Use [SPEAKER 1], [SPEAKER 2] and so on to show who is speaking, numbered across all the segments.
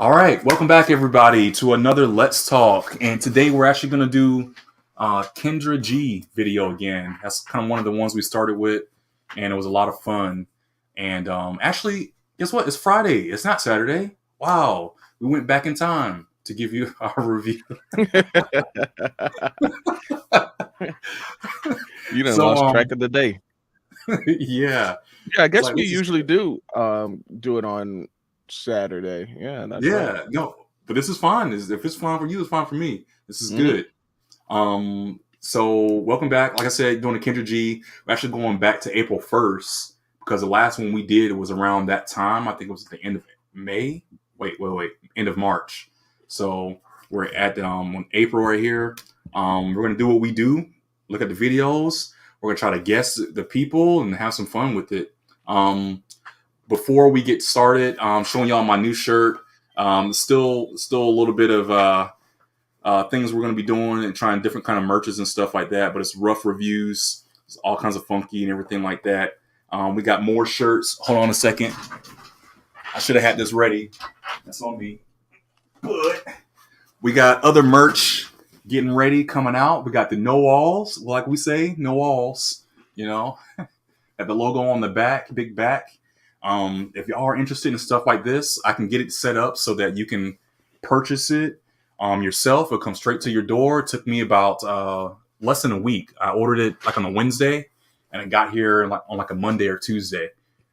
[SPEAKER 1] All right, welcome back, everybody, to another Let's Talk. And today we're actually going to do Kendra G video again. That's kind of one of the ones we started with, and it was a lot of fun. And actually, guess what? It's Friday. It's not Saturday. Wow, we went back in time to give you our review.
[SPEAKER 2] You done
[SPEAKER 1] So,
[SPEAKER 2] lost track of the day.
[SPEAKER 1] yeah,
[SPEAKER 2] Yeah, I
[SPEAKER 1] it's
[SPEAKER 2] guess
[SPEAKER 1] like
[SPEAKER 2] we
[SPEAKER 1] this is
[SPEAKER 2] usually do it on Saturday. Yeah, that's right.
[SPEAKER 1] no, but this is fine. If it's fine for you, it's fine for me. This is
[SPEAKER 2] hmm
[SPEAKER 1] good. So welcome back. Like I said, doing the Kendra G. We're actually going back to April 1st because the last one we did was around that time. I think it was at the end of May. Wait. End of March. So we're at April right here. We're gonna do what we do. Look at the videos. We're gonna try to guess the people and have some fun with it. Before we get started, showing y'all my new shirt. Still a little bit of things we're going to be doing and trying different kind of merches and stuff like that. But it's rough reviews, it's all kinds of funky and everything like that. We got more shirts. Hold on a second. I should have had this ready. That's on me. But we got other merch getting ready, coming out. We got the no walls, like we say, no walls. You know, got the logo on the back, big back. If y'all are interested in stuff like this, I can get it set up so that you can purchase it yourself. It'll come straight to your door. It took me about less than a week. I ordered it like on a Wednesday, and it got here on a Monday or Tuesday.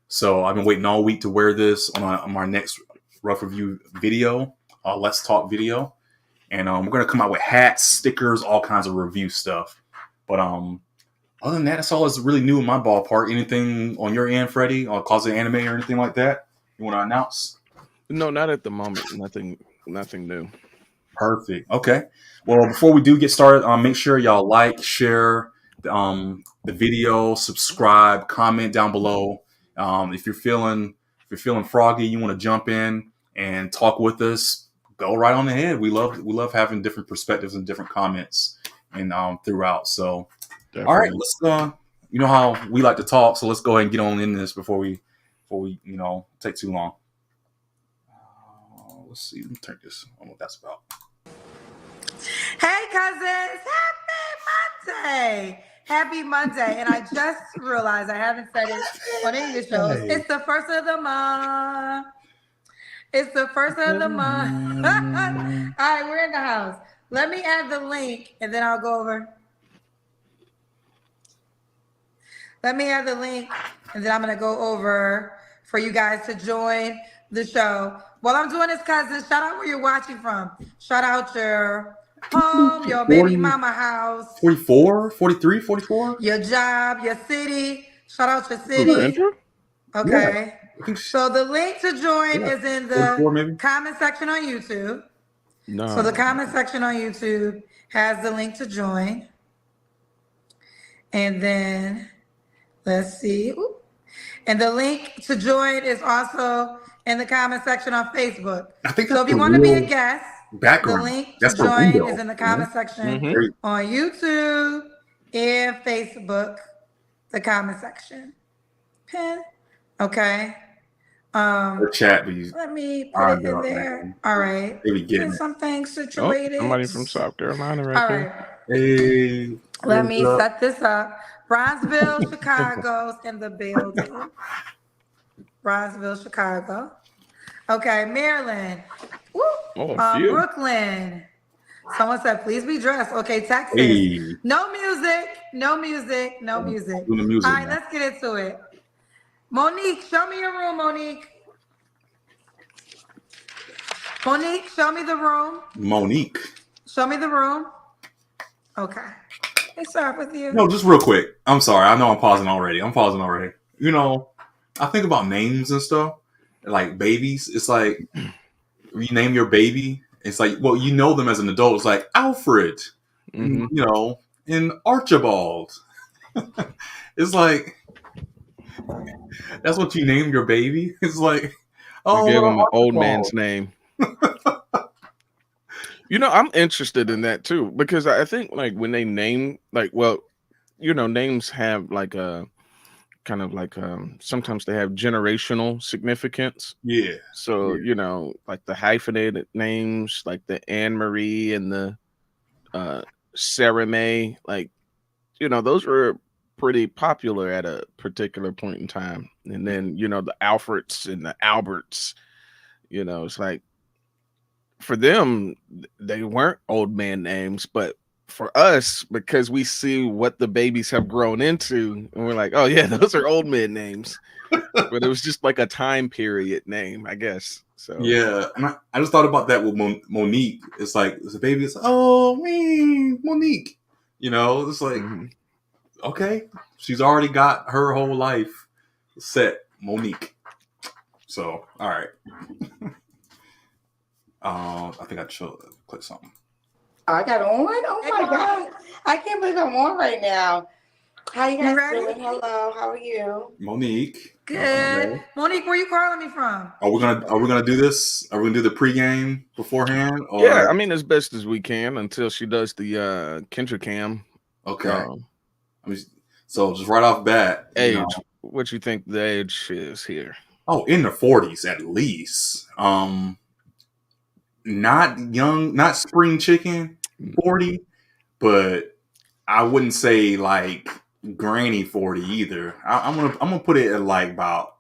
[SPEAKER 1] So I've been waiting all week to wear this on my next rough review video, Let's Talk video, and we're gonna come out with hats, stickers, all kinds of review stuff. But other than that, that's all that's really new in my ballpark. Anything on your end, Freddie, or Closet Anime or anything like that you want to announce?
[SPEAKER 2] No, not at the moment. Nothing new.
[SPEAKER 1] Perfect. Okay. Well, before we do get started, make sure y'all like, share the video, subscribe, comment down below. If you're feeling froggy, you want to jump in and talk with us, go right on ahead. We love having different perspectives and different comments and throughout. So, all right,
[SPEAKER 2] Definitely.
[SPEAKER 1] let's. You know how we like to talk, so let's go ahead and get on in this before we take too long. Let's see. Let me turn this. I don't know what that's about.
[SPEAKER 3] Hey, cousins! Happy Monday! Happy Monday! And I just realized I haven't said it on any of the shows.
[SPEAKER 1] Hey.
[SPEAKER 3] It's the first of the month. It's the first of the month. All right, we're in the house. Let me add the link, and then I'll go over. Let me add the link, and then I'm going to go over for you guys to join the show. While I'm doing this, cousins, shout out where you're watching from. Shout out your home, your baby mama house,
[SPEAKER 1] 44, 43, 44?
[SPEAKER 3] your job, your city. Shout out your
[SPEAKER 2] Who,
[SPEAKER 3] city.
[SPEAKER 2] Kendra?
[SPEAKER 3] Okay.
[SPEAKER 1] I think
[SPEAKER 3] So the link to join is in the
[SPEAKER 1] 44 maybe.
[SPEAKER 3] comment section on YouTube.
[SPEAKER 2] No.
[SPEAKER 3] So the comment section on YouTube has the link to join. And then let's see. Ooh. And the link to join is also in the comment section on Facebook.
[SPEAKER 1] I think
[SPEAKER 3] So
[SPEAKER 1] that's
[SPEAKER 3] if you
[SPEAKER 1] the
[SPEAKER 3] want to be a
[SPEAKER 1] real
[SPEAKER 3] guest, the
[SPEAKER 1] background.
[SPEAKER 3] link to
[SPEAKER 1] That's the
[SPEAKER 3] join
[SPEAKER 1] window.
[SPEAKER 3] is in the comment section
[SPEAKER 2] hmm
[SPEAKER 1] Very-
[SPEAKER 3] on YouTube and Facebook, the comment section. Pin. Okay.
[SPEAKER 1] The chat, but you
[SPEAKER 3] Let me put
[SPEAKER 1] are
[SPEAKER 3] it in there. All right.
[SPEAKER 1] Maybe getting
[SPEAKER 3] Get
[SPEAKER 1] it.
[SPEAKER 3] something
[SPEAKER 2] Oh,
[SPEAKER 3] situated.
[SPEAKER 2] somebody from South Carolina right
[SPEAKER 3] All
[SPEAKER 2] there.
[SPEAKER 3] right.
[SPEAKER 1] Hey,
[SPEAKER 3] Let
[SPEAKER 1] what's
[SPEAKER 3] me
[SPEAKER 1] up?
[SPEAKER 3] set this up. Bronzeville, Chicago's in the building. Bronzeville, Chicago. Okay, Maryland. Woo.
[SPEAKER 2] Oh, a few.
[SPEAKER 3] Brooklyn. Someone said, please be dressed. Okay, Texas.
[SPEAKER 1] Hey,
[SPEAKER 3] No music. No music. No music.
[SPEAKER 1] doing the music
[SPEAKER 3] All right,
[SPEAKER 1] now.
[SPEAKER 3] let's get into it. Monique, show me your room, Monique. Monique, show me the room.
[SPEAKER 1] Monique.
[SPEAKER 3] Show me the room. Okay. Let's start with you.
[SPEAKER 1] No, just real quick. I'm sorry. I know I'm pausing already. You know, I think about names and stuff, like babies. It's like you name your baby. It's like, well, you know them as an adult. It's like Alfred,
[SPEAKER 2] hmm
[SPEAKER 1] and Archibald. It's like that's what you name your baby. It's like,
[SPEAKER 2] You
[SPEAKER 1] oh,
[SPEAKER 2] give
[SPEAKER 1] well,
[SPEAKER 2] him an old
[SPEAKER 1] Archibald.
[SPEAKER 2] man's name. I'm interested in that too because I think like when they name names have like a kind of like sometimes they have generational significance.
[SPEAKER 1] Yeah.
[SPEAKER 2] So,
[SPEAKER 1] Yeah.
[SPEAKER 2] like the hyphenated names, like the Anne Marie and the Sarah May, like, those were pretty popular at a particular point in time. And then, the Alfreds and the Alberts, it's like for them, they weren't old man names, but for us, because we see what the babies have grown into, and we're like, oh yeah, those are old man names. But it was just like a time period name, I guess. So
[SPEAKER 1] Yeah, and I just thought about that with Monique. It's like it's a baby. It's oh me, Monique. It's like
[SPEAKER 2] mhm.
[SPEAKER 1] okay, she's already got her whole life set, Monique. So all right. I think I should click something.
[SPEAKER 4] I got on. Oh my God. I can't believe I'm on right now. How you guys doing? Hello. How are you?
[SPEAKER 1] Monique.
[SPEAKER 3] Good. Monique, where you calling me from?
[SPEAKER 1] Are we gonna do this? Are we gonna do the pregame beforehand? Or
[SPEAKER 2] yeah, I mean as best as we can until she does the Kendra cam.
[SPEAKER 1] okay. So just right off bat,
[SPEAKER 2] age. What you think the age is here?
[SPEAKER 1] Oh, in the 40s at least. Not young, not spring chicken, 40, but I wouldn't say like granny 40 either. I'm gonna put it at like about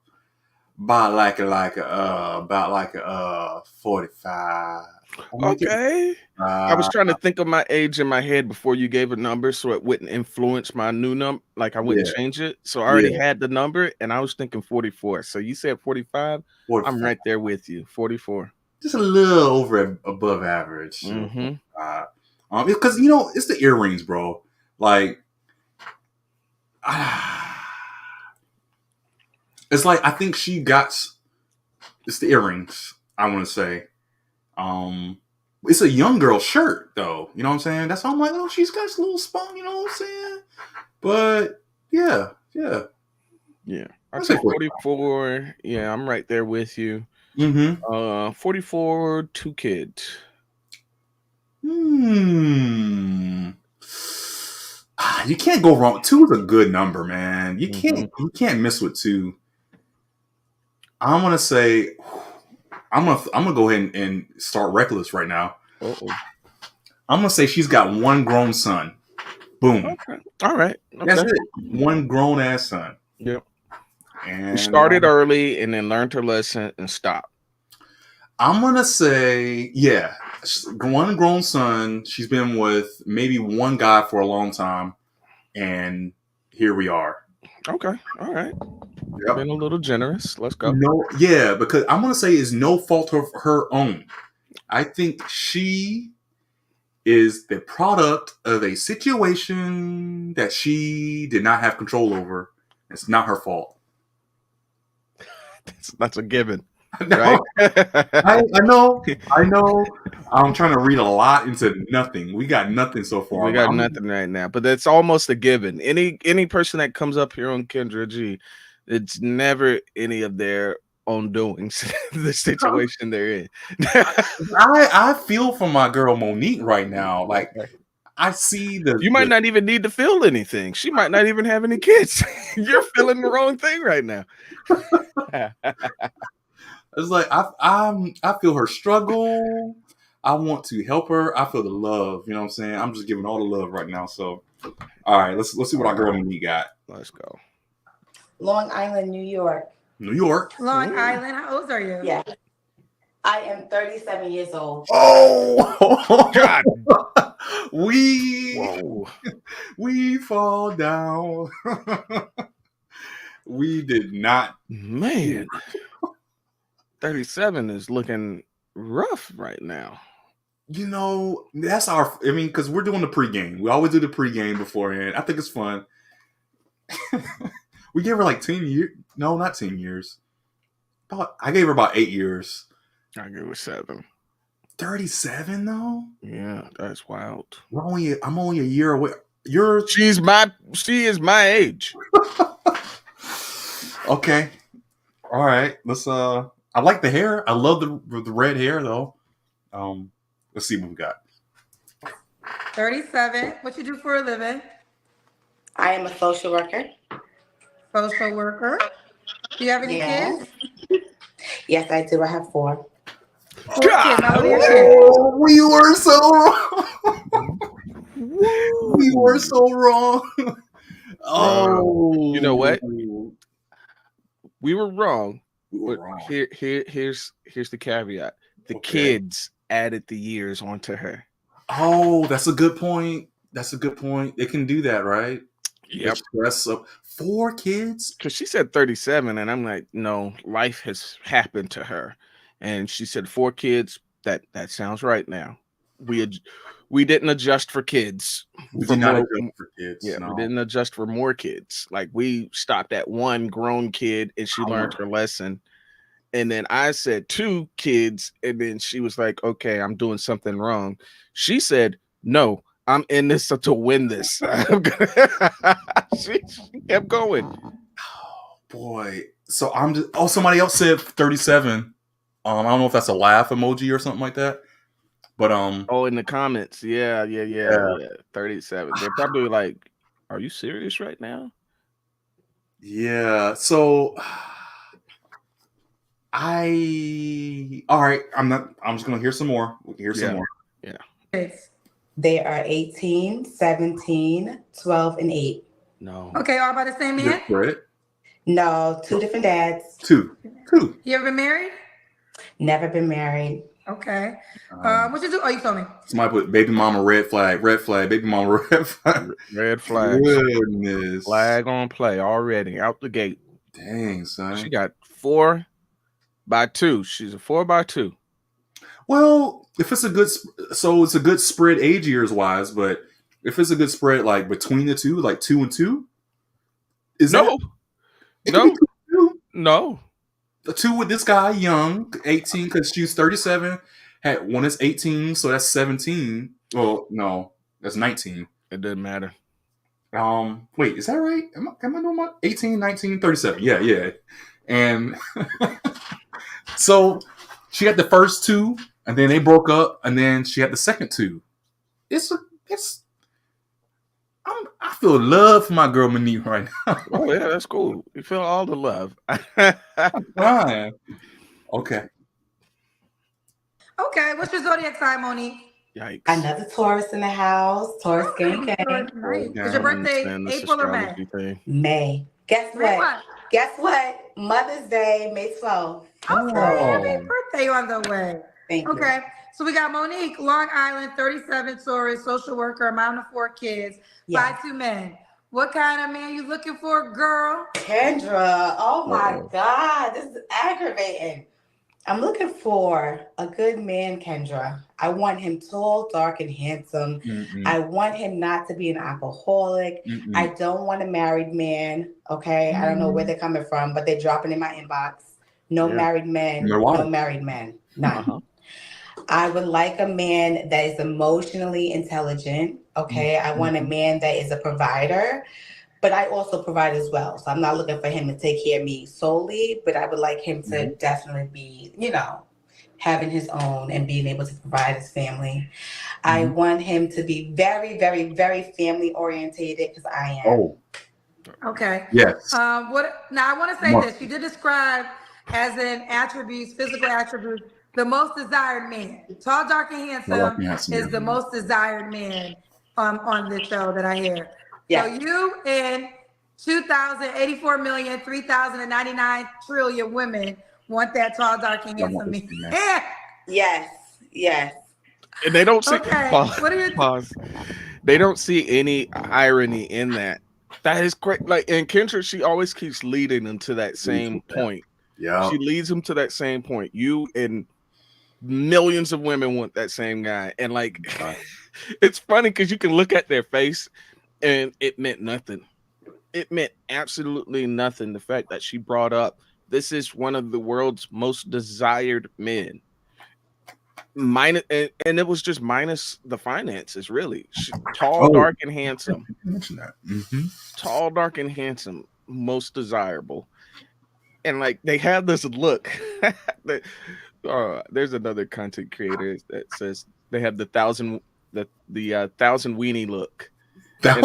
[SPEAKER 1] 45.
[SPEAKER 2] Okay. I was trying to think of my age in my head before you gave a number, so it wouldn't influence my new number. Like I wouldn't change it. So I already had the number, and I was thinking 44. So you said 45. 44. I'm right there with you. 44.
[SPEAKER 1] Just a little above average.
[SPEAKER 2] Mm-hmm.
[SPEAKER 1] Because it's the earrings, bro. Like, it's like I think she got. It's the earrings. I want to say. It's a young girl shirt, though. You know what I'm saying? That's why I'm like, oh, she's got this little spunk. You know what I'm saying? But yeah.
[SPEAKER 2] I say 44. Yeah, I'm right there with you. 44, 2 kids.
[SPEAKER 1] You can't go wrong. 2 is a good number, man. You can't miss with 2. I'm gonna say I'm gonna go ahead and start reckless right now.
[SPEAKER 2] Uh-oh.
[SPEAKER 1] I'm gonna say she's got 1 grown son. Boom.
[SPEAKER 2] Okay. All right. Okay.
[SPEAKER 1] That's it. 1 grown ass son.
[SPEAKER 2] Yep.
[SPEAKER 1] And
[SPEAKER 2] we started early and then learned her lesson and stopped.
[SPEAKER 1] I'm gonna say, 1 grown son. She's been with maybe 1 guy for a long time, and here we are.
[SPEAKER 2] Okay, all right.
[SPEAKER 1] Yep.
[SPEAKER 2] Been a little generous. Let's go.
[SPEAKER 1] No, because I'm gonna say it's no fault of her own. I think she is the product of a situation that she did not have control over. It's not her fault.
[SPEAKER 2] That's a given.
[SPEAKER 1] Right? I know. I'm trying to read a lot into nothing. We got nothing so far.
[SPEAKER 2] We got nothing right now, but that's almost a given. Any person that comes up here on Kendra G, it's never any of their own doings. The situation they're in.
[SPEAKER 1] I feel for my girl Monique right now. Like I see
[SPEAKER 2] you might not even need to feel anything. She might not even have any kids. You're feeling the wrong thing right now.
[SPEAKER 1] It's like I feel her struggle. I want to help her. I feel the love. You know what I'm saying? I'm just giving all the love right now. So, all right, let's see what our girl Monique got.
[SPEAKER 2] Let's go.
[SPEAKER 4] Long Island, New York.
[SPEAKER 1] New York.
[SPEAKER 3] Long Island. How old are you?
[SPEAKER 4] Yeah. I am 37 years old.
[SPEAKER 1] Oh
[SPEAKER 2] God.
[SPEAKER 1] We fall down. We did not.
[SPEAKER 2] Man. 37 is looking rough right now.
[SPEAKER 1] That's because we're doing the pregame. We always do the pregame beforehand. I think it's fun. We gave her like 10 years. No, not 10 years. I gave her about 8 years.
[SPEAKER 2] I gave her 7.
[SPEAKER 1] 37 though?
[SPEAKER 2] Yeah, that's wild.
[SPEAKER 1] I'm only a year away.
[SPEAKER 2] She is my age.
[SPEAKER 1] Okay. All right. Let's I like the hair. I love the red hair though. Let's see what we got.
[SPEAKER 3] 37. What you do for a living?
[SPEAKER 4] I am a social worker.
[SPEAKER 3] social worker. Do you have any
[SPEAKER 4] Yes.
[SPEAKER 3] kids?
[SPEAKER 4] Yes, I do. I have 4.
[SPEAKER 3] 4 kids. Now, what are your kids?
[SPEAKER 1] Oh, we were so wrong. We were so wrong. Oh,
[SPEAKER 2] You know what? We were wrong.
[SPEAKER 1] We were
[SPEAKER 2] But
[SPEAKER 1] wrong.
[SPEAKER 2] here's the caveat. The
[SPEAKER 1] Okay.
[SPEAKER 2] kids added the years onto her.
[SPEAKER 1] Oh, that's a good point. That's a good point. They can do that, right?
[SPEAKER 2] Yep.
[SPEAKER 1] Stress up 4 kids.
[SPEAKER 2] Because she said 37, and I'm like, no, life has happened to her. And she said 4 kids. That sounds right now. We didn't adjust for kids.
[SPEAKER 1] We
[SPEAKER 2] for
[SPEAKER 1] did not
[SPEAKER 2] more-
[SPEAKER 1] adjust for kids.
[SPEAKER 2] Yeah,
[SPEAKER 1] no.
[SPEAKER 2] we didn't adjust for more kids. Like we stopped at 1 grown kid, and she learned her lesson. And then I said 2 kids, and then she was like, "Okay, I'm doing something wrong." She said, "No, I'm in this to win this." She kept going.
[SPEAKER 1] Oh boy. So I'm just. Oh, somebody else said 37. I don't know if that's a laugh emoji or something like that. But
[SPEAKER 2] Oh, in the comments, yeah. 37. They're probably like, "Are you serious right now?"
[SPEAKER 1] yeah. So all right. I'm just gonna hear some more. We can hear some more.
[SPEAKER 3] Kids.
[SPEAKER 4] They are 18, 17, 12, and 8.
[SPEAKER 2] No.
[SPEAKER 3] Okay, all by the same man?
[SPEAKER 1] Right?
[SPEAKER 4] No, 2 different dads.
[SPEAKER 1] Two.
[SPEAKER 3] You ever been married?
[SPEAKER 4] Never been married.
[SPEAKER 3] Okay. What you do? Oh, you told me.
[SPEAKER 1] Somebody put baby mama red flag, baby mama red flag.
[SPEAKER 2] Red flag.
[SPEAKER 1] Goodness.
[SPEAKER 2] Flag on play already out the gate.
[SPEAKER 1] Dang, son.
[SPEAKER 2] She got 4 by 2. She's a 4 by 2.
[SPEAKER 1] Well, if it's a good, so it's a good spread age years wise, but if it's a good spread like between the two, like 2 and 2, is
[SPEAKER 2] No.
[SPEAKER 1] that? No.
[SPEAKER 2] No.
[SPEAKER 1] The 2 with this guy, young, 18, because she's 37. Had one is 18, so that's 17. Well, no, that's 19.
[SPEAKER 2] It doesn't matter.
[SPEAKER 1] Wait, is that right? Am I doing my 18, 19, 37? Yeah. And so she had the first 2, and then they broke up, and then she had the second 2. I feel love for my girl Monique right now.
[SPEAKER 2] Oh yeah, that's cool. You feel all the love.
[SPEAKER 1] Fine. Okay.
[SPEAKER 3] Okay, what's your zodiac sign, Monique?
[SPEAKER 2] Yikes.
[SPEAKER 4] Another Taurus in the house. Taurus gang gang.
[SPEAKER 3] Nice. Is your birthday April or May?
[SPEAKER 4] May. Guess
[SPEAKER 3] May
[SPEAKER 4] what? Guess what? Mother's Day, May 12th.
[SPEAKER 3] Okay, happy birthday on the way.
[SPEAKER 4] Thank you.
[SPEAKER 3] Okay, so we got Monique, Long Island, 37, Taurus, social worker, mom of 4 kids,
[SPEAKER 4] Yes.
[SPEAKER 3] 5 2 men. What kind of man you looking for, girl?
[SPEAKER 4] Kendra, oh my God, this is aggravating. I'm looking for a good man, Kendra. I want him tall, dark, and handsome. I want him not to be an alcoholic. I don't want a married man, okay? I don't know where they're coming from, but they're dropping in my inbox. No married men. No married men. None. I would like a man that is emotionally intelligent, okay? I want a man that is a provider, but I also provide as well. So I'm not looking for him to take care of me solely, but I would like him to definitely be, having his own and being able to provide his family. I want him to be very, very, very family orientated because I am.
[SPEAKER 1] Oh.
[SPEAKER 3] Okay.
[SPEAKER 1] Yes.
[SPEAKER 3] Now I want to say this. You did describe as an attributes, physical attributes, the most desired man. Tall, dark, and handsome is the most desired man on this show that I hear. Yeah. So you and 2,084,003,099 trillion women want that tall, dark, and handsome man.
[SPEAKER 4] Yes.
[SPEAKER 2] And they don't see
[SPEAKER 3] Okay.
[SPEAKER 2] pause. They don't see any irony in that. That is great. Like, and Kendra, she always keeps leading them to that same point.
[SPEAKER 1] Yeah.
[SPEAKER 2] She leads them to that same point. You and millions of women want that same guy. And like, it's funny because you can look at their face and it meant nothing. It meant absolutely nothing. The fact that she brought up, this is one of the world's most desired men. Minus, and it was just minus the finances, really. Tall, dark, and handsome.
[SPEAKER 1] Mention that.
[SPEAKER 2] Tall, dark, and handsome, most desirable. And like they have this look. There's another content creator that says they have the thousand weenie look.
[SPEAKER 1] I
[SPEAKER 2] And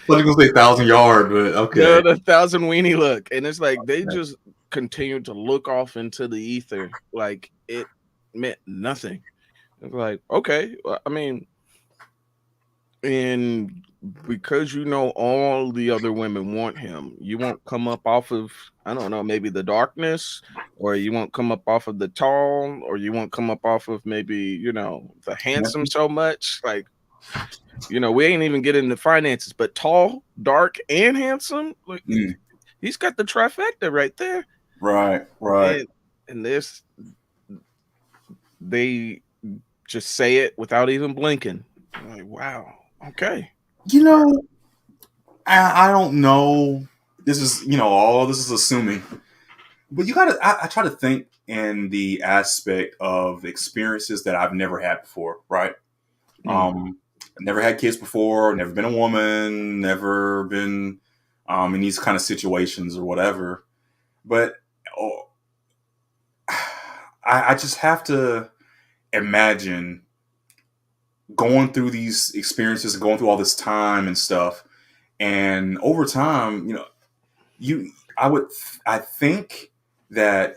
[SPEAKER 1] was gonna say 1,000 yard, but okay.
[SPEAKER 2] the thousand weenie look, and it's like they just continue to look off into the ether like it meant nothing. It's like, okay, well, I mean, and because you know all the other women want him, you won't come up off of, I don't know, maybe the darkness, or you won't come up off of the tall, or you won't come up off of maybe, you know, the handsome so much. Like, you know, we ain't even getting the finances, but tall, dark, and handsome. Like,
[SPEAKER 1] Mm,
[SPEAKER 2] he's got the trifecta right there.
[SPEAKER 1] right, right.
[SPEAKER 2] And this, they just say it without even blinking. I'm like, wow, okay.
[SPEAKER 1] You know, I don't know. This is, all this is assuming. But you gotta, I try to think in the aspect of experiences that I've never had before, right?
[SPEAKER 2] Mm.
[SPEAKER 1] Never had kids before, never been a woman, never been in these kind of situations or whatever. But oh, I just have to imagine going through these experiences, going through all this time and stuff, and over time, you, I think that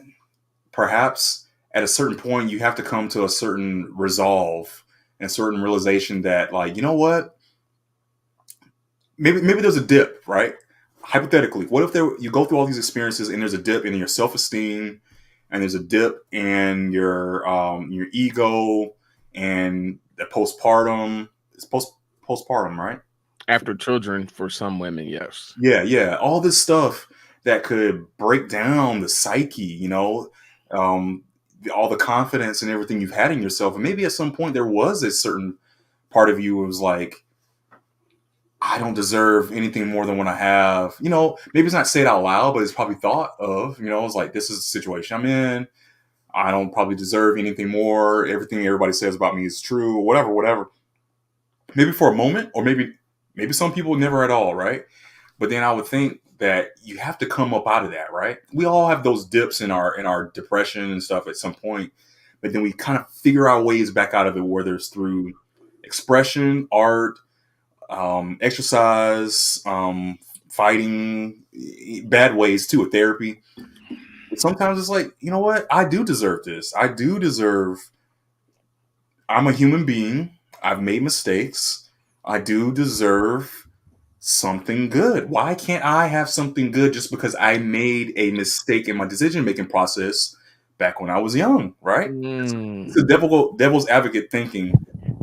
[SPEAKER 1] perhaps at a certain point you have to come to a certain resolve and certain realization that, like, you know what, maybe there's a dip, right? Hypothetically, what if you go through all these experiences and there's a dip in your self-esteem, and there's a dip in your ego, and the postpartum, it's postpartum, right?
[SPEAKER 2] After children, for some women, yes.
[SPEAKER 1] Yeah, all this stuff that could break down the psyche, all the confidence and everything you've had in yourself. And maybe at some point there was a certain part of you who was like, I don't deserve anything more than what I have. Maybe it's not said out loud, but it's probably thought of. It's like, this is the situation I'm in. I don't probably deserve anything more. Everything everybody says about me is true, or whatever. Maybe for a moment, or maybe some people never at all, right? But then I would think that you have to come up out of that, right? We all have those dips in our depression and stuff at some point, but then we kind of figure our ways back out of it, whether it's through expression, art, exercise, fighting, bad ways too, with therapy. But sometimes it's like, you know what? I do deserve this. I'm a human being. I've made mistakes. I do deserve something good. Why can't I have something good just because I made a mistake in my decision making process back when I was young, right? It's
[SPEAKER 2] Mm.
[SPEAKER 1] a devil's advocate thinking,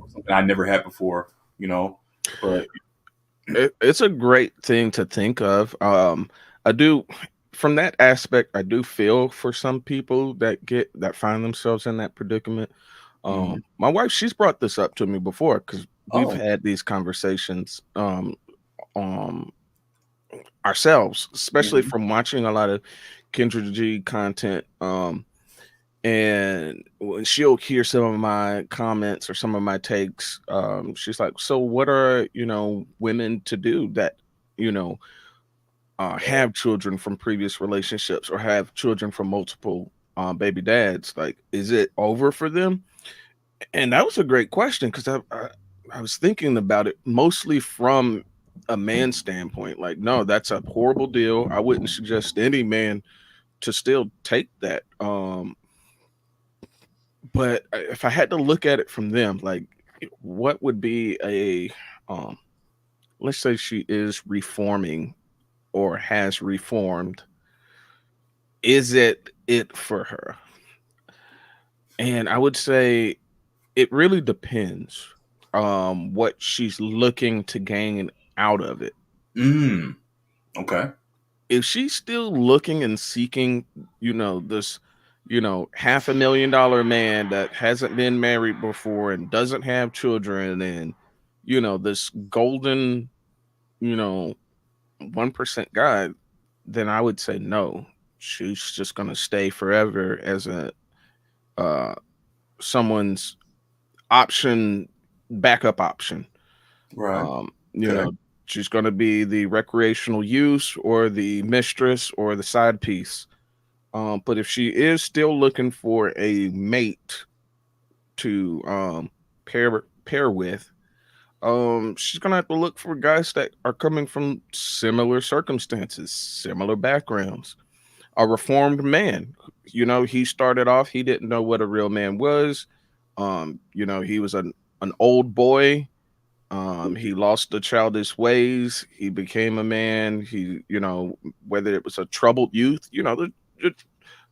[SPEAKER 1] something I never had before, But
[SPEAKER 2] It's a great thing to think of. I do, from that aspect, I do feel for some people that find themselves in that predicament. My wife, she's brought this up to me before because we've
[SPEAKER 1] oh,
[SPEAKER 2] had these conversations um ourselves, especially
[SPEAKER 1] mhm,
[SPEAKER 2] from watching a lot of Kendra G content. And when she'll hear some of my comments or some of my takes, she's like, so what are, women to do that, you know, have children from previous relationships or have children from multiple baby dads? Like, is it over for them? And that was a great question because I was thinking about it mostly from a man's standpoint. Like, no, that's a horrible deal. I wouldn't suggest any man to still take that. But if I had to look at it from them, like, what would be um, let's say she is reforming or has reformed, is it for her? And I would say it really depends what she's looking to gain out of it.
[SPEAKER 1] okay,
[SPEAKER 2] If she's still looking and seeking, this, $500,000 man that hasn't been married before and doesn't have children, and this golden, you know 1% guy, then I would say no. She's just gonna stay forever as a uh someone's option, backup option.
[SPEAKER 1] right,
[SPEAKER 2] Um,
[SPEAKER 1] okay,
[SPEAKER 2] she's gonna be the recreational use or the mistress or the side piece. But if she is still looking for a mate to pair with, She's gonna have to look for guys that are coming from similar circumstances, similar backgrounds. A reformed man. You know, he started off, he didn't know what a real man was. You know, he was an old boy. He lost the childish ways. He became a man. He, you know, whether it was a troubled youth, you know, the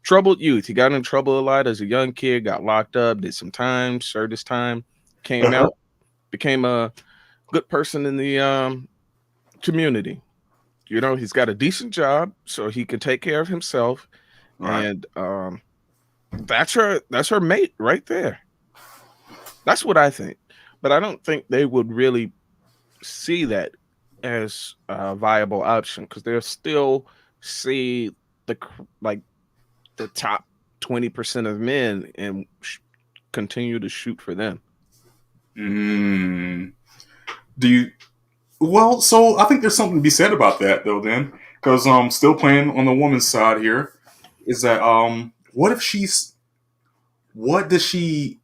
[SPEAKER 2] troubled youth. He got in trouble a lot as a young kid, got locked up, did some time, served his time, came
[SPEAKER 1] Uh-huh.
[SPEAKER 2] out, became a good person in the community. You know, he's got a decent job, so he can take care of himself,
[SPEAKER 1] Right.
[SPEAKER 2] and that's her mate right there. That's what I think. But I don't think they would really see that as a viable option because they'll still see like the top 20% of men and continue to shoot for them.
[SPEAKER 1] Mm. Do you? Well, so I think there's something to be said about that though. Then, because still playing on the woman's side here, is that what if she's what does she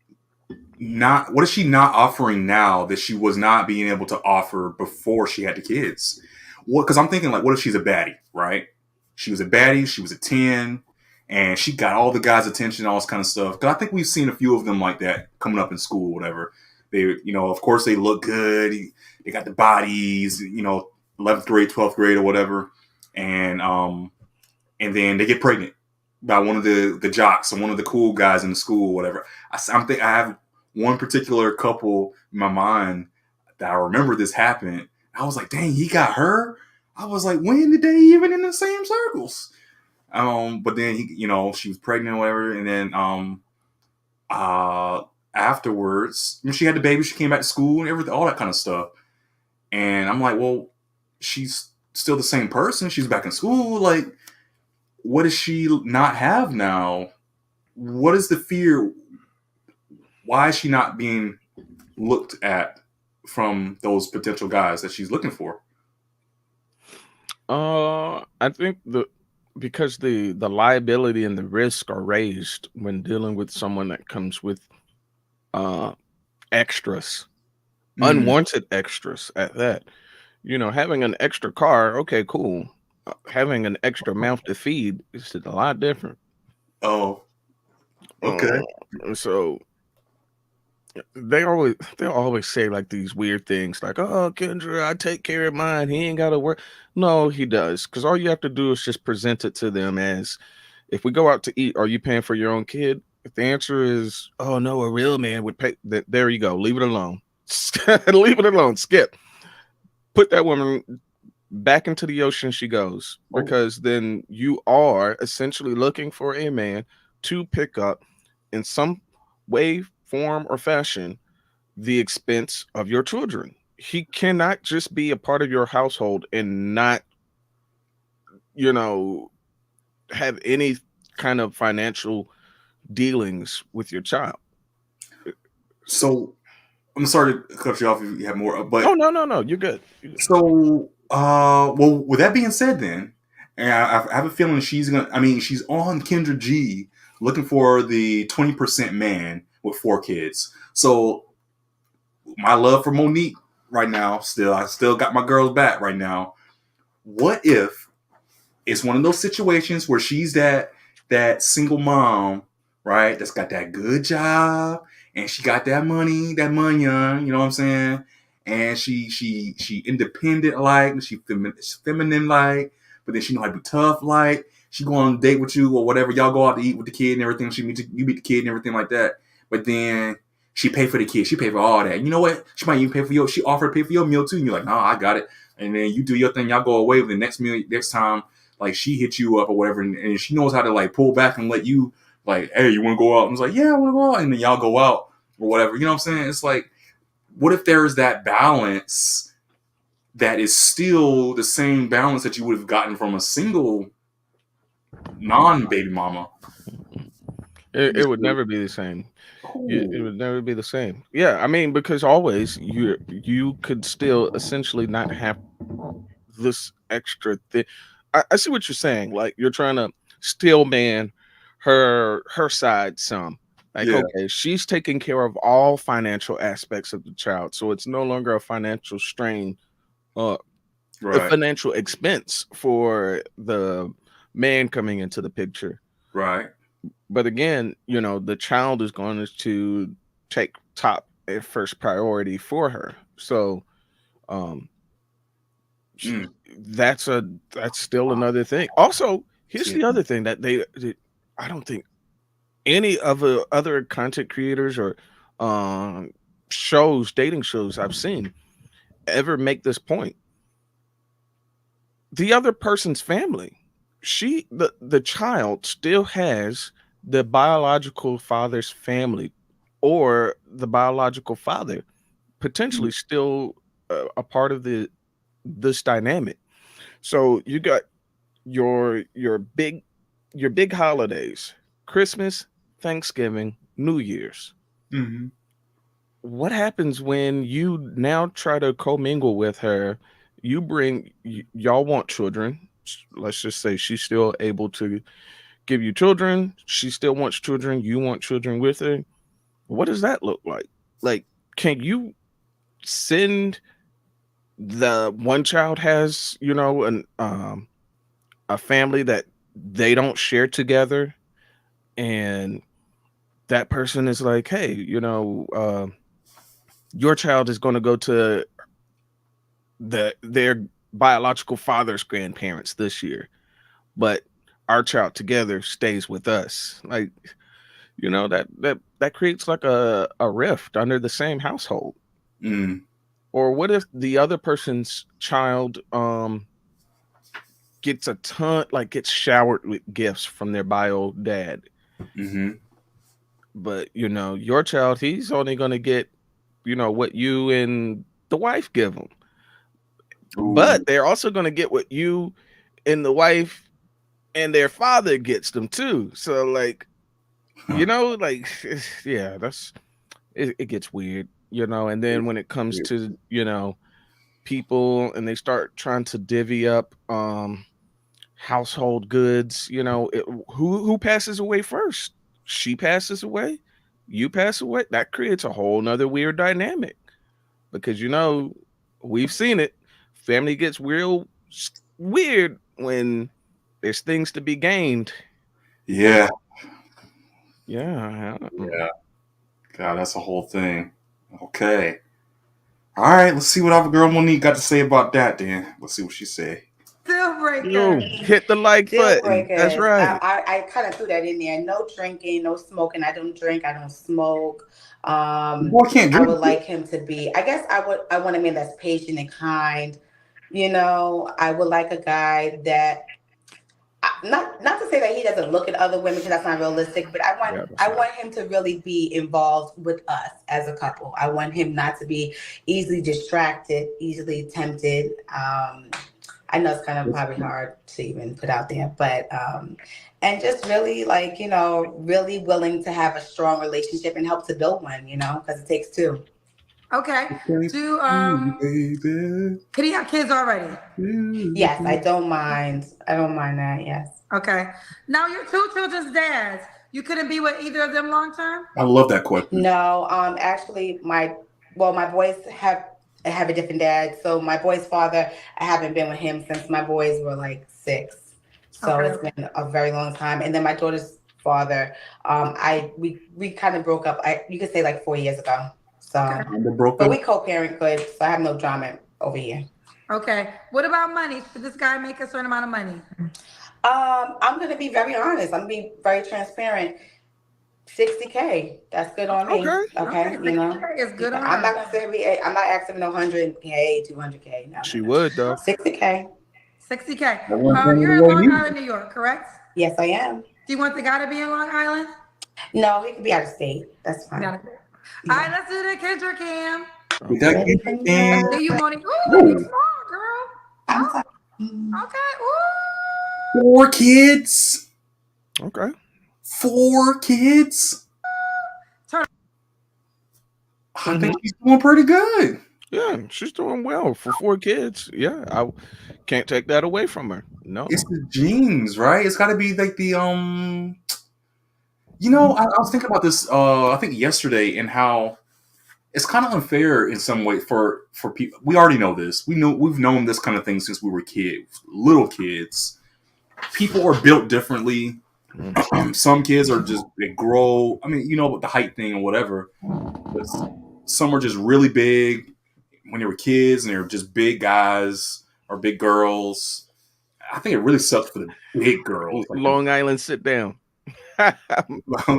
[SPEAKER 1] not what is she not offering now that she was not being able to offer before she had the kids? What? Because I'm thinking like, what if she's a baddie, right? She was a baddie. She was a 10, and she got all the guys' attention, all this kind of stuff. Because I think we've seen a few of them like that coming up in school, whatever. They, of course, they look good. They got the bodies, 11th grade, 12th grade, or whatever, and then they get pregnant by one of the jocks or one of the cool guys in the school, whatever. I have one particular couple in my mind that I remember this happened. I was like, dang, he got her. I was like, when did they even in the same circles? But then she was pregnant or whatever, and then afterwards, when she had the baby, she came back to school and everything, all that kind of stuff. And I'm like, well, she's still the same person. She's back in school. Like, what does she not have now? What is the fear? Why is she not being looked at from those potential guys that she's looking for?
[SPEAKER 2] I think because the liability and the risk are raised when dealing with someone that comes with uh extras,
[SPEAKER 1] Mm.
[SPEAKER 2] unwanted extras at that. You know, having an extra car, okay, cool. Having an extra mouth to feed is a lot different.
[SPEAKER 1] Oh, okay.
[SPEAKER 2] So they'll always say like these weird things like, "Oh, Kendra, I take care of mine. He ain't got to work." No, he does, because all you have to do is just present it to them as, if we go out to eat, are you paying for your own kid? If the answer is, "Oh no, a real man would pay," there you go. Leave it alone. Leave it alone. Skip. Put that woman back into the ocean she goes, because then you are essentially looking for a man to pick up in some way, form, or fashion the expense of your children. He cannot just be a part of your household and not, you know, have any kind of financial dealings with your child.
[SPEAKER 1] So I'm sorry to cut you off if you have more, but
[SPEAKER 2] Oh, no, you're good.
[SPEAKER 1] so well, with that being said, then, and I have a feeling she's gonna. I mean, she's on Kendra G looking for the 20% man with 4 kids. So my love for Monique right now, I still got my girls back right now. What if it's one of those situations where she's that single mom, right? That's got that good job and she got that money, you know what I'm saying? And she independent like, she feminine like, but then she know how to be tough like. She go on a date with you or whatever. Y'all go out to eat with the kid and everything. You meet the kid and everything like that. But then she pay for the kid. She pay for all that. You know what? She might even pay for she offered to pay for your meal too. And you're like, nah, I got it. And then you do your thing. Y'all go away. But the next time, like she hits you up or whatever, and she knows how to like pull back and let you like, hey, you want to go out? And it's like, yeah, I want to go out. And then y'all go out or whatever. You know what I'm saying? It's like, what if there's that balance that is still the same balance that you would have gotten from a single non-baby mama?
[SPEAKER 2] It would never be the same. It would never be the same. Yeah, I mean, because always you could still essentially not have this extra thing. I see what you're saying. Like, you're trying to still man her side some, Like,
[SPEAKER 1] Yeah.
[SPEAKER 2] okay, she's taking care of all financial aspects of the child, so it's no longer a financial strain, a
[SPEAKER 1] Right.
[SPEAKER 2] financial expense for the man coming into the picture.
[SPEAKER 1] Right.
[SPEAKER 2] But again, the child is going to take top and first priority for her. So, um,
[SPEAKER 1] Mm.
[SPEAKER 2] that's still another thing. Also, here's
[SPEAKER 1] See.
[SPEAKER 2] the other thing that I don't think any of the other content creators or um dating shows I've seen ever make this point. The other person's family, the child still has the biological father's family, or the biological father potentially still a part of this dynamic. So you got your big holidays: Christmas, Thanksgiving, New Year's.
[SPEAKER 1] Mm-hmm.
[SPEAKER 2] What happens when you now try to commingle with her? Y'all want children. Let's just say she's still able to give you children. She still wants children. You want children with her. What does that look like? Like, can you send the one child has, a family that they don't share together, and that person is like, hey, your child is going to go to their biological father's grandparents this year, but our child together stays with us. Like, that creates like a rift under the same household.
[SPEAKER 1] Mm.
[SPEAKER 2] Or what if the other person's child gets showered with gifts from their bio dad,
[SPEAKER 1] Mm-hmm.
[SPEAKER 2] but your child, he's only going to get what you and the wife give them,
[SPEAKER 1] Ooh.
[SPEAKER 2] but they're also going to get what you and the wife and their father gets them too. So like, like, yeah, it gets weird, and then when it comes to people and they start trying to divvy up household goods, who passes away first? She passes away, you pass away. That creates a whole nother weird dynamic, because we've seen it. Family gets real weird when there's things to be gained.
[SPEAKER 1] Yeah.
[SPEAKER 2] Yeah.
[SPEAKER 1] Yeah. God, that's a whole thing. Okay. All right. Let's see what our girl Monique got to say about that. Then let's see what she say.
[SPEAKER 3] Deal breaker.
[SPEAKER 2] Yo, hit the like
[SPEAKER 4] Deal
[SPEAKER 2] button. That's
[SPEAKER 4] breakers.
[SPEAKER 2] right.
[SPEAKER 4] I kind of threw that in there. No drinking, no smoking. I don't drink. I don't smoke.
[SPEAKER 1] Boy can't
[SPEAKER 4] I
[SPEAKER 1] drink.
[SPEAKER 4] would like him to be. I guess I want a man that's patient and kind. I would like a guy that not to say that he doesn't look at other women, because that's not realistic, but
[SPEAKER 2] Yeah, that's
[SPEAKER 4] I
[SPEAKER 2] right.
[SPEAKER 4] want him to really be involved with us as a couple. I want him not to be easily distracted, easily tempted. I know it's kind of probably hard to even put out there, but and just really, like, really willing to have a strong relationship and help to build one, because it takes two.
[SPEAKER 3] Okay.
[SPEAKER 1] Baby.
[SPEAKER 3] Could he have kids already?
[SPEAKER 4] Yes, I don't mind. I don't mind that. Yes.
[SPEAKER 3] Okay. Now you're two children's dads. You couldn't be with either of them long term?
[SPEAKER 1] I love that question.
[SPEAKER 4] No, actually, my boys have a different dad. So my boy's father, I haven't been with him since my boys were like 6. So
[SPEAKER 3] Okay.
[SPEAKER 4] it's been a very long time. And then my daughter's father, we kind of broke up. You could say like 4 years ago. So, but we co-parent good, so I have no drama over here.
[SPEAKER 3] Okay. What about money? Should this guy make a certain amount of money?
[SPEAKER 4] I'm gonna be very honest. I'm gonna be very transparent. 60K. That's good on me. Okay.
[SPEAKER 3] 60K is good on
[SPEAKER 4] I'm
[SPEAKER 3] her.
[SPEAKER 4] not gonna say I'm not asking for no 100K, 200K. No.
[SPEAKER 2] She would though.
[SPEAKER 4] 60K.
[SPEAKER 3] 60K.
[SPEAKER 1] You're
[SPEAKER 3] You're in Long Island, New York, correct?
[SPEAKER 4] Yes, I am.
[SPEAKER 3] Do you want the guy to be in Long Island?
[SPEAKER 4] No, he can be out of state. That's fine.
[SPEAKER 3] All right, let's do the Kendra Cam.
[SPEAKER 1] Okay.
[SPEAKER 3] Do you want to? Ooh, you smart, girl. Oh, okay. Ooh.
[SPEAKER 1] 4 kids.
[SPEAKER 2] Okay.
[SPEAKER 1] 4 kids.
[SPEAKER 3] Turn.
[SPEAKER 1] I think she's doing pretty good.
[SPEAKER 2] Yeah, she's doing well for 4 kids. Yeah, I can't take that away from her. No.
[SPEAKER 1] It's the genes, right? It's got to be like the I was thinking about this. I think yesterday, and how it's kind of unfair in some way for people. We already know this. We've known this kind of thing since we were kids, little kids. People are built differently. Some kids are just they grow. I mean, with the height thing or whatever. But some are just really big when they were kids, and they were just big guys or big girls. I think it really sucks for the big girls. Like
[SPEAKER 2] Long Island, sit down.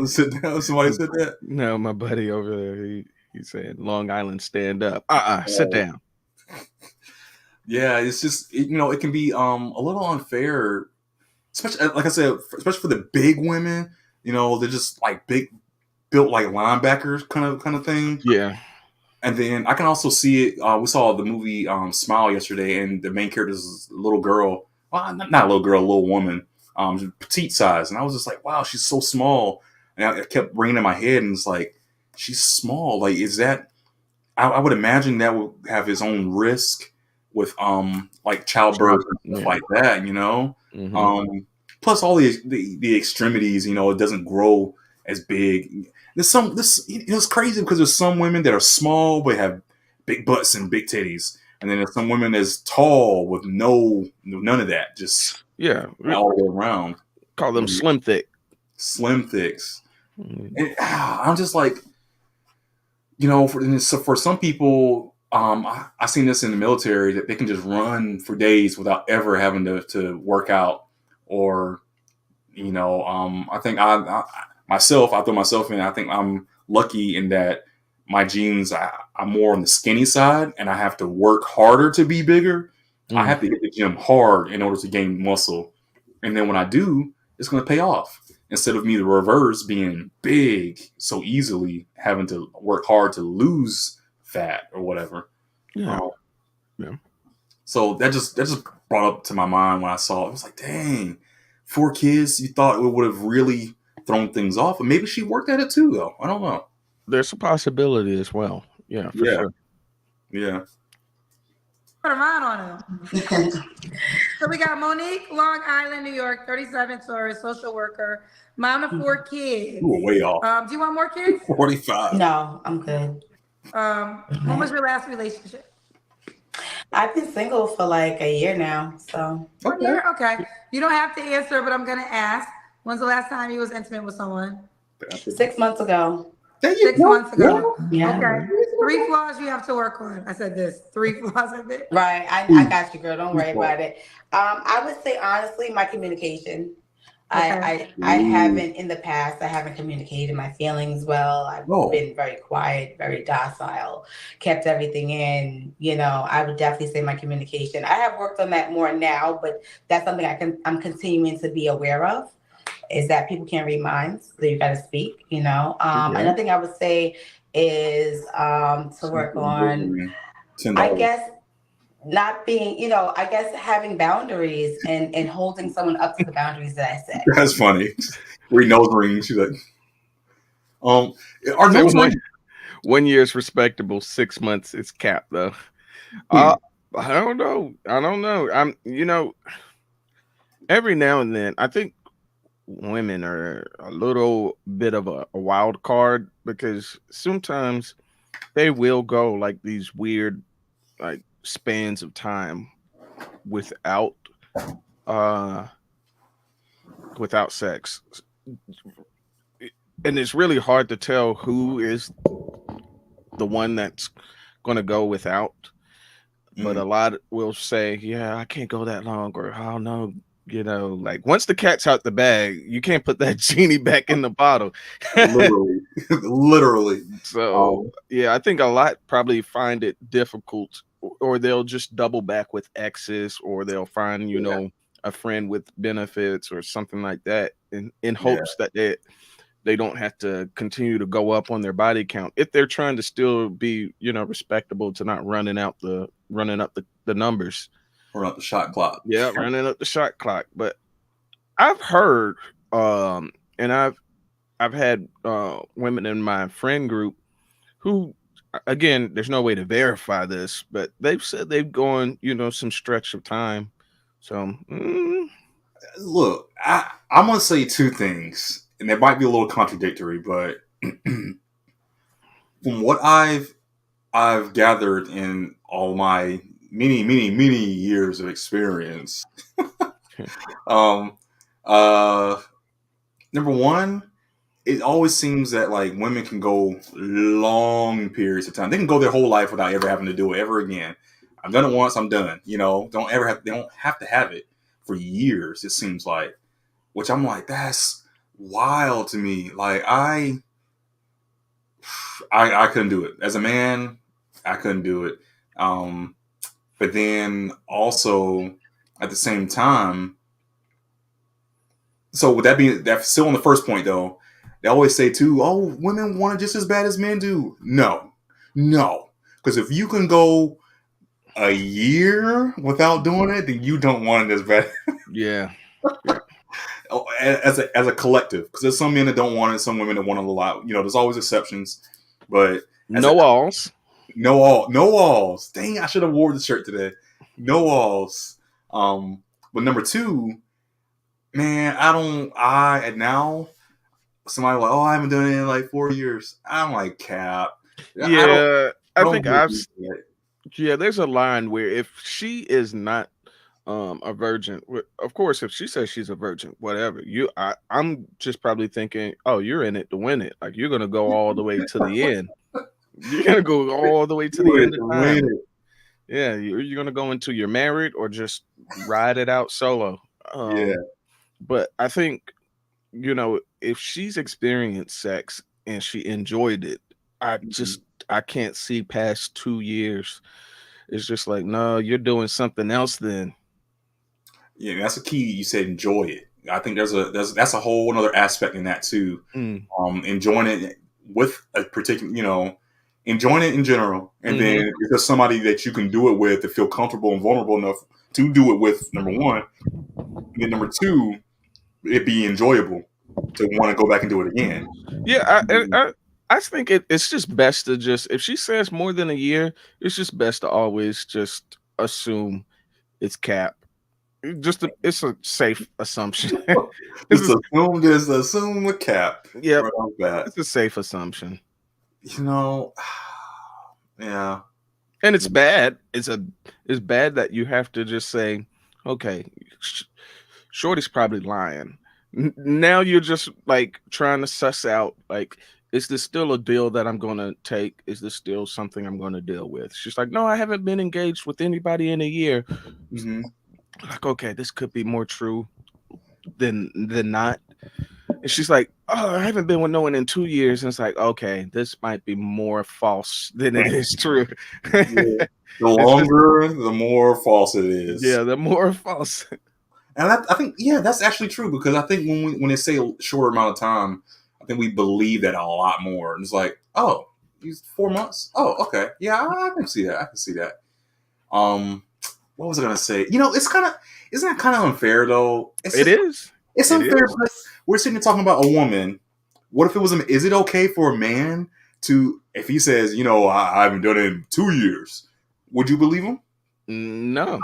[SPEAKER 1] sit down. Somebody said that.
[SPEAKER 2] No, my buddy over there, he said Long Island, stand up. Sit down.
[SPEAKER 1] Yeah, it's just it can be a little unfair, especially like I said, especially for the big women. They're just like big, built like linebackers kind of thing.
[SPEAKER 2] Yeah.
[SPEAKER 1] And then I can also see it. We saw the movie Smile yesterday, and the main character is a little girl. Well, not a little girl, a little woman, petite size. And I was just like, wow, she's so small. And I kept ringing in my head, and it's like, she's small. Like, is that? I would imagine that would have its own risk with like childbirth and stuff like that.
[SPEAKER 2] Mm-hmm.
[SPEAKER 1] Plus all the extremities. It doesn't grow as big. It's crazy because there's some women that are small but have big butts and big titties, and then there's some women that's tall with none of that, just all the way around.
[SPEAKER 2] Call them slim thick.
[SPEAKER 1] Slim thicks.
[SPEAKER 2] Mm-hmm.
[SPEAKER 1] And I'm just like, for some people, I seen this in the military that they can just run for days without ever having to work out, or I think I throw myself in. I think I'm lucky in that my genes, I'm more on the skinny side, and I have to work harder to be bigger. I have to hit the gym hard in order to gain muscle. And then when I do, it's going to pay off. Instead of me, the reverse, being big so easily, having to work hard to lose fat or whatever.
[SPEAKER 2] Yeah.
[SPEAKER 1] So that just brought up to my mind when I saw it. I was like, dang, 4 kids, you thought it would have really thrown things off, and maybe she worked at it too, though. I don't know.
[SPEAKER 2] There's a possibility as well. Yeah, for sure.
[SPEAKER 1] Yeah.
[SPEAKER 3] Put a ride on him. So we got Monique, Long Island, New York, 37, tourist, social worker, mom of 4 kids.
[SPEAKER 1] You were way off.
[SPEAKER 3] Do you want more kids?
[SPEAKER 1] 45.
[SPEAKER 4] No, I'm good.
[SPEAKER 3] When was your last relationship?
[SPEAKER 4] I've been single for like a year now, so.
[SPEAKER 3] Okay. You don't have to answer, but I'm gonna ask. When's the last time you was intimate with someone?
[SPEAKER 4] 6 months ago.
[SPEAKER 3] 6 months ago.
[SPEAKER 4] Yeah.
[SPEAKER 3] Okay. 3 flaws you have to work on. I said this. 3 flaws I did.
[SPEAKER 4] Right. I got you, girl. Don't worry about it. I would say honestly, my communication. I haven't in the past. I haven't communicated my feelings well. I've been very quiet, very docile, kept everything in. I would definitely say my communication. I have worked on that more now, but that's something I'm continuing to be aware of. Is that people can't read minds, so you got to speak. Another thing I would say is to work on. I guess. Not being, I guess having boundaries and holding someone up to the boundaries that I set.
[SPEAKER 1] That's funny. Read nose rings. She's like,
[SPEAKER 2] are those 1 year is respectable. 6 months is capped though. I don't know. I'm, every now and then I think women are a little bit of a wild card, because sometimes they will go like these weird, like, spans of time without sex, and it's really hard to tell who is the one that's going to go without. But a lot will say, yeah, I can't go that long, or I don't know, like once the cat's out the bag, you can't put that genie back in the bottle.
[SPEAKER 1] literally.
[SPEAKER 2] So yeah, I think a lot probably find it difficult, or they'll just double back with exes, or they'll find a friend with benefits or something like that, in hopes that they don't have to continue to go up on their body count if they're trying to still be respectable, to not running up the numbers.
[SPEAKER 1] Run up the shot clock.
[SPEAKER 2] Yeah, running up the shot clock. But I've heard, and I've had women in my friend group who, again, there's no way to verify this, but they've said they've gone, some stretch of time. So,
[SPEAKER 1] look, I'm gonna say 2 things. and it might be a little contradictory, but from what I've gathered in all my many years of experience, um, number one, it always seems that like women can go long periods of time. They can go their whole life without ever having to do it ever again. I've done it once, I'm done. They don't have to have it for years, it seems like. Which I'm like, that's wild to me. Like I couldn't do it. As a man, I couldn't do it. But then also at the same time, so with that being that's still on the first point though, they always say too, oh, women want it just as bad as men do. No. Because if you can go a year without doing it, then you don't want it as bad.
[SPEAKER 2] Yeah.
[SPEAKER 1] As a collective, because there's some men that don't want it, some women that want it a lot. There's always exceptions, but
[SPEAKER 2] no alls.
[SPEAKER 1] No alls. Dang, I should have wore the shirt today. No alls. But number two, man, now somebody like, oh, I haven't done it in like 4 years. I'm like, cap.
[SPEAKER 2] Yeah, I think there's a line where if she is not a virgin, of course, if she says she's a virgin, whatever, I'm just probably thinking, oh, you're in it to win it. Like you're gonna go all the way to the end. You're gonna go all the way to the end of time. Yeah, you're gonna go until you're married or just ride it out solo.
[SPEAKER 1] Yeah.
[SPEAKER 2] But I think, if she's experienced sex and she enjoyed it, I can't see past 2 years. It's just like, no, you're doing something else then.
[SPEAKER 1] Yeah, that's a key. You said enjoy it. I think that's a whole another aspect in that too. Enjoying it with a particular, enjoying it in general, and then if there's somebody that you can do it with to feel comfortable and vulnerable enough to do it with, number one, and then number two, it be enjoyable to want to go back and do it again.
[SPEAKER 2] Yeah, I think it's just best to if she says more than a year, it's just best to always just assume it's cap. It's a safe assumption.
[SPEAKER 1] Assume a cap.
[SPEAKER 2] Yeah, right, it's a safe assumption.
[SPEAKER 1] Yeah.
[SPEAKER 2] And it's bad. It's bad that you have to just say, okay, Shorty's probably lying. Now you're just like trying to suss out, like, is this still a deal that I'm going to take? Is this still something I'm going to deal with? She's like, no, I haven't been engaged with anybody in a year. Like, okay, this could be more true than not. And she's like, oh, I haven't been with no one in 2 years. And it's like, okay, this might be more false than it is true.
[SPEAKER 1] The longer, the more false it is.
[SPEAKER 2] Yeah, the more false.
[SPEAKER 1] And I think, that's actually true, because I think when they say a short amount of time, I think we believe that a lot more. And it's like, oh, 4 months? Oh, okay. Yeah, I can see that. What was I going to say? Isn't that kind of unfair though?
[SPEAKER 2] It is.
[SPEAKER 1] It's unfair because we're sitting here talking about a woman. What if it was is it okay for a man to, if he says, I haven't done it in 2 years, would you believe him?
[SPEAKER 2] No.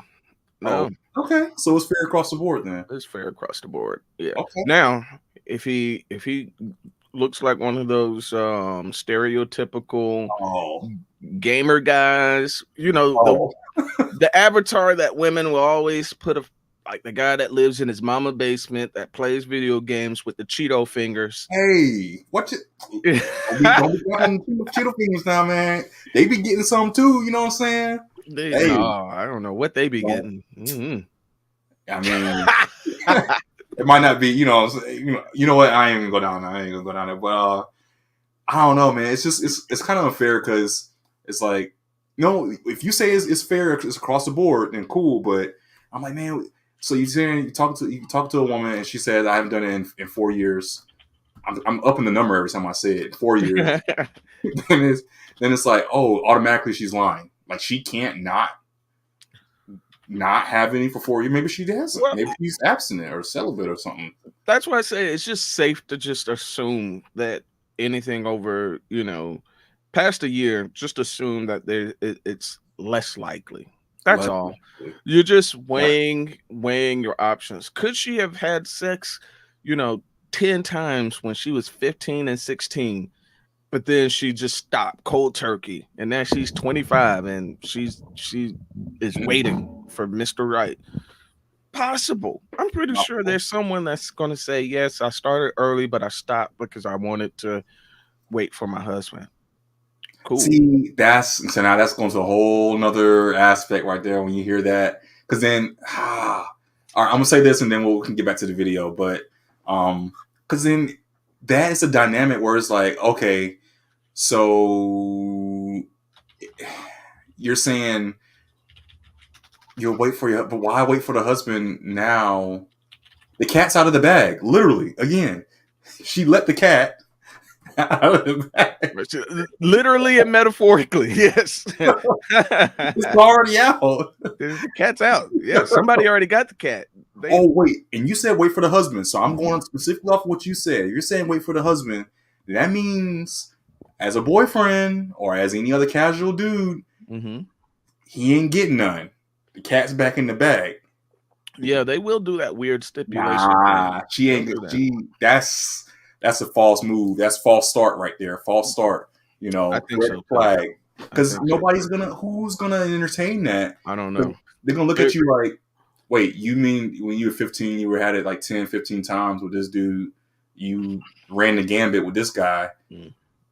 [SPEAKER 1] Oh, okay. So it's fair across the board then.
[SPEAKER 2] It's fair across the board. Yeah.
[SPEAKER 1] Okay.
[SPEAKER 2] Now, if he looks like one of those stereotypical gamer guys, the avatar that women will always put like the guy that lives in his mama basement that plays video games with the Cheeto fingers.
[SPEAKER 1] Hey, what you? Don't be talking Cheeto fingers now, man. They be getting some too. You know what I'm saying?
[SPEAKER 2] I don't know what they be getting.
[SPEAKER 1] I mean, it might not be. You know what? I ain't gonna go down there. But I don't know, man. It's just it's kind of unfair because it's like, if you say it's fair, it's across the board, then cool. But I'm like, man. So you talk to a woman and she says, I haven't done it in 4 years. I'm upping the number every time I say it. 4 years. then it's like, oh, automatically she's lying. Like she can't not have any for 4 years. Maybe she doesn't. Well, maybe she's abstinent or celibate or something.
[SPEAKER 2] That's why I say it's just safe to just assume that anything over, past a year, just assume that it's less likely. That's all. You're just weighing your options. Could she have had sex, 10 times when she was 15 and 16, but then she just stopped cold turkey. And now she's 25 and she is waiting for Mr. Right. Possible. I'm pretty sure there's someone that's going to say, yes, I started early, but I stopped because I wanted to wait for my husband. Cool.
[SPEAKER 1] See, so now that's going to a whole nother aspect right there when you hear that. Because then, all right, I'm gonna say this and then we can get back to the video. But because then that is a dynamic where it's like, okay, so you're saying you'll wait for but why wait for the husband now? The cat's out of the bag, literally. Again, she let the cat out of the bag.
[SPEAKER 2] Literally and metaphorically, yes.
[SPEAKER 1] It's already out.
[SPEAKER 2] The cat's out. Yeah, somebody already got the cat.
[SPEAKER 1] Oh, wait. And you said wait for the husband. So I'm going specifically off what you said. You're saying wait for the husband. That means as a boyfriend or as any other casual dude, he ain't getting none. The cat's back in the bag.
[SPEAKER 2] Yeah, they will do that weird stipulation.
[SPEAKER 1] Nah, she ain't good. That's a false move. That's false start right there. False start. You know,
[SPEAKER 2] I think so,
[SPEAKER 1] flag. Because who's gonna entertain that?
[SPEAKER 2] I don't know.
[SPEAKER 1] They're gonna look at you like, wait, you mean when you were 15, you had it like 10, 15 times with this dude, you ran the gambit with this guy,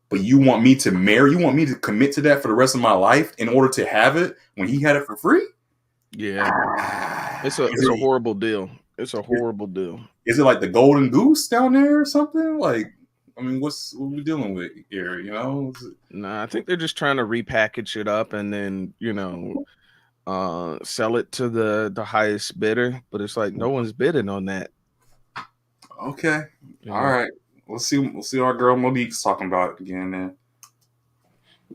[SPEAKER 1] but you want me to marry, you want me to commit to that for the rest of my life in order to have it when he had it for free?
[SPEAKER 2] Yeah. It's a horrible deal. It's a horrible deal.
[SPEAKER 1] Is it like the golden goose down there or something? Like, I mean, what are we dealing with here, you know?
[SPEAKER 2] Nah, I think they're just trying to repackage it up and then, sell it to the highest bidder, but it's like no one's bidding on that.
[SPEAKER 1] Okay. All right. We'll see our girl Monique's talking about it again then.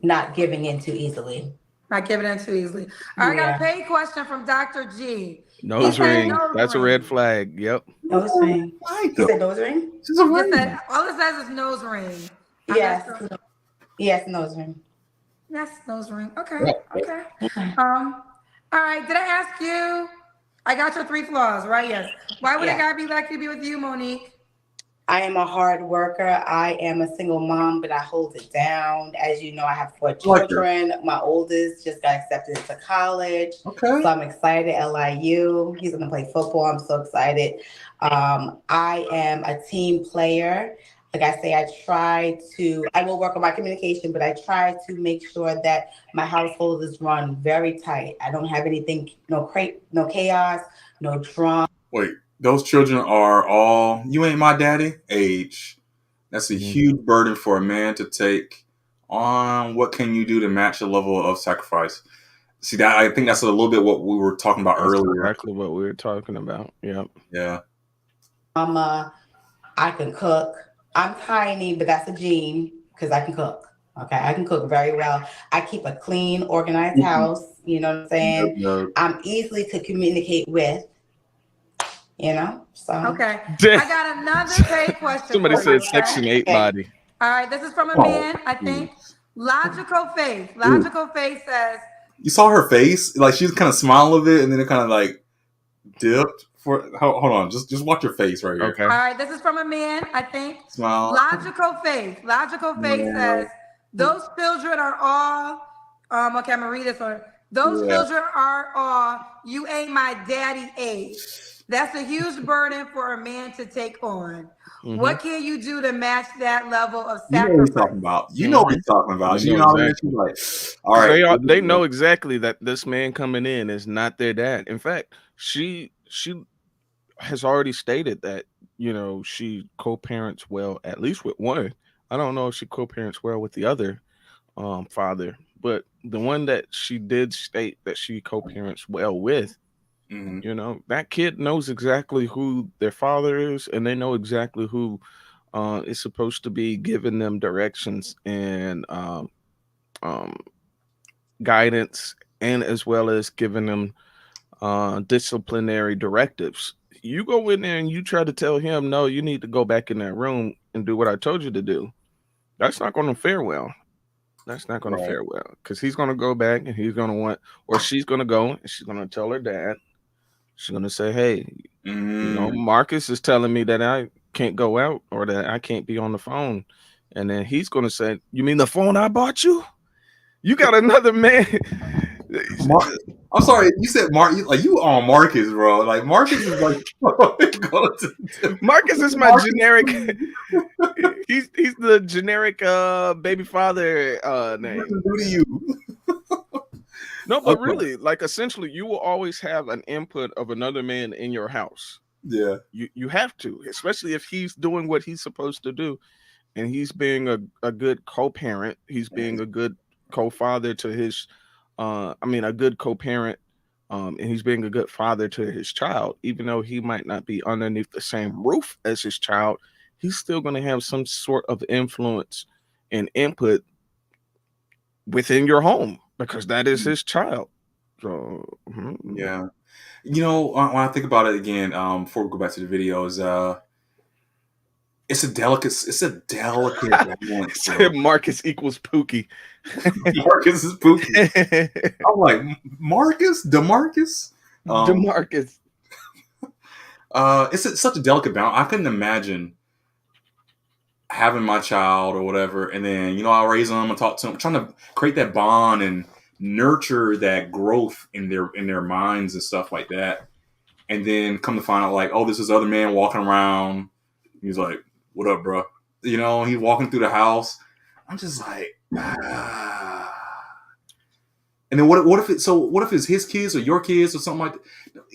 [SPEAKER 4] Not giving in too easily.
[SPEAKER 3] Not giving in too easily. I got a paid question from Dr. G.
[SPEAKER 2] Nose ring. That's a red flag. Yep.
[SPEAKER 4] Nose ring. You said nose ring?
[SPEAKER 1] She's a ring.
[SPEAKER 3] All it says is nose ring.
[SPEAKER 4] Yes. Yes, nose ring.
[SPEAKER 3] Yes, nose ring. Okay. Okay. All right. Did I ask you? I got your 3 flaws, right? Yes. Why would a guy be lucky to be with you, Monique?
[SPEAKER 4] I am a hard worker. I am a single mom, but I hold it down. As you know, I have 4 children. My oldest just got accepted into college. Okay. So I'm excited. LIU. He's going to play football. I'm so excited. I am a team player. Like I say, I will work on my communication, but I try to make sure that my household is run very tight. I don't have anything, no chaos, no drama.
[SPEAKER 1] Wait. Those children are all, you ain't my daddy age. That's a huge burden for a man to take on. What can you do to match the level of sacrifice? See, that I think that's a little bit what we were talking about earlier.
[SPEAKER 2] Exactly what we were talking about. Yep.
[SPEAKER 1] Yeah.
[SPEAKER 4] I can cook. I'm tiny, but that's a gene because I can cook. Okay, I can cook very well. I keep a clean, organized house. You know what I'm saying?
[SPEAKER 1] Yep.
[SPEAKER 4] I'm easily to communicate with. So
[SPEAKER 3] okay. I got another paid question.
[SPEAKER 2] Somebody said Section 8 body.
[SPEAKER 3] All right, this is from a man, I think. Logical Faith. Logical Faith says.
[SPEAKER 1] You saw her face, like she was kind of smiling a bit, and then it kind of like dipped. Hold on, just watch your face right here.
[SPEAKER 2] Okay.
[SPEAKER 3] All right, this is from a man, I think.
[SPEAKER 1] Smile.
[SPEAKER 3] Logical Faith. Logical Faith says those children are all. Okay, I'm gonna read this one. Those children are all. You ain't my daddy age. That's a huge burden for a man to take on. What can you do to match that level of sacrifice?
[SPEAKER 1] You know what he's talking about. You know what he's talking about. You know exactly. Like, all right.
[SPEAKER 2] They know exactly that this man coming in is not their dad. In fact, she has already stated that, she co-parents well, at least with one. I don't know if she co-parents well with the other father, but the one that she did state that she co-parents well with, that kid knows exactly who their father is, and they know exactly who is supposed to be giving them directions and guidance, and as well as giving them disciplinary directives. You go in there and you try to tell him, no, you need to go back in that room and do what I told you to do. That's not going to fare well. That's not going to fare well, because he's going to go back and he's going to want, or she's going to go and she's going to tell her dad. She's going to say, hey, Marcus is telling me that I can't go out or that I can't be on the phone. And then he's going to say, you mean the phone I bought you? You got another man.
[SPEAKER 1] I'm sorry, you said Mark. You on Marcus, bro? Like Marcus is like
[SPEAKER 2] Marcus is my generic. he's the generic baby father name.
[SPEAKER 1] Do to you?
[SPEAKER 2] No, but really, like essentially, you will always have an input of another man in your house.
[SPEAKER 1] Yeah,
[SPEAKER 2] you have to, especially if he's doing what he's supposed to do, and he's being a good co-parent. He's being a good co-father to his. I mean, a good co-parent. And he's being a good father to his child, even though he might not be underneath the same roof as his child. He's still going to have some sort of influence and input within your home because that is his child. So
[SPEAKER 1] yeah. You know, when I think about it again, before we go back to the videos, it's a delicate balance.
[SPEAKER 2] Marcus equals Pookie.
[SPEAKER 1] Marcus is Pookie. I'm like, Marcus, DeMarcus.
[SPEAKER 2] DeMarcus.
[SPEAKER 1] It's such a delicate balance. I couldn't imagine having my child or whatever, and then, you know, I'll raise them and talk to them, trying to create that bond and nurture that growth in their minds and stuff like that. And then come to find out, like, oh, this is other man walking around. He's like, what up, bro? You know, he's walking through the house. I'm just like, ah. And then what if it's his kids or your kids or something like that?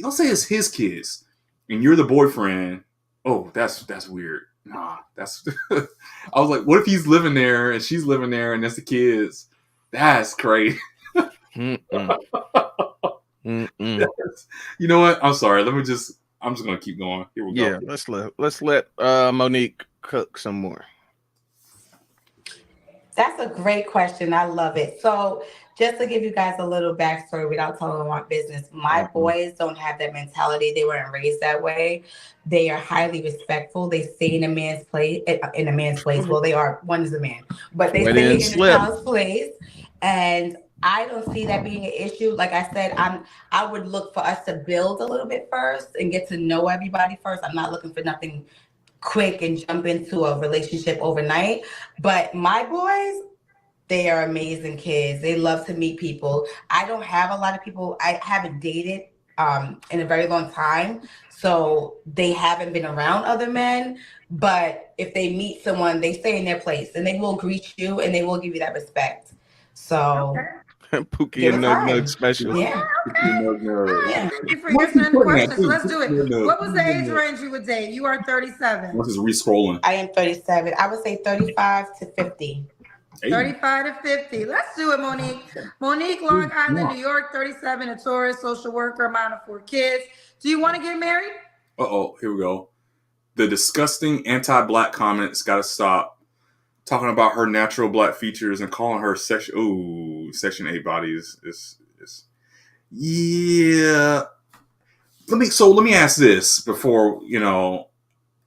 [SPEAKER 1] Let's say it's his kids and you're the boyfriend. Oh, that's weird. Nah, that's I was like, what if he's living there and she's living there and that's the kids? That's crazy.
[SPEAKER 2] You
[SPEAKER 1] know what? I'm sorry. I'm just gonna keep going. Here we go.
[SPEAKER 2] Yeah, let's let Monique cook some more.
[SPEAKER 4] That's a great question. I love it. So just to give you guys a little backstory without telling my business, my boys don't have that mentality. They weren't raised that way. They are highly respectful. They stay in a man's place. Well, they are. One is a man, but they stay in a child's place. And I don't see that being an issue. Like I said, I would look for us to build a little bit first and get to know everybody first. I'm not looking for nothing quick and jump into a relationship overnight. But my boys, they are amazing kids. They love to meet people. I don't have a lot of people. I haven't dated in a very long time. So they haven't been around other men. But if they meet someone, they stay in their place and they will greet you and they will give you that respect. So
[SPEAKER 2] Pookie and Nug special.
[SPEAKER 3] Yeah. Thank you for answering the questions. Let's do it. What was the age range you would date? You are 37.
[SPEAKER 1] What's this re-scrolling?
[SPEAKER 4] I am 37. I would say 35 to 50.
[SPEAKER 3] 35 to 50. Let's do it, Monique. Monique, Long Island, New York, 37, a tourist, social worker, mom of 4 kids. Do you want to get married?
[SPEAKER 1] Here we go. The disgusting anti-black comments got to stop. Talking about her natural black features and calling her Section 8 bodies is yeah. Let me ask this before, you know,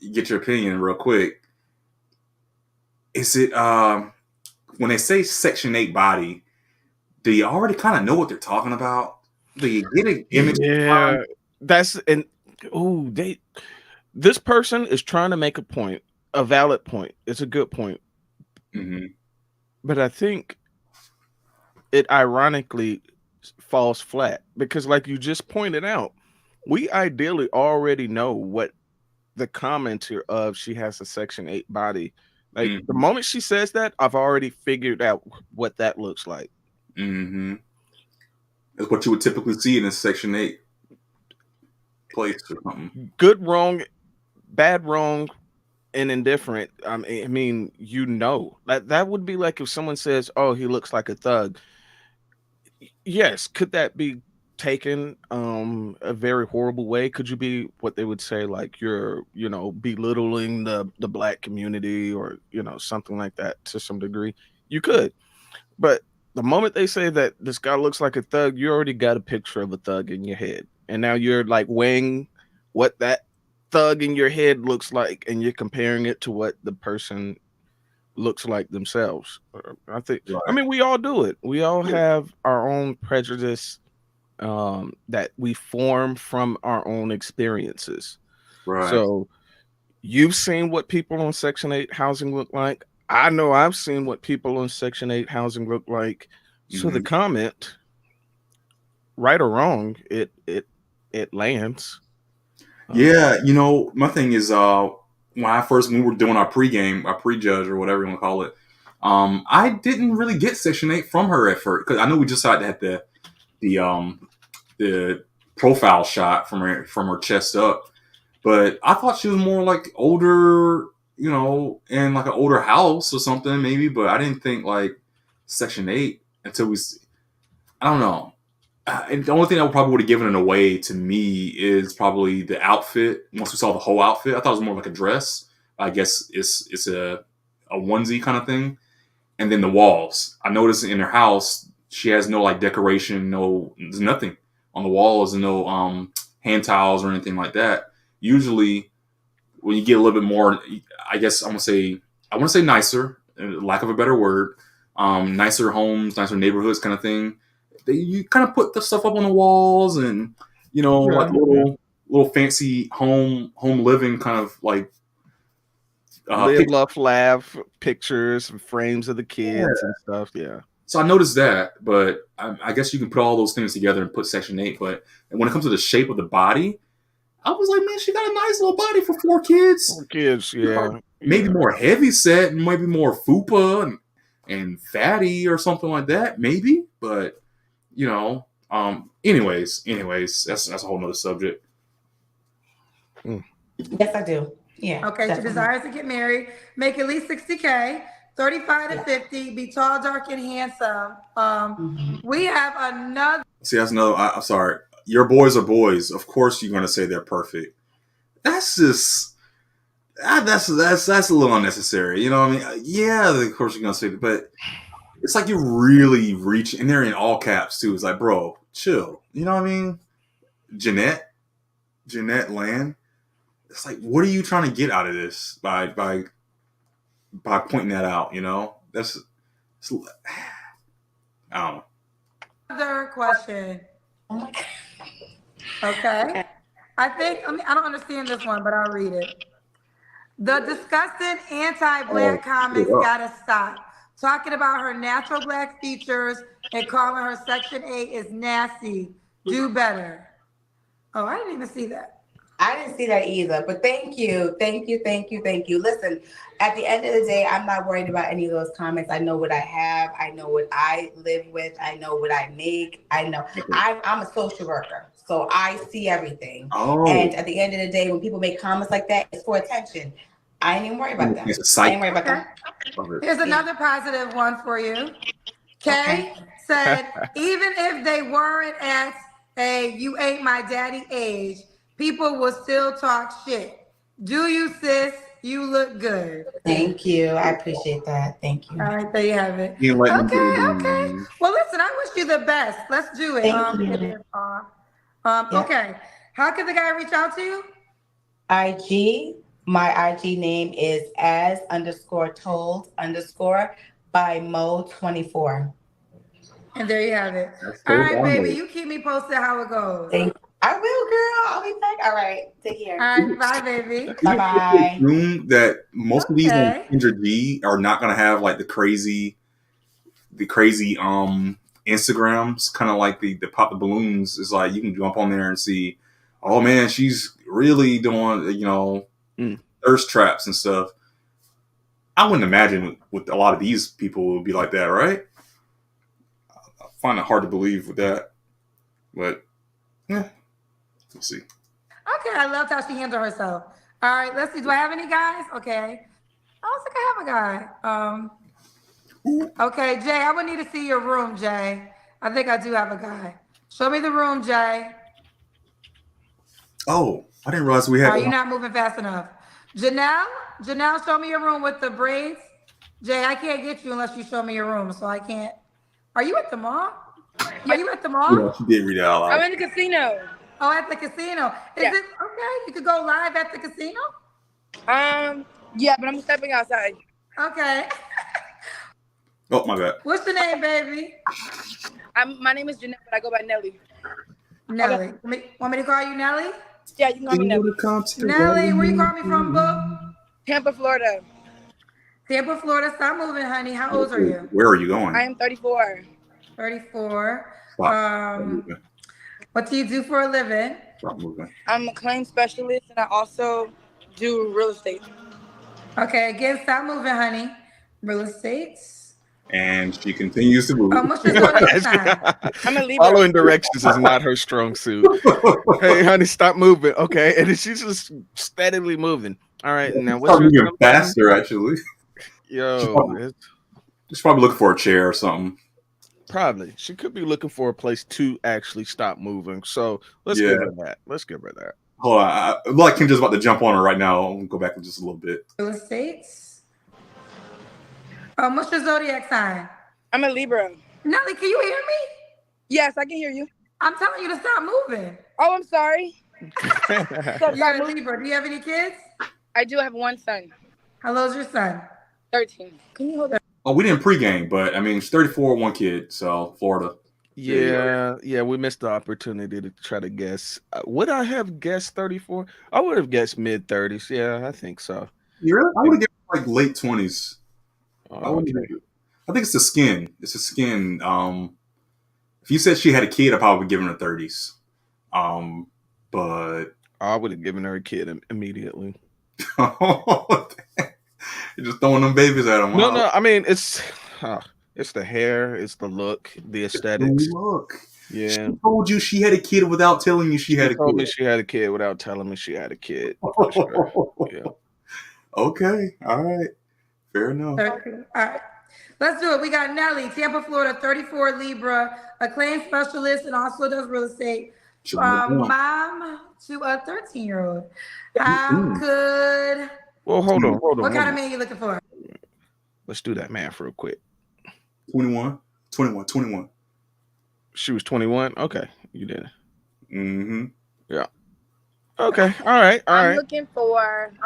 [SPEAKER 1] you get your opinion real quick. Is it when they say Section 8 body, do you already kind of know what they're talking about? Do you get an image?
[SPEAKER 2] Yeah, this person is trying to make a point, a valid point. It's a good point.
[SPEAKER 1] Mm-hmm.
[SPEAKER 2] But I think it ironically falls flat because, like you just pointed out, we ideally already know what the commenter of she has a Section 8 body. Like the moment she says that, I've already figured out what that looks like.
[SPEAKER 1] Mm-hmm. That's what you would typically see in a Section 8 place or something.
[SPEAKER 2] Good, wrong, bad, wrong, and indifferent. I mean, you know, that would be like if someone says, "Oh, he looks like a thug." Yes, could that be taken a very horrible way? Could you be what they would say, like you're, you know, belittling the black community or, you know, something like that to some degree? You could, but the moment they say that this guy looks like a thug, you already got a picture of a thug in your head, and now you're like weighing what that thug in your head looks like, and you're comparing it to what the person looks like themselves. I think, right. I mean, we all do it. We all have our own prejudice that we form from our own experiences.
[SPEAKER 1] Right.
[SPEAKER 2] So You've seen what people on Section 8 housing look like. I know I've seen what people on Section 8 housing look like. So the comment, right or wrong, it lands.
[SPEAKER 1] Yeah, my thing is when we were doing our prejudge or whatever you want to call it, I didn't really get Section 8 from her at first because I know we just had the profile shot from her chest up, but I thought she was more like older, in like an older house or something maybe, but I didn't think like Section 8 until I don't know. And the only thing that probably would have given it away to me is probably the outfit. Once we saw the whole outfit, I thought it was more like a dress. I guess it's a onesie kind of thing. And then the walls. I noticed in her house, she has no like decoration, there's nothing on the walls, and no hand towels or anything like that. Usually, when you get a little bit more, I guess I want to say nicer, lack of a better word, nicer homes, nicer neighborhoods, kind of thing. You kind of put the stuff up on the walls, and like little fancy home living kind of like
[SPEAKER 2] live, love, laugh pictures and frames of the kids and stuff. Yeah.
[SPEAKER 1] So I noticed that, but I guess you can put all those things together and put Section 8. But when it comes to the shape of the body, I was like, man, she got a nice little body for 4 kids.
[SPEAKER 2] 4 kids, yeah.
[SPEAKER 1] Maybe more heavy set, maybe more fupa and fatty or something like that, maybe. But anyways, that's a whole nother subject.
[SPEAKER 4] Yes, I do. Yeah.
[SPEAKER 3] Okay, definitely. She desires to get married, make at least $60K, 35 to 50, be tall, dark, and handsome. We have another.
[SPEAKER 1] See, that's another. I'm sorry. Your boys are boys. Of course, you're going to say they're perfect. That's just. That's a little unnecessary. You know what I mean? Yeah, of course you're going to say that, but it's like you really reach, and they're in all caps too. It's like, bro, chill. You know what I mean? Jeanette Land. It's like, what are you trying to get out of this by pointing that out? That's I don't know.
[SPEAKER 3] Another question. Okay. I don't understand this one, but I'll read it. The disgusting anti-black comments gotta stop. Talking about her natural black features and calling her Section 8 is nasty. Do better. Oh, I didn't even see that.
[SPEAKER 4] I didn't see that either, but thank you. Listen, at the end of the day, I'm not worried about any of those comments. I know what I have. I know what I live with. I know what I make. I know. I'm a social worker, so I see everything. Oh. And at the end of the day, when people make comments like that, it's for attention. I ain't even worried about that. I ain't worried about that.
[SPEAKER 3] Here's another positive one for you. Kay said, even if they weren't at a "you ain't my daddy" age, people will still talk shit. Do you, sis? You look good.
[SPEAKER 4] Thank you. I appreciate that. Thank you.
[SPEAKER 3] All right, there you have it. Okay. Well, listen, I wish you the best. Let's do it.
[SPEAKER 4] Thank you.
[SPEAKER 3] Okay. How can the guy reach out to you?
[SPEAKER 4] IG. My IG name is as_told_by Mo24.
[SPEAKER 3] And there you have it. All right, baby. You keep me posted how it goes.
[SPEAKER 4] Thank you. I will, girl. I'll be back. All right. Take care.
[SPEAKER 3] All right. Bye, baby.
[SPEAKER 4] Bye-bye.
[SPEAKER 1] Assume that most of these on Kendra G are not going to have like the crazy Instagrams, kind of like the pop the balloons. Is like you can jump on there and see, oh man, she's really doing, thirst traps and stuff. I wouldn't imagine with a lot of these people it would be like that, right? I find it hard to believe with that, but yeah. Let's see.
[SPEAKER 3] Okay, I loved how she handled herself. All right, let's see. Do I have any guys? Okay. I don't think I have a guy. Okay, Jay, I would need to see your room, Jay. I think I do have a guy. Show me the room, Jay.
[SPEAKER 1] Oh, I didn't realize we had.
[SPEAKER 3] Are you not moving fast enough? Janelle, show me your room with the braids. Jay, I can't get you unless you show me your room, so I can't. Are you at the mall? Are you at the mall?
[SPEAKER 1] Yeah, she did read it out loud.
[SPEAKER 5] I'm in the casino.
[SPEAKER 3] Oh, at the casino. Is it okay? You could go live at the casino?
[SPEAKER 5] Yeah, but I'm stepping outside.
[SPEAKER 3] Okay.
[SPEAKER 1] Oh, my bad.
[SPEAKER 3] What's your name, baby?
[SPEAKER 5] My name is Jeanette, but I go by Nelly.
[SPEAKER 3] Nelly. Want me to call you Nelly?
[SPEAKER 5] Yeah, you can call me Nelly.
[SPEAKER 3] Nelly, where you call me from, boo?
[SPEAKER 5] Tampa, Florida.
[SPEAKER 3] Tampa, Florida. Stop moving, honey. How old are you?
[SPEAKER 1] Where are you going?
[SPEAKER 5] I am 34.
[SPEAKER 3] 34.
[SPEAKER 1] Stop moving.
[SPEAKER 3] What do you do for a living?
[SPEAKER 1] Stop moving.
[SPEAKER 5] I'm a claim specialist, and I also do real estate.
[SPEAKER 3] Okay, again, stop moving, honey. Real estate.
[SPEAKER 1] And she continues to move.
[SPEAKER 3] What's your zodiac sign?
[SPEAKER 5] I'm a Libra.
[SPEAKER 2] Following directions is not her strong suit. Hey, honey, stop moving. Okay, and then she's just steadily moving. All right, now what's your
[SPEAKER 1] moving faster? Actually,
[SPEAKER 2] yo?
[SPEAKER 1] She's probably looking for a chair or something.
[SPEAKER 2] Probably. She could be looking for a place to actually stop moving. So let's give her that. Let's give her that.
[SPEAKER 1] Hold on. I like Kim's about to jump on her right now. I'll go back in just a little bit.
[SPEAKER 3] Real estate. What's your zodiac sign?
[SPEAKER 5] I'm a Libra.
[SPEAKER 3] Nelly, can you hear me?
[SPEAKER 5] Yes, I can hear you.
[SPEAKER 3] I'm telling you to stop moving.
[SPEAKER 5] Oh, I'm sorry.
[SPEAKER 3] You're a Libra. Do you have any kids?
[SPEAKER 5] I do have one son.
[SPEAKER 3] How old's your son?
[SPEAKER 5] 13. Can you hold that?
[SPEAKER 1] Oh, we didn't pregame, but I mean, she's 34, one kid, so Florida.
[SPEAKER 2] Yeah, we missed the opportunity to try to guess. Would I have guessed 34? I would have guessed mid 30s. Yeah, I think so.
[SPEAKER 1] You really? I would have guessed like late 20s.
[SPEAKER 2] Okay.
[SPEAKER 1] I think it's the skin. It's the skin. If you said she had a kid, I probably would give her 30s. But
[SPEAKER 2] I would have given her a kid immediately.
[SPEAKER 1] You're just throwing them babies at them.
[SPEAKER 2] No. I mean, it's the hair, it's the look, the aesthetics.
[SPEAKER 1] Look.
[SPEAKER 2] Yeah.
[SPEAKER 1] She told you she had a kid without telling you she had a kid.
[SPEAKER 2] Told me she had a kid without telling me she had a kid. For sure. Yeah.
[SPEAKER 1] Okay. All right. Fair enough.
[SPEAKER 3] All right. Let's do it. We got Nelly, Tampa, Florida, 34 Libra, a claim specialist, and also does real estate. Mom to a 13-year-old. How could...
[SPEAKER 2] Well, hold on.
[SPEAKER 3] What kind of man are you looking for?
[SPEAKER 2] Let's do that math real quick.
[SPEAKER 1] 21.
[SPEAKER 2] She was 21? Okay. You did.
[SPEAKER 1] Mm-hmm.
[SPEAKER 2] Yeah. Okay. All right.
[SPEAKER 5] I'm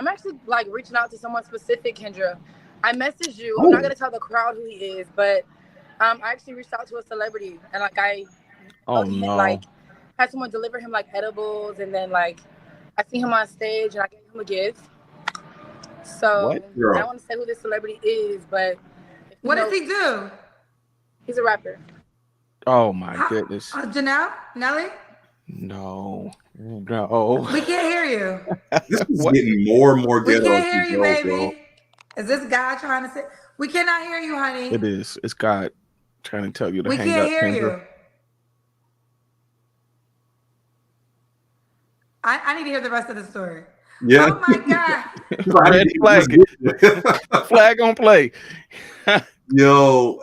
[SPEAKER 5] actually like reaching out to someone specific, Kendra. I messaged you. I'm not gonna tell the crowd who he is, but I actually reached out to a celebrity and like like had someone deliver him like edibles, and then like I see him on stage and I gave him a gift. So I don't want to say who this celebrity is, but
[SPEAKER 3] what does he do?
[SPEAKER 5] He's a rapper.
[SPEAKER 2] Oh my goodness.
[SPEAKER 3] Janelle? Nelly?
[SPEAKER 2] No.
[SPEAKER 3] We can't hear you.
[SPEAKER 1] This is getting more and more ghetto.
[SPEAKER 3] We can't hear you, baby. Bro. Is this guy trying to say? We cannot hear you, honey.
[SPEAKER 2] It is. It's God trying to tell you to hang up.
[SPEAKER 3] We can't hear you. I need to hear the rest of the story.
[SPEAKER 1] Yeah.
[SPEAKER 3] Oh my God.
[SPEAKER 2] Red flag. Flag on play.
[SPEAKER 1] Yo,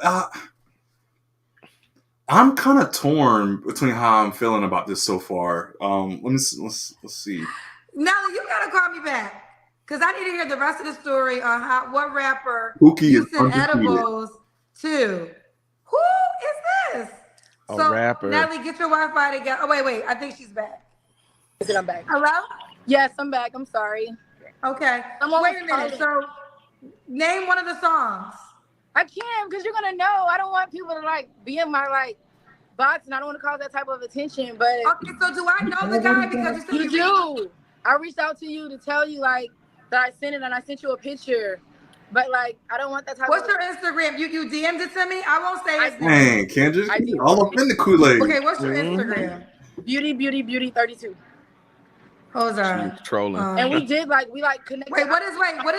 [SPEAKER 1] I'm kind of torn between how I'm feeling about this so far. Let's see.
[SPEAKER 3] Nelly, you gotta call me back because I need to hear the rest of the story on what rapper
[SPEAKER 1] you
[SPEAKER 3] sent edibles to. Who is this?
[SPEAKER 2] A rapper.
[SPEAKER 3] Nelly, get your Wi-Fi together. Oh wait, I think she's back.
[SPEAKER 5] I'm back.
[SPEAKER 3] Hello?
[SPEAKER 5] Yes, I'm back. I'm sorry.
[SPEAKER 3] Okay. Wait a minute. So, name one of the songs.
[SPEAKER 5] I can't because you're gonna know. I don't want people to like be in my like box, and I don't want to cause that type of attention. But
[SPEAKER 3] okay, so do I know the guy because
[SPEAKER 5] you do? I reached out to you to tell you like that I sent it, and I sent you a picture. But like, I don't want that type.
[SPEAKER 3] What's your Instagram? You DM'd it to me. I won't say it.
[SPEAKER 1] Dang, Kendra, all up in the Kool-Aid.
[SPEAKER 3] Okay, what's your Instagram?
[SPEAKER 5] Beauty 32.
[SPEAKER 3] Hold on.
[SPEAKER 2] She's trolling.
[SPEAKER 5] And we connected.
[SPEAKER 3] Wait, what is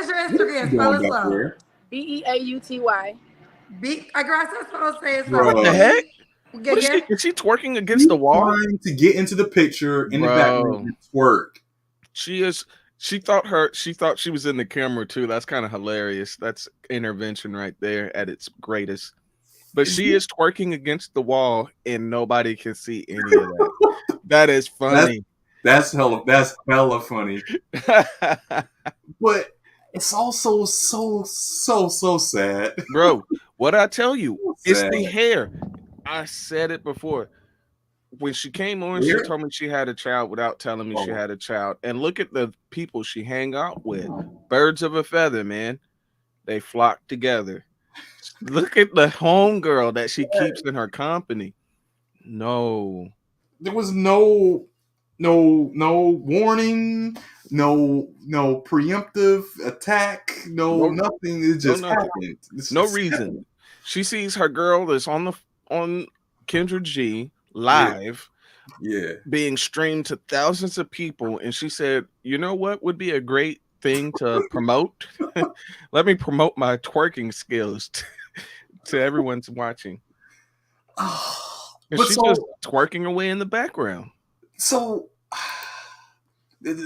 [SPEAKER 3] your Instagram? Spell it slow.
[SPEAKER 5] BEAUTY.
[SPEAKER 3] I guess that's what I'll say. It's
[SPEAKER 2] what the heck? Is she twerking against the wall?
[SPEAKER 1] Trying to get into the picture in the background and twerk.
[SPEAKER 2] She thought she was in the camera too. That's kind of hilarious. That's intervention right there at its greatest. But she is twerking against the wall and nobody can see any of that. That is funny.
[SPEAKER 1] That's hella funny. But it's also so sad.
[SPEAKER 2] Bro, what I tell you, it's the hair. I said it before. When she came on, she told me she had a child without telling me she had a child. And look at the people she hang out with. Birds of a feather, man. They flock together. Look at the homegirl that she keeps in her company. No.
[SPEAKER 1] There was no no warning, no preemptive attack, no nothing. It just happened.
[SPEAKER 2] No reason. She sees her girl that's on Kendra G live, being streamed to thousands of people, and she said, "You know what would be a great thing to promote? Let me promote my twerking skills to everyone's watching." And she's just twerking away in the background.
[SPEAKER 1] So,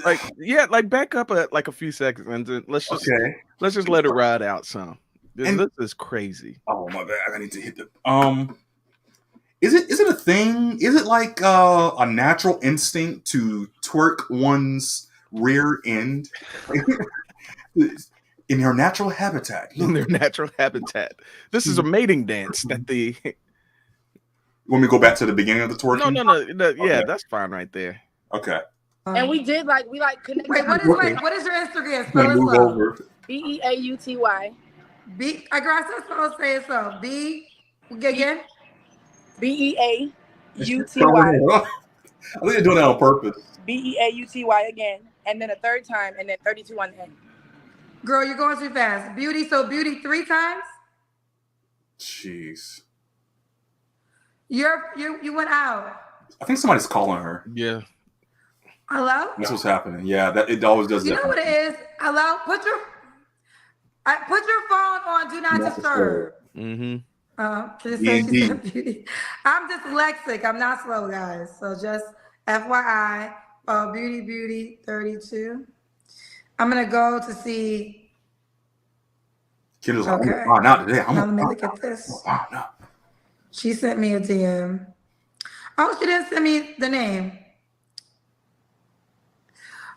[SPEAKER 2] like back up like a few seconds and let's just let it ride out some. This is crazy.
[SPEAKER 1] Oh my bad! I need to hit the Is it a thing? Is it like a natural instinct to twerk one's rear end in their natural habitat?
[SPEAKER 2] In their natural habitat. This is a mating dance that the.
[SPEAKER 1] Want me to go back to the beginning of the twerking?
[SPEAKER 2] No. Yeah, that's fine right there.
[SPEAKER 1] Okay.
[SPEAKER 5] And we connected.
[SPEAKER 3] Wait, what is your Instagram? Spell it
[SPEAKER 1] move over.
[SPEAKER 5] BEAUTY.
[SPEAKER 3] I got to spell say it so. B again.
[SPEAKER 5] BEAUTY.
[SPEAKER 1] I think they're doing that on purpose.
[SPEAKER 5] BEAUTY again, and then a third time, and then 32 on the end.
[SPEAKER 3] Girl, you're going too fast. Beauty 3 times.
[SPEAKER 1] Jeez.
[SPEAKER 3] You went out.
[SPEAKER 1] I think somebody's calling her.
[SPEAKER 2] Yeah.
[SPEAKER 3] Hello?
[SPEAKER 1] That's what's happening. Yeah, it always does that.
[SPEAKER 3] You know what it is? Hello? Put your phone on Do Not Disturb.
[SPEAKER 2] Mm-hmm.
[SPEAKER 3] I'm dyslexic. I'm not slow, guys. So just FYI, Beauty 32. I'm gonna go to see.
[SPEAKER 1] Kendra's like, not today.
[SPEAKER 3] Let me look at this.
[SPEAKER 1] No.
[SPEAKER 3] She sent me a DM. Oh, she didn't send me the name.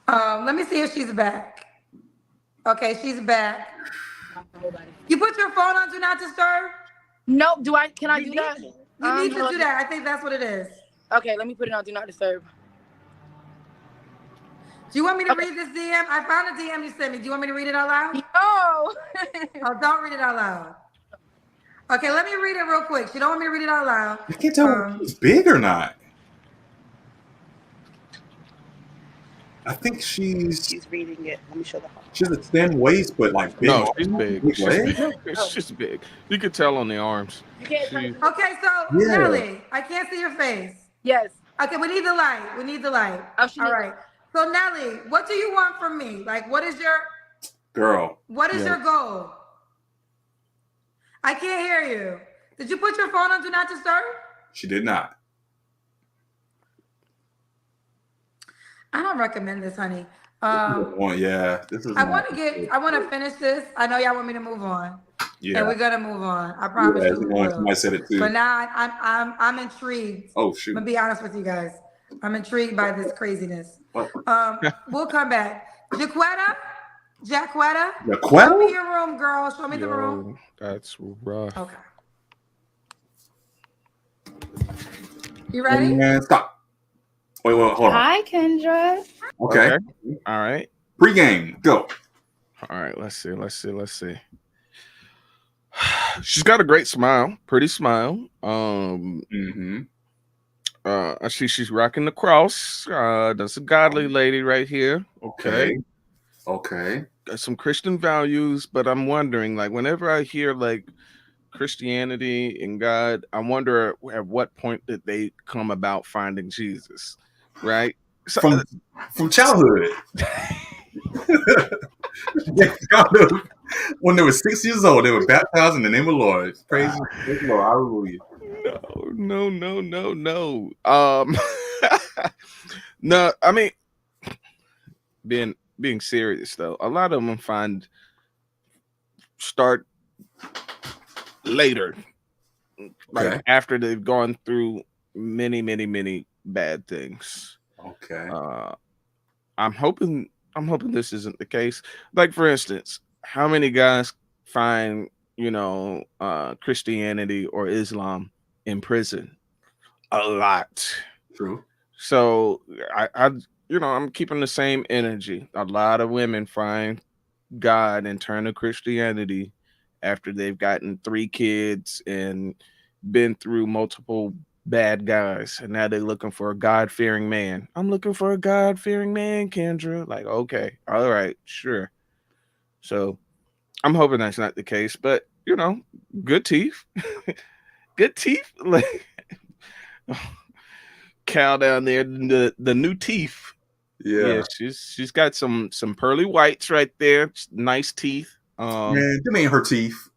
[SPEAKER 3] Let me see if she's back. Okay, she's back. You put your phone on Do Not Disturb?
[SPEAKER 5] No, can I do that?
[SPEAKER 3] You need to do that. I think that's what it is.
[SPEAKER 5] Okay, let me put it on Do Not Disturb.
[SPEAKER 3] Do you want me to read this DM? I found a DM you sent me. Do you want me to read it out loud?
[SPEAKER 5] No.
[SPEAKER 3] Oh, don't read it out loud. Okay, let me read it real quick. You don't want me to read it out loud.
[SPEAKER 1] I can't tell if it's big or not. I think she's
[SPEAKER 6] reading it. Let me show the phone.
[SPEAKER 1] She has a thin waist, but like big.
[SPEAKER 2] No, she's big. She's big. You could tell on the arms.
[SPEAKER 3] Okay, so Nelly, I can't see your face.
[SPEAKER 5] Yes.
[SPEAKER 3] Okay, we need the light.
[SPEAKER 5] Oh,
[SPEAKER 3] all right. So Nelly, what do you want from me? Like, what is your
[SPEAKER 1] girl?
[SPEAKER 3] What is your goal? I can't hear you. Did you put your phone on Do Not Disturb?
[SPEAKER 1] She did not.
[SPEAKER 3] I don't recommend this, honey.
[SPEAKER 1] This is.
[SPEAKER 3] I want to finish this. I know y'all want me to move on.
[SPEAKER 1] Yeah.
[SPEAKER 3] And we're gonna move on. I promise you.
[SPEAKER 1] Somebody said it too.
[SPEAKER 3] But now I'm intrigued.
[SPEAKER 1] Oh shoot.
[SPEAKER 3] I'm gonna be honest with you guys. I'm intrigued by this craziness. We'll come back. Jaquetta. Show me your room, girl. Show me the room.
[SPEAKER 2] That's rough.
[SPEAKER 3] Okay. You ready?
[SPEAKER 1] And stop. Wait, hold on.
[SPEAKER 6] Hi, Kendra.
[SPEAKER 1] Okay.
[SPEAKER 2] All right.
[SPEAKER 1] Pre-game, go.
[SPEAKER 2] All right. Let's see. She's got a great smile, pretty smile. I see she's rocking the cross. That's a godly lady right here. Okay. Got some Christian values, but I'm wondering, like, whenever I hear like Christianity and God, I wonder at what point did they come about finding Jesus, right?
[SPEAKER 1] So, from childhood. When they were 6 years old, they were baptized in the name of the Lord. Praise the Lord. Hallelujah.
[SPEAKER 2] No. No, I mean, being serious though, a lot of them start later, like after they've gone through many bad things.
[SPEAKER 1] Okay.
[SPEAKER 2] I'm hoping this isn't the case. Like, for instance, how many guys find Christianity or Islam in prison? A lot.
[SPEAKER 1] True.
[SPEAKER 2] So I'm keeping the same energy. A lot of women find God and turn to Christianity after they've gotten 3 kids and been through multiple bad guys, and now they're looking for a God-fearing man. I'm looking for a God-fearing man, Kendra. Like, okay, all right, sure. So I'm hoping that's not the case, but good teeth, good teeth. Like Cal down there, the new teeth. Yeah, she's got some pearly whites right there. Nice teeth.
[SPEAKER 1] Man, them ain't her teeth.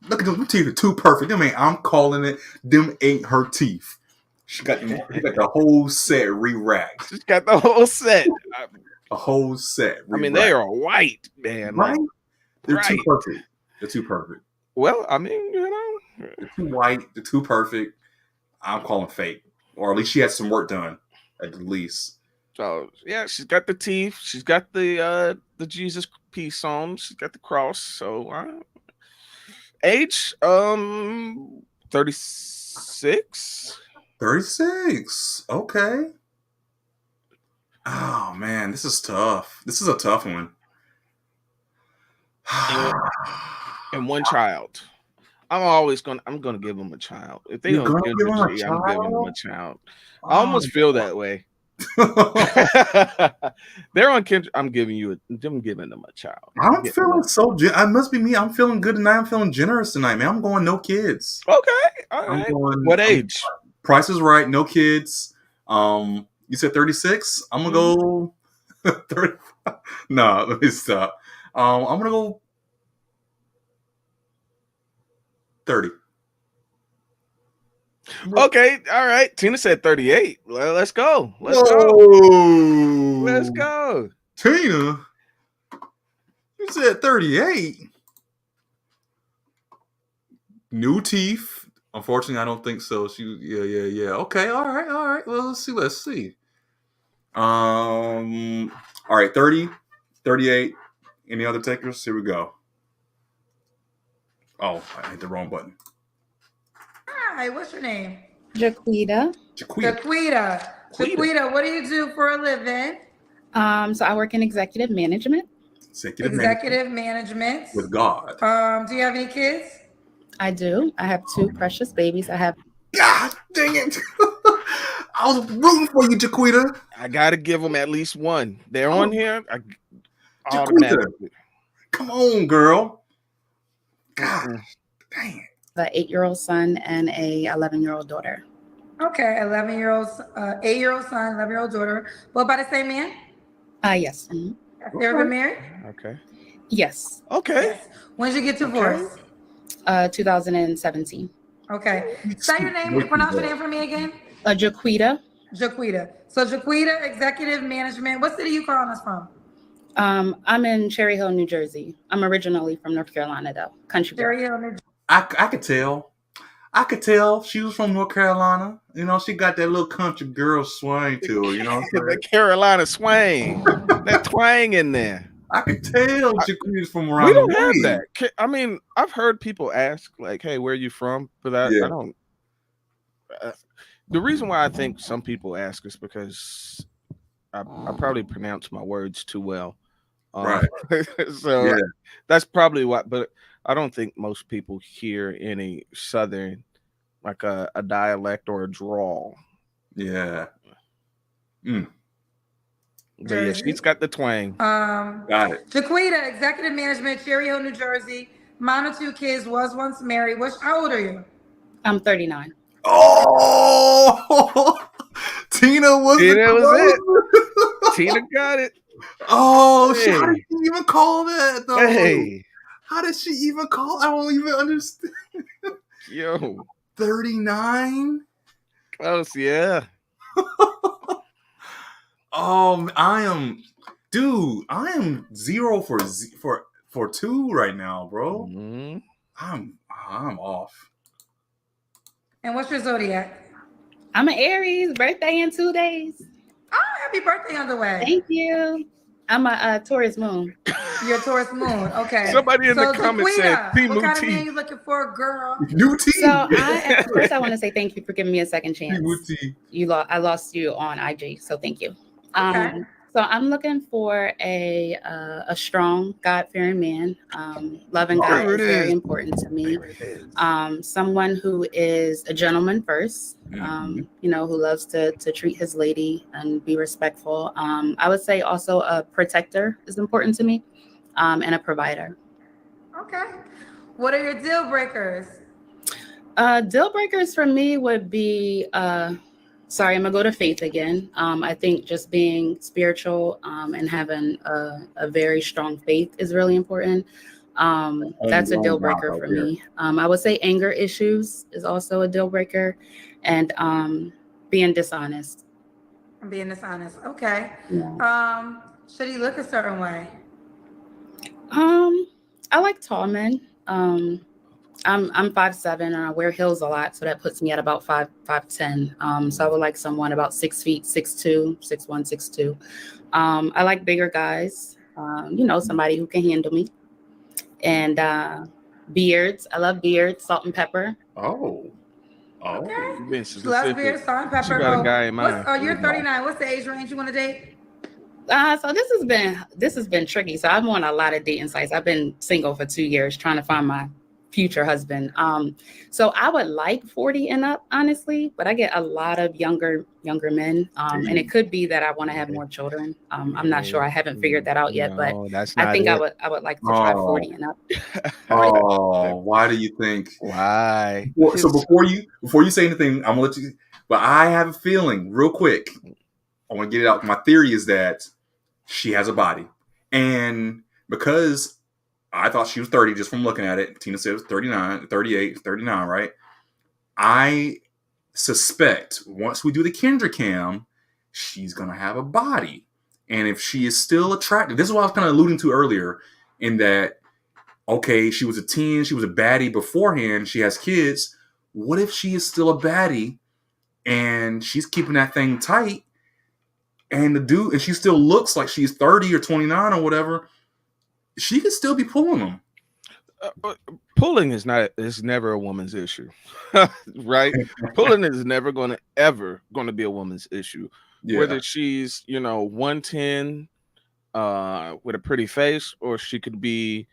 [SPEAKER 1] Look at them teeth are too perfect. Them ain't. I'm calling it. Them ain't her teeth. She got the whole set re-racked.
[SPEAKER 2] She's got the whole set.
[SPEAKER 1] A whole set.
[SPEAKER 2] I mean, they are white, man.
[SPEAKER 1] Right?
[SPEAKER 2] Like,
[SPEAKER 1] They're too perfect. They're too perfect.
[SPEAKER 2] Well, I mean,
[SPEAKER 1] they're too white. They're too perfect. I'm calling fake, or at least she had some work done, at the least.
[SPEAKER 2] So yeah, she's got the teeth. She's got the Jesus piece on. She's got the cross. So age 36.
[SPEAKER 1] 36. Okay. Oh man, this is tough. This is a tough one.
[SPEAKER 2] And one child. I'm gonna give them a child. If they don't give them a G, I'm giving them a child. I almost feel that way. They're on Kendra. I'm giving them a child.
[SPEAKER 1] I'm feeling so. I must be me. I'm feeling good tonight. I'm feeling generous tonight, man. I'm going no kids.
[SPEAKER 2] Okay, all right. What age?
[SPEAKER 1] Price is Right. No kids. You said 36. I'm gonna go 30. No, let me stop. I'm gonna go 30.
[SPEAKER 2] Okay, all right. Tina said 38. Well, let's go. Let's go.
[SPEAKER 1] Tina, you said 38. New teeth. Unfortunately, I don't think so. Yeah. Okay, all right. Well, let's see. All right, 30, 38. Any other takers? Here we go. Oh, I hit the wrong button.
[SPEAKER 3] Hi, what's your name?
[SPEAKER 6] Jaquita.
[SPEAKER 3] Jaquita, what do you do for a living?
[SPEAKER 6] So I work in executive management.
[SPEAKER 3] Executive management.
[SPEAKER 1] With God.
[SPEAKER 3] Do you have any kids?
[SPEAKER 6] I do. I have two precious babies. I have.
[SPEAKER 1] God dang it. I was rooting for you, Jaquita.
[SPEAKER 2] I got to give them at least one. They're on here.
[SPEAKER 1] Jaquita, come on, girl. God dang it.
[SPEAKER 6] An 8-year-old son and a 11-year-old daughter.
[SPEAKER 3] Okay, 8-year-old son, 11-year-old daughter. What about the same man?
[SPEAKER 6] Yes. Mm-hmm.
[SPEAKER 3] Have you ever been married?
[SPEAKER 2] Okay.
[SPEAKER 6] Yes.
[SPEAKER 2] Okay.
[SPEAKER 3] Yes. When did you get divorced?
[SPEAKER 6] 2017.
[SPEAKER 3] Okay. Say your name. Pronounce your name for me again.
[SPEAKER 6] Jaquita.
[SPEAKER 3] Jaquita. So Jaquita, executive management. What city you calling us from?
[SPEAKER 6] I'm in Cherry Hill, New Jersey. I'm originally from North Carolina, though. Country.
[SPEAKER 3] Cherry Hill, New Jersey.
[SPEAKER 1] I could tell. I could tell she was from North Carolina. You know, she got that little country girl swing to her. You know,
[SPEAKER 2] the Carolina swing, that twang in there.
[SPEAKER 1] I could tell Jaquita's from around.
[SPEAKER 2] We don't have that. I mean, I've heard people ask, like, "Hey, where are you from?" But I don't. The reason why I think some people ask is because I probably pronounce my words too well.
[SPEAKER 1] Right.
[SPEAKER 2] So that's probably what. But I don't think most people hear any Southern, like a dialect or a drawl.
[SPEAKER 1] Yeah.
[SPEAKER 2] But yeah, she's got the twang.
[SPEAKER 1] Got it.
[SPEAKER 3] Jaquita, executive management, Cherry Hill, New Jersey. Mom of 2 kids, was once married. How old are you?
[SPEAKER 6] I'm 39.
[SPEAKER 1] Oh, Tina was
[SPEAKER 2] it. Tina got it.
[SPEAKER 1] Oh, hey. How did she even call that though?
[SPEAKER 2] Hey.
[SPEAKER 1] How did she even call? I don't even understand.
[SPEAKER 2] Yo.
[SPEAKER 1] 39?
[SPEAKER 2] Close, yeah.
[SPEAKER 1] I am 0 for 2 right now, bro.
[SPEAKER 2] Mm-hmm.
[SPEAKER 1] I'm off.
[SPEAKER 3] And what's your zodiac?
[SPEAKER 6] I'm an Aries, birthday in 2 days.
[SPEAKER 3] Oh, happy birthday on the way.
[SPEAKER 6] Thank you. I'm a Taurus moon.
[SPEAKER 3] You're a Taurus moon. Okay.
[SPEAKER 2] Somebody in the comments said,
[SPEAKER 3] what kind of man you looking for, girl?
[SPEAKER 1] New T.
[SPEAKER 6] So first I want to say thank you for giving me a second chance. I lost you on IG, so thank you.
[SPEAKER 3] Okay.
[SPEAKER 6] So I'm looking for a strong, God-fearing man. Loving God
[SPEAKER 2] There it
[SPEAKER 6] is very
[SPEAKER 2] is.
[SPEAKER 6] important to me.
[SPEAKER 2] There it is.
[SPEAKER 6] Someone who is a gentleman first, you know, who loves to treat his lady and be respectful. I would say also a protector is important to me, and a provider.
[SPEAKER 3] Okay. What are your deal breakers?
[SPEAKER 6] Deal breakers for me would be, sorry, I'm gonna go to faith again. I think just being spiritual and having a very strong faith is really important. That's a deal breaker for me. I would say anger issues is also a deal breaker, and being dishonest.
[SPEAKER 3] Being dishonest. Okay.
[SPEAKER 6] Yeah.
[SPEAKER 3] Should he look a certain way?
[SPEAKER 6] I like tall men. I'm 5'7" and I wear heels a lot, so that puts me at about 5'10". So I would like someone about 6 feet, 6'2", 6'1", 6'2". I like bigger guys. You know, somebody who can handle me. And beards. I love beards, salt and pepper.
[SPEAKER 1] Oh.
[SPEAKER 3] Okay.
[SPEAKER 2] You've been
[SPEAKER 3] She loves beer,
[SPEAKER 2] specific.
[SPEAKER 3] salt and
[SPEAKER 2] She
[SPEAKER 3] pepper.
[SPEAKER 2] got a guy in mind.
[SPEAKER 3] You're 39. What's the age range you want to date?
[SPEAKER 6] So this has been tricky. So I'm on a lot of dating sites. I've been single for 2 years trying to find my future husband. So I would like 40 and up, honestly, but I get a lot of younger men. And it could be that I want to have more children. I'm not sure. I haven't figured that out yet, but
[SPEAKER 2] that's
[SPEAKER 6] I
[SPEAKER 2] not
[SPEAKER 6] think
[SPEAKER 2] it.
[SPEAKER 6] I would like to try 40 and up.
[SPEAKER 1] Oh, why do you think?
[SPEAKER 2] Why?
[SPEAKER 1] So before you say anything, I'm gonna let you. But I have a feeling, real quick. I want to get it out. My theory is that she has a body, and because I thought she was 30 just from looking at it. Tina said it was 39, 38, 39, right? I suspect once we do the Kendra cam, she's going to have a body. And if she is still attractive, this is what I was kind of alluding to earlier, in that, okay, she was a teen, she was a baddie beforehand, she has kids. What if she is still a baddie and she's keeping that thing tight, and she still looks like she's 30 or 29 or whatever? She could still be pulling them.
[SPEAKER 2] Pulling is never a woman's issue, right? Pulling is never ever going to be a woman's issue. Yeah. Whether she's 110 with a pretty face, or she could be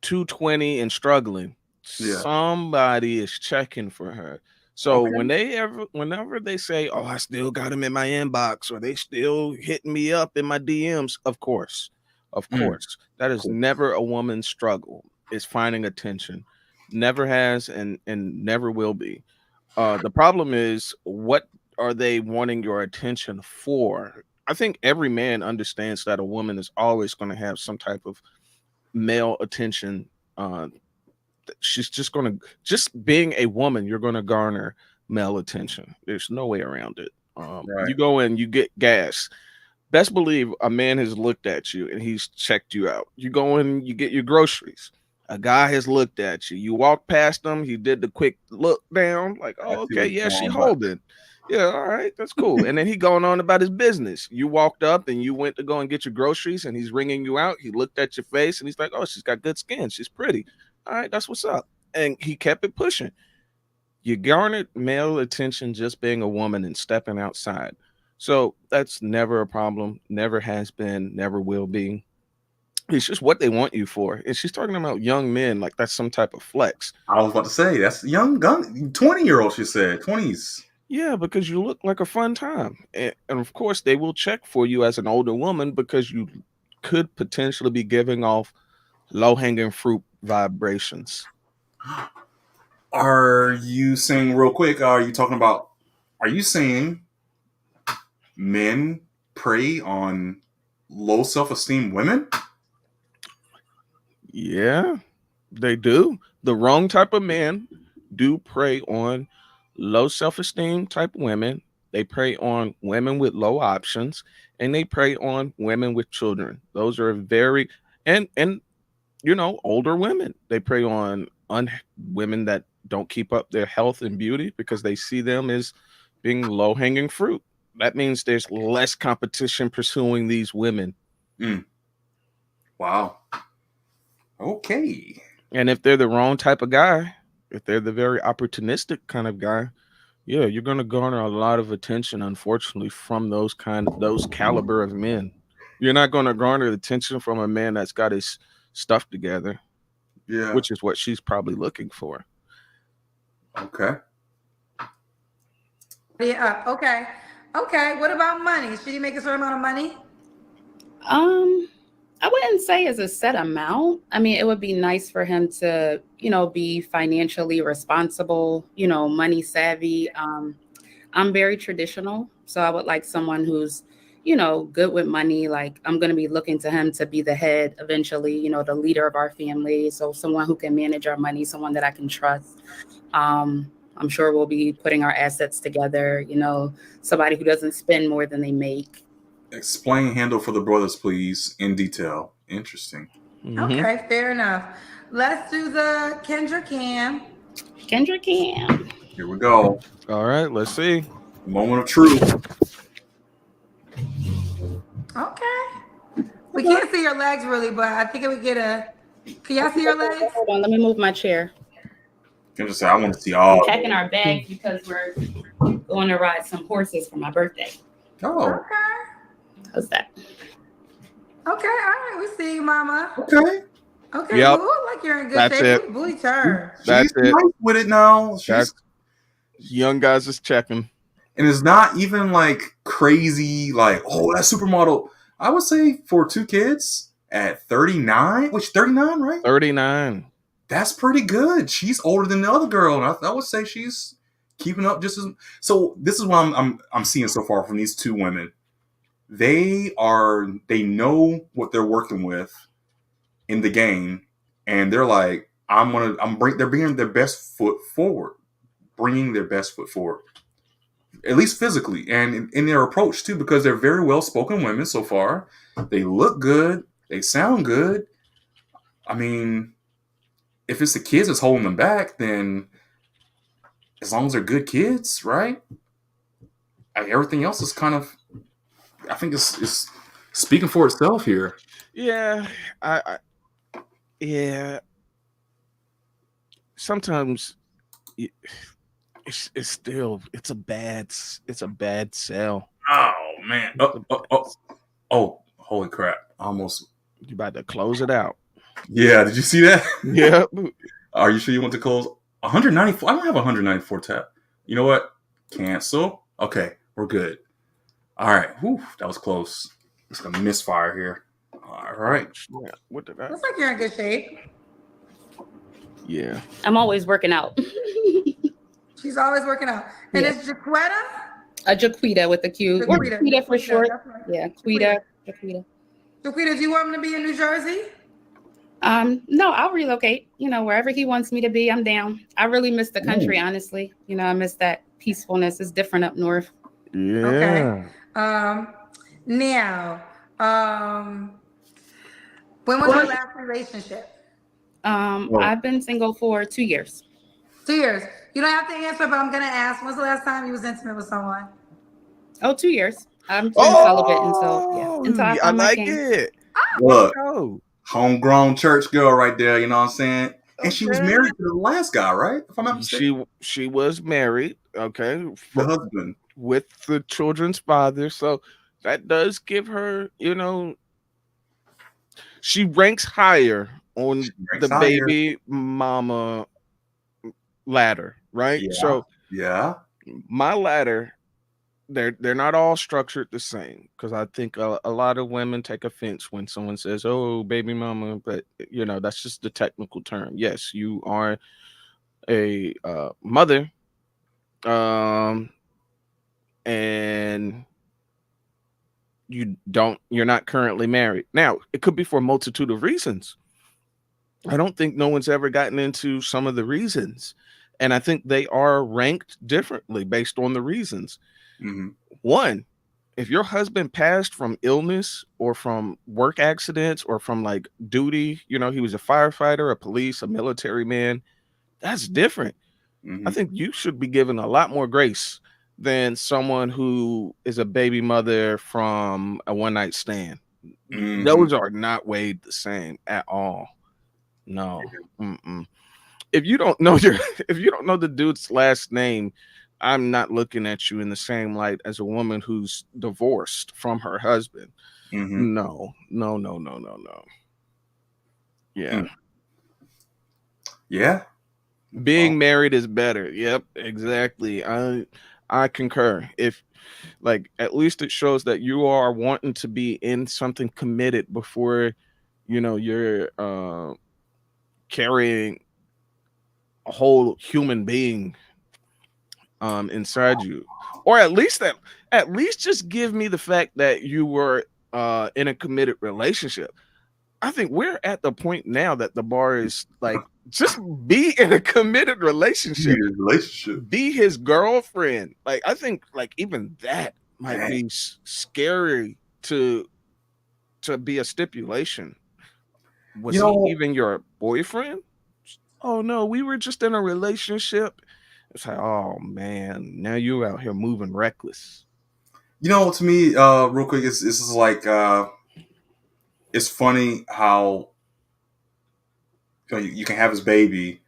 [SPEAKER 2] 220 and struggling. Yeah. Somebody is checking for her. So whenever they say, "Oh, I still got him in my inbox," or they still hitting me up in my DMs, of course, that is never a woman's struggle. Is finding attention. Never has and never will be. The problem is, what are they wanting your attention for? I think every man understands that a woman is always going to have some type of male attention. She's just being a woman, you're going to garner male attention. There's no way around it. Right. You go in, you get gas. Best believe a man has looked at you and he's checked you out. You go in, you get your groceries. A guy has looked at you. You walk past him. He did the quick look down, like, "Oh, okay, yeah, she holding. Yeah, all right, that's cool." And then he going on about his business. You walked up and you went to go and get your groceries, and he's ringing you out. He looked at your face and he's like, "Oh, she's got good skin. She's pretty. All right, that's what's up." And he kept it pushing. You garnered male attention just being a woman and stepping outside. So that's never a problem. Never has been. Never will be. It's just what they want you for. And she's talking about young men like that's some type of flex.
[SPEAKER 1] I was about to say, that's young gun, 20-year-old, she said, 20s.
[SPEAKER 2] Yeah, because you look like a fun time. And of course, they will check for you as an older woman because you could potentially be giving off low-hanging fruit vibrations.
[SPEAKER 1] Are you saying, real quick, are you saying men prey on low self-esteem women?
[SPEAKER 2] Yeah, they do. The wrong type of men do prey on low self-esteem type women. They prey on women with low options, and they prey on women with children. Those are very and older women. They prey on women that don't keep up their health and beauty because they see them as being low-hanging fruit. That means there's less competition pursuing these women.
[SPEAKER 1] Wow. Okay.
[SPEAKER 2] And if they're the wrong type of guy, if they're the very opportunistic kind of guy, yeah, you're going to garner a lot of attention, unfortunately, from those caliber of men. You're not going to garner attention from a man that's got his stuff together.
[SPEAKER 1] Yeah.
[SPEAKER 2] Which is what she's probably looking for.
[SPEAKER 1] Okay.
[SPEAKER 3] Yeah. Okay. Okay. What about money? Should he make a certain amount of money?
[SPEAKER 6] I wouldn't say it's a set amount. I mean, it would be nice for him to, be financially responsible, money savvy. I'm very traditional, so I would like someone who's, good with money. Like I'm going to be looking to him to be the head eventually, the leader of our family. So someone who can manage our money, someone that I can trust. I'm sure we'll be putting our assets together, somebody who doesn't spend more than they make.
[SPEAKER 1] Explain handle for the brothers, please, in detail. Interesting.
[SPEAKER 2] Mm-hmm.
[SPEAKER 3] Okay, fair enough. Let's do the Kendra Cam.
[SPEAKER 6] Kendra Cam.
[SPEAKER 1] Here we go.
[SPEAKER 2] All right, let's see.
[SPEAKER 1] Moment of truth.
[SPEAKER 3] Okay. We can't see your legs really, but I think it would get a. Can y'all see your legs?
[SPEAKER 6] Hold on, let me move my chair.
[SPEAKER 1] Kendra said, I want to see all.
[SPEAKER 6] We're packing our bags because we're going to ride some horses for my birthday.
[SPEAKER 1] Oh.
[SPEAKER 3] Okay.
[SPEAKER 6] How's that?
[SPEAKER 3] Okay, all right. We see you, Mama.
[SPEAKER 1] Okay.
[SPEAKER 3] Okay,
[SPEAKER 2] Yep.
[SPEAKER 3] you look like you're in good
[SPEAKER 2] That's
[SPEAKER 3] shape.
[SPEAKER 2] it.
[SPEAKER 3] Booty turn.
[SPEAKER 2] That's
[SPEAKER 1] She's
[SPEAKER 2] it.
[SPEAKER 1] nice with it now.
[SPEAKER 2] That's young guys is checking.
[SPEAKER 1] And it's not even like crazy, like, oh, that's supermodel. I would say for 2 kids at 39, which 39, right?
[SPEAKER 2] 39.
[SPEAKER 1] That's pretty good. She's older than the other girl, and I would say she's keeping up just as. So this is what I'm seeing so far from these 2 women. They know what they're working with in the game, and they're like, they're bringing their best foot forward, at least physically and in their approach too, because they're very well spoken women so far. They look good, they sound good. I mean, if it's the kids that's holding them back, then as long as they're good kids, right? Everything else is kind of, I think it's speaking for itself here.
[SPEAKER 2] Yeah, yeah. Sometimes it's a bad sell.
[SPEAKER 1] Oh man! Oh! Holy crap! Almost.
[SPEAKER 2] You about to close it out?
[SPEAKER 1] Yeah. Did you see that?
[SPEAKER 2] Yeah.
[SPEAKER 1] Are you sure you want to close 194? I don't have 194 tap. You know what? Cancel. Okay, we're good. All right. Whew, that was close. It's gonna misfire here. All right.
[SPEAKER 2] Yeah. What did I?
[SPEAKER 3] Looks like you're in good shape.
[SPEAKER 2] Yeah.
[SPEAKER 6] I'm always working out.
[SPEAKER 3] She's always working out. And
[SPEAKER 6] Yeah.
[SPEAKER 3] it's Jaquetta?
[SPEAKER 6] A Jaquita with a Q. Or Jaquita for short.
[SPEAKER 3] Right.
[SPEAKER 6] Yeah, Jaquita.
[SPEAKER 3] Jaquita, do you want him to be in New Jersey?
[SPEAKER 6] No, I'll relocate. Wherever he wants me to be, I'm down. I really miss the country, honestly. I miss that peacefulness. It's different up north.
[SPEAKER 2] Yeah.
[SPEAKER 3] Okay. Now, when was your last relationship?
[SPEAKER 6] I've been single for 2 years.
[SPEAKER 3] 2 years. You don't have to answer, but I'm gonna ask. When's the last time you was intimate with someone?
[SPEAKER 6] 2 years. I'm celibate until I
[SPEAKER 2] I
[SPEAKER 6] find my
[SPEAKER 2] like
[SPEAKER 6] king.
[SPEAKER 2] it.
[SPEAKER 1] Look,
[SPEAKER 2] Oh,
[SPEAKER 1] homegrown church girl right there. You know what I'm saying? And she was married to the last guy, right? If I'm not mistaken.
[SPEAKER 2] she was married. Okay,
[SPEAKER 1] The husband.
[SPEAKER 2] with the children's father, so that does give her, she ranks higher on the baby mama ladder, right?
[SPEAKER 1] Yeah.
[SPEAKER 2] So
[SPEAKER 1] Yeah.
[SPEAKER 2] my ladder, they're not all structured the same, because I think a lot of women take offense when someone says, "Oh, baby mama," but that's just the technical term. Yes, you are a mother, and you're not currently married. Now, it could be for a multitude of reasons. I don't think no one's ever gotten into some of the reasons, and I think they are ranked differently based on the reasons.
[SPEAKER 1] Mm-hmm.
[SPEAKER 2] One, if your husband passed from illness or from work accidents or from like duty, he was a firefighter, a police, a military man, that's different.
[SPEAKER 1] Mm-hmm.
[SPEAKER 2] I think you should be given a lot more grace than someone who is a baby mother from a one-night stand.
[SPEAKER 1] Mm-hmm.
[SPEAKER 2] Those are not weighed the same at all. No. Mm-mm. If you don't know the dude's last name, I'm not looking at you in the same light as a woman who's divorced from her husband.
[SPEAKER 1] Mm-hmm.
[SPEAKER 2] No. Yeah.
[SPEAKER 1] Yeah.
[SPEAKER 2] Being married is better. Yep, exactly. I concur. If like at least it shows that you are wanting to be in something committed before you're carrying a whole human being inside you. Or at least just give me the fact that you were in a committed relationship. I think we're at the point now that the bar is like, just be in a committed relationship. Be his girlfriend. Like, I think like even that might be scary to be a stipulation. Was he even your boyfriend? Oh no, we were just in a relationship. It's like, oh man, now you out here moving reckless.
[SPEAKER 1] To me, real quick, this is like it's funny how you can have his baby,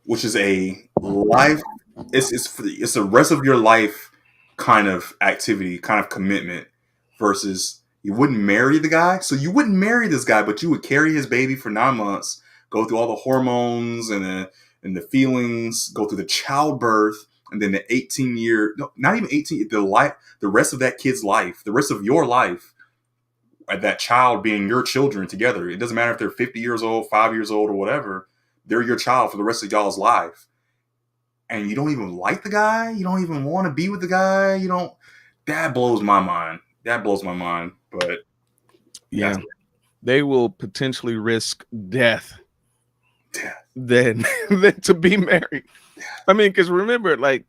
[SPEAKER 1] which is a life. It's the rest of your life kind of activity, kind of commitment, versus you wouldn't marry the guy. So you wouldn't marry this guy, but you would carry his baby for 9 months, go through all the hormones and the feelings, go through the childbirth, and then the 18-year, no, not even 18, the rest of that kid's life, the rest of your life, that child being your children together. It doesn't matter if they're 50 years old, 5 years old, or whatever. They're your child for the rest of y'all's life. And you don't even like the guy. You don't even want to be with the guy. That blows my mind. But
[SPEAKER 2] yeah, they will potentially risk death than to be married. I mean, because remember, like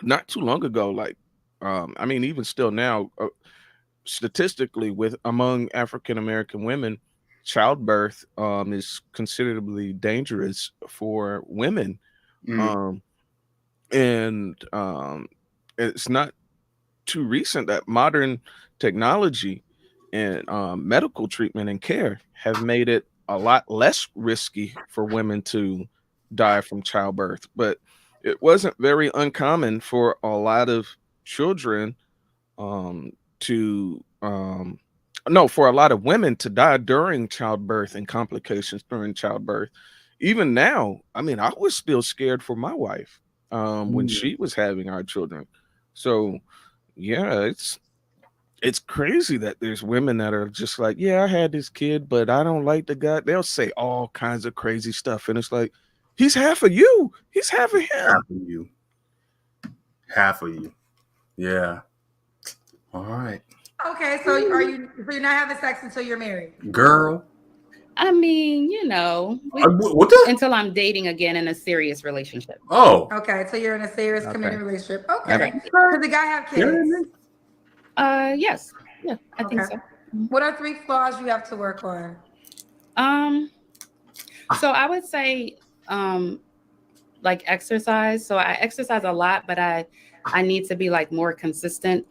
[SPEAKER 2] not too long ago, like I mean, even still now, statistically, among African American women, childbirth is considerably dangerous for women. And it's not too recent that modern technology and medical treatment and care have made it a lot less risky for women to die from childbirth. But it wasn't very uncommon for a lot of children for a lot of women to die during childbirth and complications during childbirth. Even now, I mean, I was still scared for my wife when she was having our children. So yeah, it's crazy that there's women that are just like, yeah, I had this kid, but I don't like the guy. They'll say all kinds of crazy stuff, and it's like, he's half of you. He's half of him.
[SPEAKER 1] Half of you. Yeah. All right.
[SPEAKER 3] Okay, so you're not having sex until you're married?
[SPEAKER 1] Girl.
[SPEAKER 6] I mean, until I'm dating again in a serious relationship.
[SPEAKER 1] Oh.
[SPEAKER 3] Okay, so you're in a serious committed relationship. Okay. Does the guy have kids?
[SPEAKER 6] Yes. Yeah, I think so.
[SPEAKER 3] What are 3 flaws you have to work on?
[SPEAKER 6] So I would say like exercise. So I exercise a lot, but I need to be like more consistent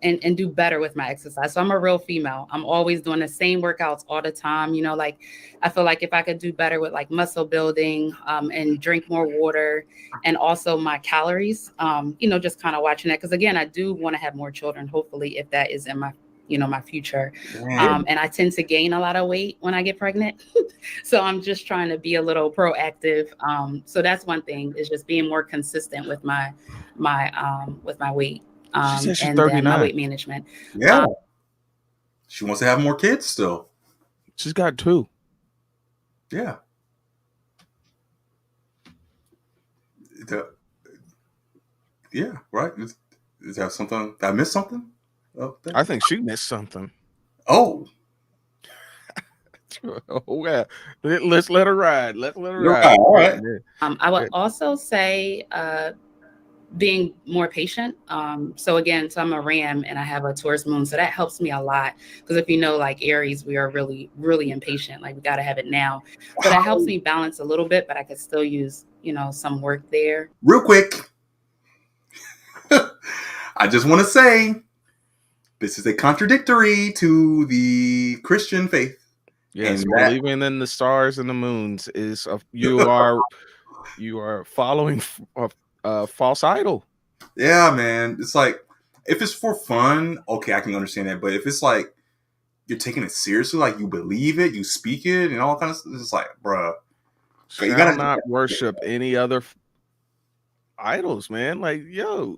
[SPEAKER 6] and do better with my exercise. So I'm a real female. I'm always doing the same workouts all the time. Like I feel like if I could do better with like muscle building and drink more water, and also my calories, just kind of watching that. Because again, I do want to have more children, hopefully, if that is in my my future. And I tend to gain a lot of weight when I get pregnant. So I'm just trying to be a little proactive. So that's one thing, is just being more consistent with my weight. And then my weight management.
[SPEAKER 1] Yeah. She wants to have more kids still.
[SPEAKER 2] She's got 2.
[SPEAKER 1] Yeah. Yeah, right. Is that something? Did I miss something?
[SPEAKER 2] I think she missed something.
[SPEAKER 1] Oh.
[SPEAKER 2] Oh yeah. Let's let her ride. Let's let her ride.
[SPEAKER 1] All right.
[SPEAKER 6] I would also say being more patient. So I'm a Ram and I have a Taurus moon. So that helps me a lot. Because if like Aries, we are really, really impatient. Like we got to have it now. So that helps me balance a little bit, but I could still use, some work there.
[SPEAKER 1] Real quick. I just want to say, this is a contradictory to the Christian faith.
[SPEAKER 2] Yes, believing in the stars and the moons is you are following a false idol.
[SPEAKER 1] Yeah, man. It's like if it's for fun, okay, I can understand that. But if it's like you're taking it seriously, like you believe it, you speak it, and all kind of stuff, it's like, bruh, you
[SPEAKER 2] Shall not worship any other idols, man. Like, yo,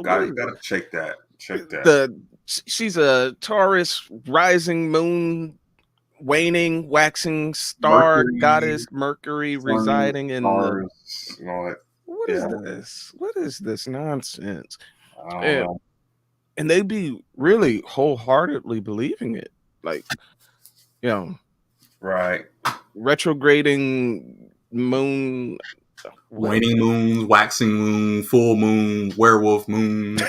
[SPEAKER 1] gotta check that. Check that.
[SPEAKER 2] She's a Taurus rising moon, waning, waxing star
[SPEAKER 1] Mercury,
[SPEAKER 2] goddess, Mercury
[SPEAKER 1] sun,
[SPEAKER 2] residing in
[SPEAKER 1] stars, and all that.
[SPEAKER 2] What is this? What is this nonsense?
[SPEAKER 1] And
[SPEAKER 2] they be really wholeheartedly believing it. Like, you know,
[SPEAKER 1] right.
[SPEAKER 2] Retrograding moon,
[SPEAKER 1] waning moon, waxing moon, full moon, werewolf moon,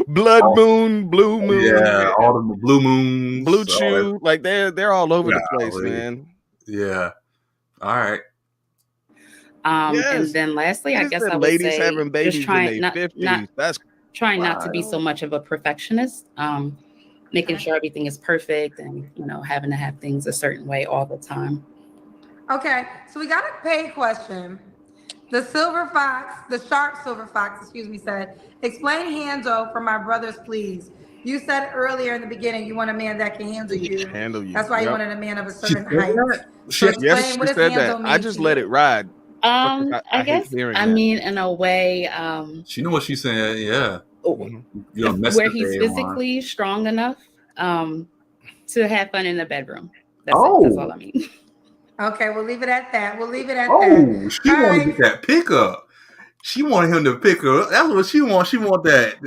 [SPEAKER 2] blood moon, blue moon,
[SPEAKER 1] all the blue moons,
[SPEAKER 2] blue chew. Like they're all over the place, man.
[SPEAKER 1] Yeah. All right.
[SPEAKER 6] And then lastly, I guess I would say
[SPEAKER 2] having babies
[SPEAKER 6] just trying
[SPEAKER 2] in their 50s. That's
[SPEAKER 6] trying not to be so much of a perfectionist. Making sure everything is perfect and having to have things a certain way all the time.
[SPEAKER 3] Okay, so we got a paid question. The sharp silver fox, said, explain handle for my brothers, please. You said earlier in the beginning you want a man that can handle you. That's why you wanted a man of a certain height. So explain what does handle mean.
[SPEAKER 2] I just let it ride.
[SPEAKER 6] I guess mean in a way.
[SPEAKER 1] She know what she's saying. Yeah.
[SPEAKER 6] Where he's physically strong enough to have fun in the bedroom. That's all I mean.
[SPEAKER 3] Okay, we'll leave it at that.
[SPEAKER 1] Oh, she wanted to get that pickup. She wanted him to pick her up. That's what she wants. She want that.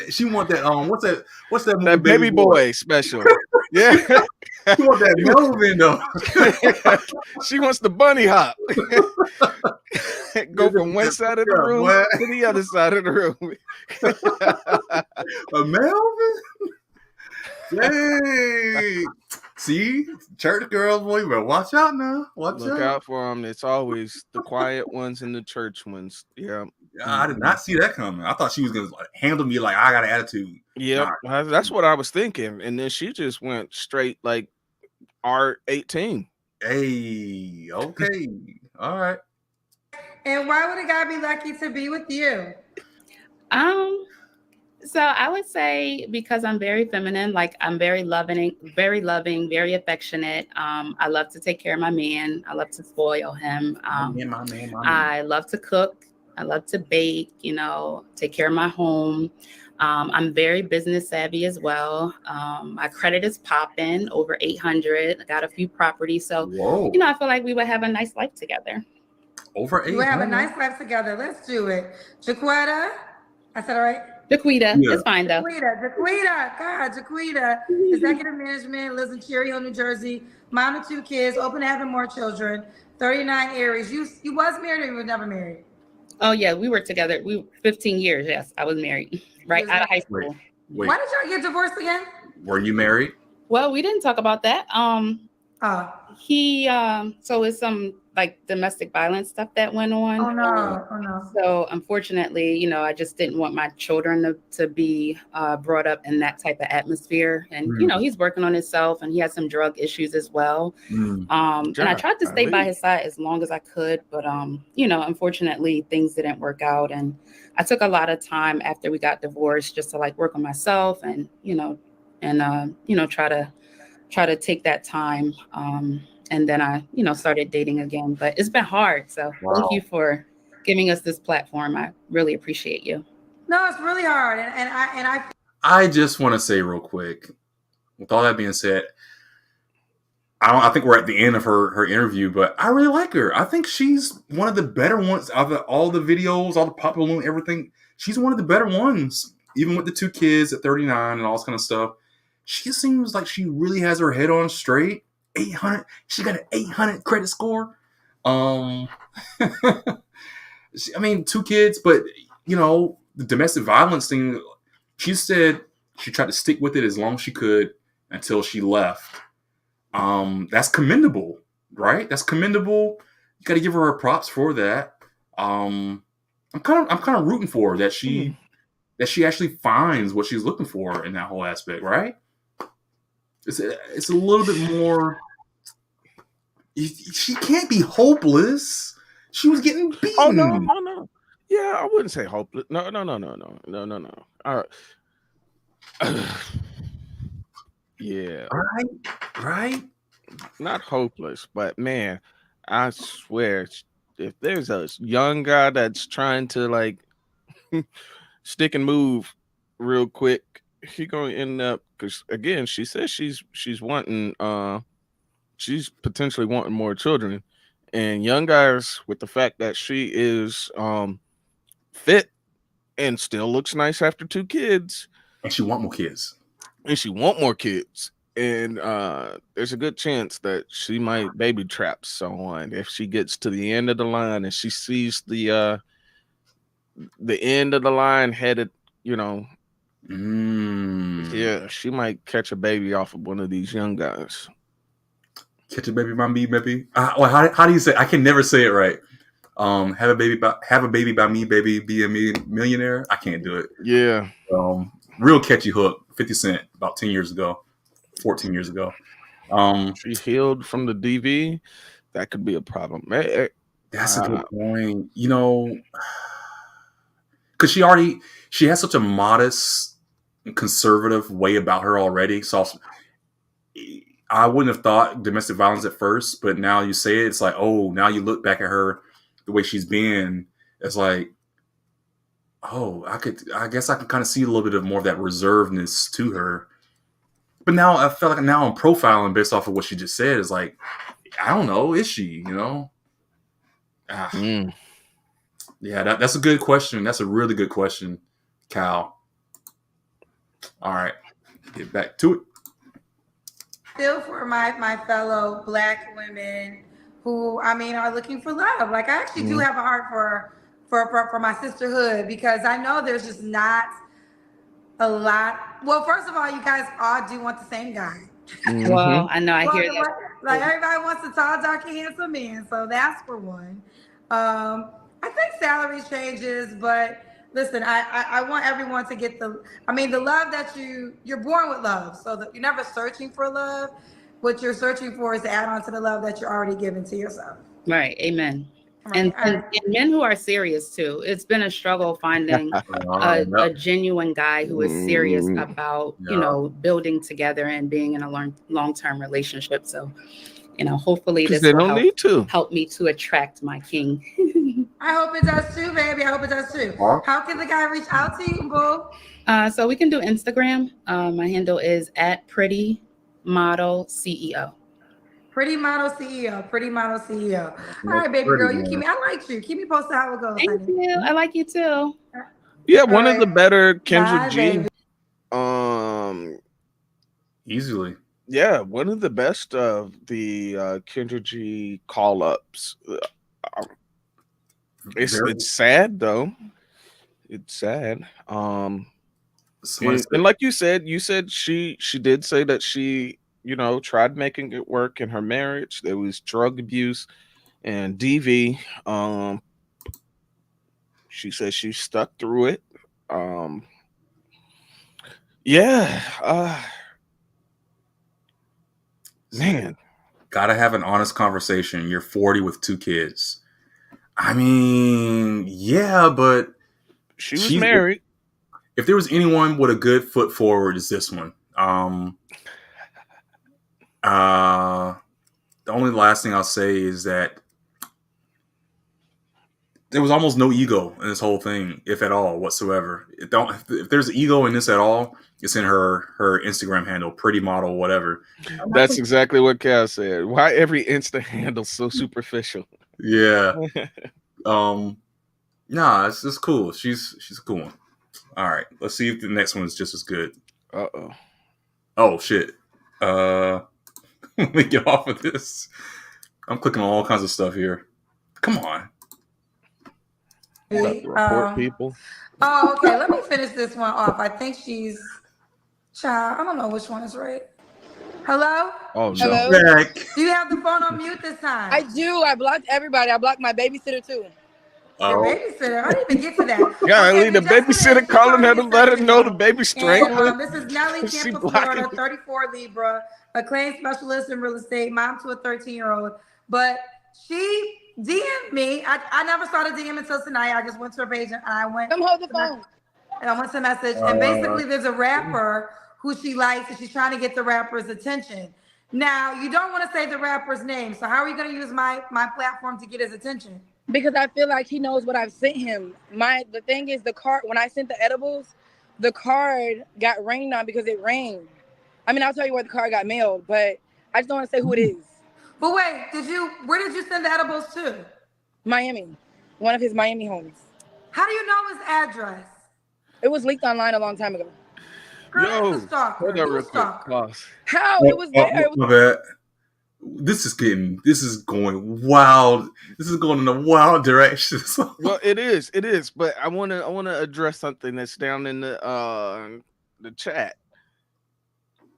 [SPEAKER 1] What's that movie?
[SPEAKER 2] That Baby Boy special. Yeah.
[SPEAKER 1] She want that Melvin though.
[SPEAKER 2] She wants the bunny hop. Go from one side of the room to the other side of the room.
[SPEAKER 1] A Melvin? Hey, see, church girls, boy, you better watch out now.
[SPEAKER 2] Look out for them. It's always the quiet ones and the church ones. Yeah.
[SPEAKER 1] I did not see that coming. I thought she was gonna handle me like I got an attitude.
[SPEAKER 2] Yeah, that's what I was thinking. And then she just went straight like R18.
[SPEAKER 1] Hey, okay, all right.
[SPEAKER 3] And why would a guy be lucky to be with you?
[SPEAKER 6] So I would say because I'm very feminine, like I'm very loving, very affectionate. I love to take care of my man. I love to spoil him.
[SPEAKER 1] My man.
[SPEAKER 6] I love to cook. I love to bake, take care of my home. I'm very business savvy as well. My credit is popping, over 800. I got a few properties. So, I feel like we would have a nice life together.
[SPEAKER 1] Over 800?
[SPEAKER 3] We would have a nice life together. Let's do it. Jaquetta, I said all right?
[SPEAKER 6] Jaquita, it's fine though.
[SPEAKER 3] Jaquita, executive management, lives in Cherry Hill, New Jersey. Mom of 2 kids, open to having more children. 39 Aries. You was married or you were never married?
[SPEAKER 6] Oh yeah, we were together. 15 years. Yes, I was married right out of high school.
[SPEAKER 1] Wait.
[SPEAKER 3] Why did y'all get divorced again?
[SPEAKER 1] Were you married?
[SPEAKER 6] Well, we didn't talk about that. He so it's some like domestic violence stuff that went on.
[SPEAKER 3] Oh no.
[SPEAKER 6] So unfortunately, I just didn't want my children to be brought up in that type of atmosphere. And he's working on himself and he has some drug issues as well. And I tried to stay by his side as long as I could, but unfortunately things didn't work out. And I took a lot of time after we got divorced just to like work on myself and try to take that time. And then I, started dating again, but it's been hard. So Thank you for giving us this platform. I really appreciate you.
[SPEAKER 3] No, it's really hard.
[SPEAKER 1] I just want to say real quick, with all that being said, I think we're at the end of her interview, but I really like her. I think she's one of the better ones out of all the videos, all the popular everything. She's one of the better ones, even with the 2 kids at 39 and all this kind of stuff. She seems like she really has her head on straight. 800. She got an 800 credit score. I mean, 2 kids, but the domestic violence thing. She said she tried to stick with it as long as she could until she left. That's commendable, right? That's commendable. You got to give her props for that. I'm kind of rooting for her that she actually finds what she's looking for in that whole aspect, right? It's a little bit more. She can't be hopeless. She was getting beaten.
[SPEAKER 2] Oh no. Yeah, I wouldn't say hopeless. No. Yeah,
[SPEAKER 1] Right.
[SPEAKER 2] not hopeless, but man, I swear, if there's a young guy that's trying to like stick and move real quick, he gonna end up because again, she says she's wanting she's potentially wanting more children, and young guys with the fact that she is fit and still looks nice after 2 kids,
[SPEAKER 1] And she want more kids.
[SPEAKER 2] and she want more kids. And there's a good chance that she might baby trap someone if she gets to the end of the line and she sees the end of the line headed, you know. Yeah, she might catch a baby off of one of these young guys.
[SPEAKER 1] Catch a baby by me, baby. How do you say? I can never say it right. Have a baby by me, baby. Be a millionaire. I can't do it.
[SPEAKER 2] Yeah.
[SPEAKER 1] Real catchy hook. 50 Cent about 10 years ago, 14 years ago.
[SPEAKER 2] She healed from the DV. That could be a problem.
[SPEAKER 1] That's a good point. You know, because she has such a modest, conservative way about her already. So I wouldn't have thought domestic violence at first, but now you say it, it's like, oh, now you look back at her, the way she's been, it's like, oh, I guess I can kind of see a little bit of more of that reservedness to her. But now I feel like now I'm profiling based off of what she just said. Is like, I don't know, is she? You know? Yeah, that's a good question. That's a really good question, Cal. All right, get back to it.
[SPEAKER 3] Still for my fellow Black women who, I mean, are looking for love. Like, I actually do have a heart for my sisterhood, because I know there's just not a lot. Well, first of all, you guys all do want the same guy.
[SPEAKER 6] Well, I know, I hear that.
[SPEAKER 3] Like, everybody wants a tall, dark, and handsome man, so that's for one. I think salary changes, but listen, I want everyone to get the love that you're born with love, so that you're never searching for love. What you're searching for is to add on to the love that you're already giving to yourself.
[SPEAKER 6] Right. Amen.
[SPEAKER 3] Right.
[SPEAKER 6] And men who are serious too. It's been a struggle finding a genuine guy who is serious about, building together and being in a long-term relationship. So, hopefully this will help me to attract my king.
[SPEAKER 3] I hope it does too, baby. I hope it does too. How can the guy reach out to you, boo?
[SPEAKER 6] So we can do Instagram. My handle is @PrettyModelCEO.
[SPEAKER 3] Pretty Model CEO. Pretty Model CEO. All right, baby girl. You keep me. I like you. Keep me posted how it goes.
[SPEAKER 6] Thank you. I like you too.
[SPEAKER 2] Yeah, one of the better Kendra G.
[SPEAKER 3] Baby.
[SPEAKER 1] Easily.
[SPEAKER 2] Yeah, one of the best of the Kendra G call ups. It's sad though. It's sad. And like you said she did say that she tried making it work in her marriage. There was drug abuse and DV. She says she stuck through it. Man,
[SPEAKER 1] gotta have an honest conversation. You're 40 with 2 kids. I mean, yeah, but
[SPEAKER 2] she's married.
[SPEAKER 1] If there was anyone with a good foot forward, it's this one. The only last thing I'll say is that there was almost no ego in this whole thing, if at all, whatsoever. If there's ego in this at all, it's in her Instagram handle, pretty model, whatever.
[SPEAKER 2] That's exactly what Cal said. Why every Insta handle so superficial?
[SPEAKER 1] Yeah. Nah, it's just cool. She's a cool one. All right, let's see if the next one is just as good. Oh shit. Let me get off of this. I'm clicking on all kinds of stuff here. Come on.
[SPEAKER 2] Report people.
[SPEAKER 3] Oh, okay. Let me finish this one off. I think she's child. I don't know which one is right. Hello?
[SPEAKER 2] Oh, no.
[SPEAKER 5] Hello?
[SPEAKER 3] Do you have the phone on mute this time?
[SPEAKER 5] I do. I blocked everybody. I blocked my babysitter too.
[SPEAKER 3] Your babysitter? I didn't even get to that.
[SPEAKER 2] Yeah, okay, the babysitter calling her to let her know the baby's strangling.
[SPEAKER 3] This is Nellie, Tampa, Florida, 34 Libra, acclaimed specialist in real estate, mom to a 13-year-old. But she DM me. I never saw the DM until tonight. I just went to her page and I went.
[SPEAKER 5] Come hold the phone.
[SPEAKER 3] And I went to message. And basically, there's a rapper who she likes, and she's trying to get the rapper's attention. Now, you don't want to say the rapper's name. So how are you going to use my platform to get his attention?
[SPEAKER 5] Because I feel like he knows what I've sent him. The thing is, the card, when I sent the edibles, the card got rained on because it rained. I mean, I'll tell you where the card got mailed, but I just don't want to say who it is.
[SPEAKER 3] But wait, where did you send the edibles to?
[SPEAKER 5] Miami. One of his Miami homes.
[SPEAKER 3] How do you know his address?
[SPEAKER 5] It was leaked online a long time ago.
[SPEAKER 3] Girl, that's a stalker. You a stalker.
[SPEAKER 5] How? It was there. It was...
[SPEAKER 1] This is going wild. This is going in a wild direction.
[SPEAKER 2] Well, it is, but I wanna address something that's down in the chat.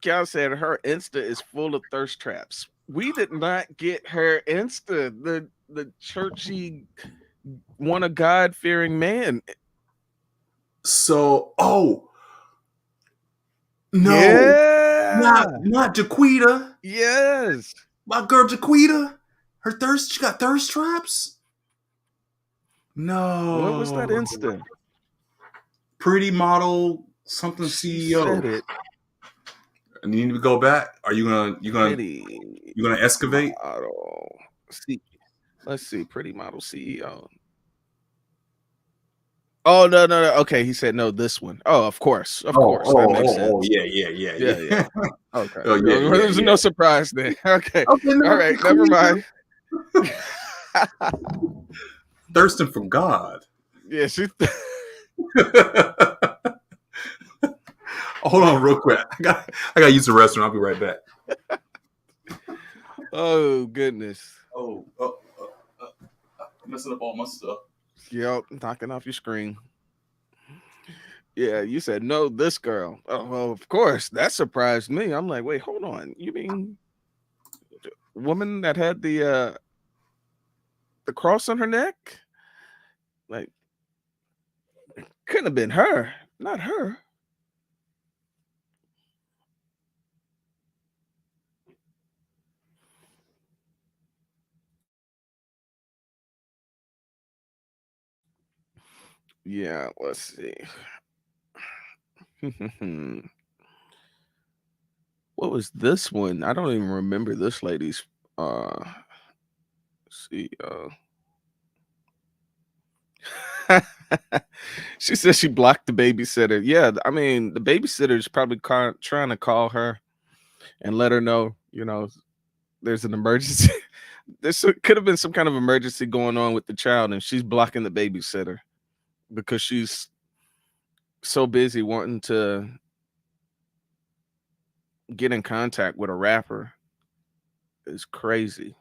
[SPEAKER 2] Cal said her Insta is full of thirst traps. We did not get her Insta. The churchy, one a God-fearing man.
[SPEAKER 1] So, no,
[SPEAKER 2] yeah.
[SPEAKER 1] not Jaquita.
[SPEAKER 2] Yes,
[SPEAKER 1] my girl Jaquita. She got thirst traps. No,
[SPEAKER 2] what was that Insta?
[SPEAKER 1] Pretty model something CEO.
[SPEAKER 2] Said it.
[SPEAKER 1] And you need to go back. Are you gonna excavate?
[SPEAKER 2] Let's see. Pretty model CEO. Oh no. Okay, he said no. This one. Oh, of course. That makes sense.
[SPEAKER 1] Oh, yeah.
[SPEAKER 2] Okay.
[SPEAKER 1] Oh, yeah.
[SPEAKER 2] There's no surprise there. Okay. All right. Never mind.
[SPEAKER 1] Thirsting for God.
[SPEAKER 2] Yeah. She.
[SPEAKER 1] Hold on, real quick. I gotta use the restroom. I'll be right back.
[SPEAKER 2] Oh goodness.
[SPEAKER 1] Messing up all my stuff.
[SPEAKER 2] Yep, knocking off your screen. Yeah, you said no, this girl. Oh, well, of course, that surprised me. I'm like, wait, hold on. You mean the woman that had the cross on her neck? Like, it couldn't have been her, not her. Yeah, let's see. What was this one? I don't even remember this lady's CEO. She says she blocked the babysitter. Yeah, I mean, the babysitter is probably trying to call her and let her know, there's an emergency. Could have been some kind of emergency going on with the child, and she's blocking the babysitter because she's so busy wanting to get in contact with a rapper. It's crazy.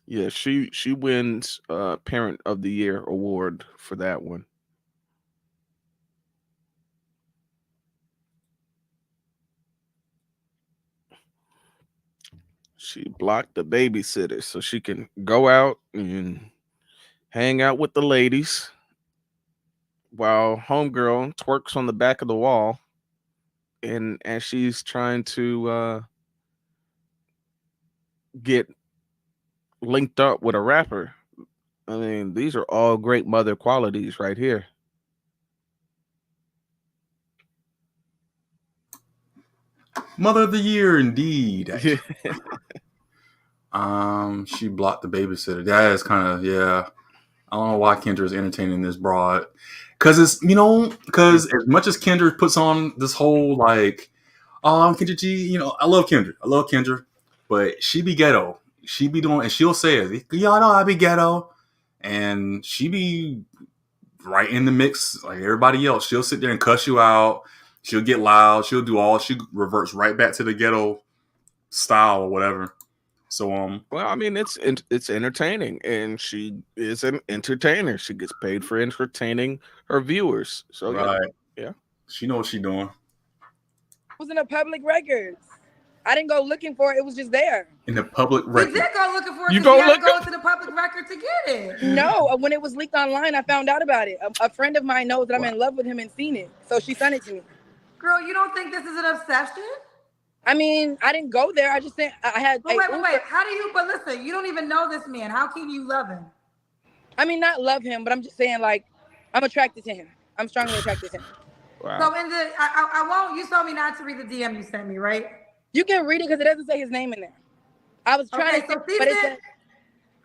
[SPEAKER 2] Yeah, she wins Parent of the Year award for that one. She blocked the babysitter so she can go out and hang out with the ladies while homegirl twerks on the back of the wall, and as she's trying to get linked up with a rapper. I mean, these are all great mother qualities right here.
[SPEAKER 1] Mother of the Year, indeed. She blocked the babysitter. That is kind of, yeah. I don't know why Kendra is entertaining this broad. Because it's, because as much as Kendra puts on this whole, like, I'm Kendra G, I love Kendra. But she be ghetto. She be doing, and she'll say it. Y'all know I be ghetto. And she be right in the mix like everybody else. She'll sit there and cuss you out. She'll get loud. She reverts right back to the ghetto style or whatever. So
[SPEAKER 2] well, I mean, it's entertaining, and she is an entertainer. She gets paid for entertaining her viewers. So
[SPEAKER 1] right,
[SPEAKER 2] yeah,
[SPEAKER 1] she knows what she's doing.
[SPEAKER 5] It was in the public records. I didn't go looking for it. It was just there.
[SPEAKER 1] In the public record.
[SPEAKER 3] You did go looking for it.
[SPEAKER 2] You
[SPEAKER 3] go
[SPEAKER 2] to
[SPEAKER 3] the public record to get it.
[SPEAKER 5] No, when it was leaked online, I found out about it. A friend of mine knows that I'm in love with him and seen it, so she sent it to me.
[SPEAKER 3] Girl, you don't think this is an obsession?
[SPEAKER 5] I mean, I didn't go there. I just said I had.
[SPEAKER 3] But wait. How do you? But listen, you don't even know this man. How can you love him?
[SPEAKER 5] I mean, not love him, but I'm just saying, like, I'm attracted to him. I'm strongly attracted to him.
[SPEAKER 2] Wow.
[SPEAKER 3] So I won't. You told me not to read the DM you sent me, right?
[SPEAKER 5] You can read it because it doesn't say his name in there. I was trying to, but it said.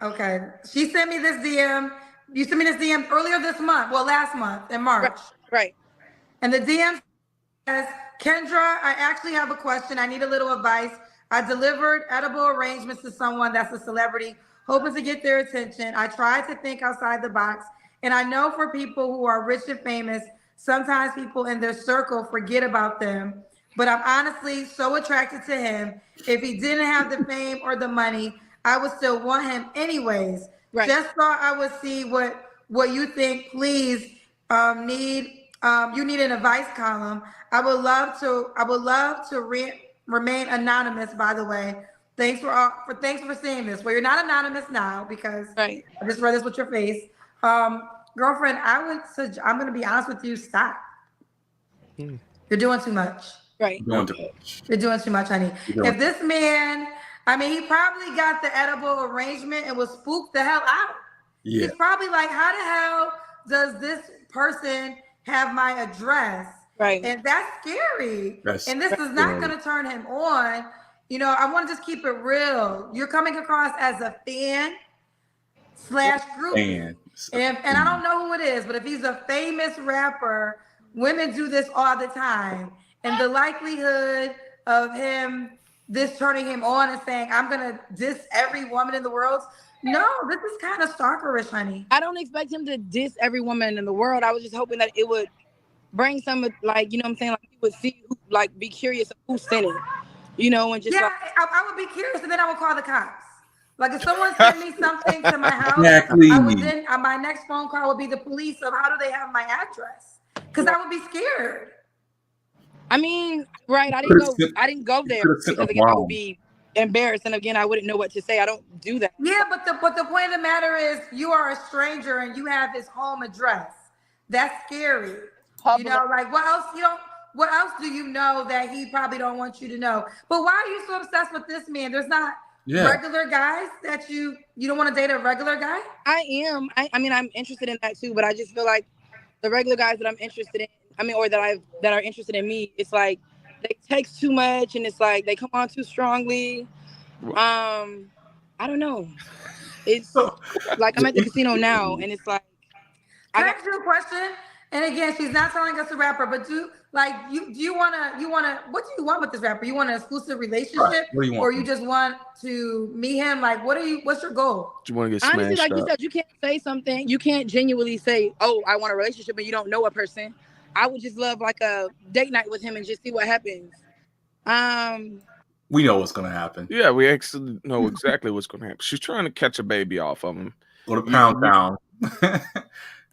[SPEAKER 3] Okay, she sent me this DM. You sent me this DM earlier this month. Well, last month in March.
[SPEAKER 5] Right.
[SPEAKER 3] And the DM says, Kendra, I actually have a question. I need a little advice. I delivered edible arrangements to someone that's a celebrity, hoping to get their attention. I tried to think outside the box. And I know for people who are rich and famous, sometimes people in their circle forget about them. But I'm honestly so attracted to him. If he didn't have the fame or the money, I would still want him anyways. Right. Just thought I would see what you think. Please, you need an advice column. I would love to remain anonymous. By the way, thanks for seeing this. Well, you're not anonymous now because I just read this with your face, girlfriend. I'm going to be honest with you. Stop. You're doing too much.
[SPEAKER 5] Right.
[SPEAKER 3] You're doing too much, honey. If this man, I mean, he probably got the edible arrangement and was spooked the hell out. Yeah. He's probably like, how the hell does this person have my address? Right. And that's scary. And this is not going to turn him on. You know, I want to just keep it real. You're coming across as a fan / groupie. And I don't know who it is, but if he's a famous rapper, women do this all the time. And the likelihood of this turning him on and saying, I'm going to diss every woman in the world. No, this is kind of stalkerish, honey.
[SPEAKER 5] I don't expect him to diss every woman in the world. I was just hoping that it would bring some, like, you know what I'm saying? Like, he would see, like, be curious of who sent it, you know, and just.
[SPEAKER 3] Yeah, like, I would be curious, and then I would call the cops. Like, if someone sent me something to my house, my next phone call would be the police of how do they have my address? Because I would be scared.
[SPEAKER 5] I mean, right. I didn't go there because again, I would be embarrassed. And again, I wouldn't know what to say. I don't do that.
[SPEAKER 3] Yeah, but the point of the matter is you are a stranger and you have his home address. That's scary. You know, like what else do you know that he probably don't want you to know? But why are you so obsessed with this man? There's not regular guys that you don't want to date a regular guy?
[SPEAKER 5] I am. I mean, I'm interested in that too, but I just feel like the regular guys that I'm interested in, or that are interested in me, it's like they text too much and it's like they come on too strongly. I don't know. It's like I'm at the casino now and it's like
[SPEAKER 3] Can I ask you a question? And again, she's not telling us a rapper, but do you wanna what do you want with this rapper? You want an exclusive relationship? Right. What do you want? Or you just want to meet him? Like what's your goal?
[SPEAKER 2] Do you want to get smashed?
[SPEAKER 5] Honestly, like you said, you can't say something. You can't genuinely say, oh, I want a relationship and you don't know a person. I would just love like a date night with him and just see what happens.
[SPEAKER 1] We know what's gonna happen.
[SPEAKER 2] Yeah, we actually know exactly what's gonna happen. She's trying to catch a baby off of him.
[SPEAKER 1] Go to pound down.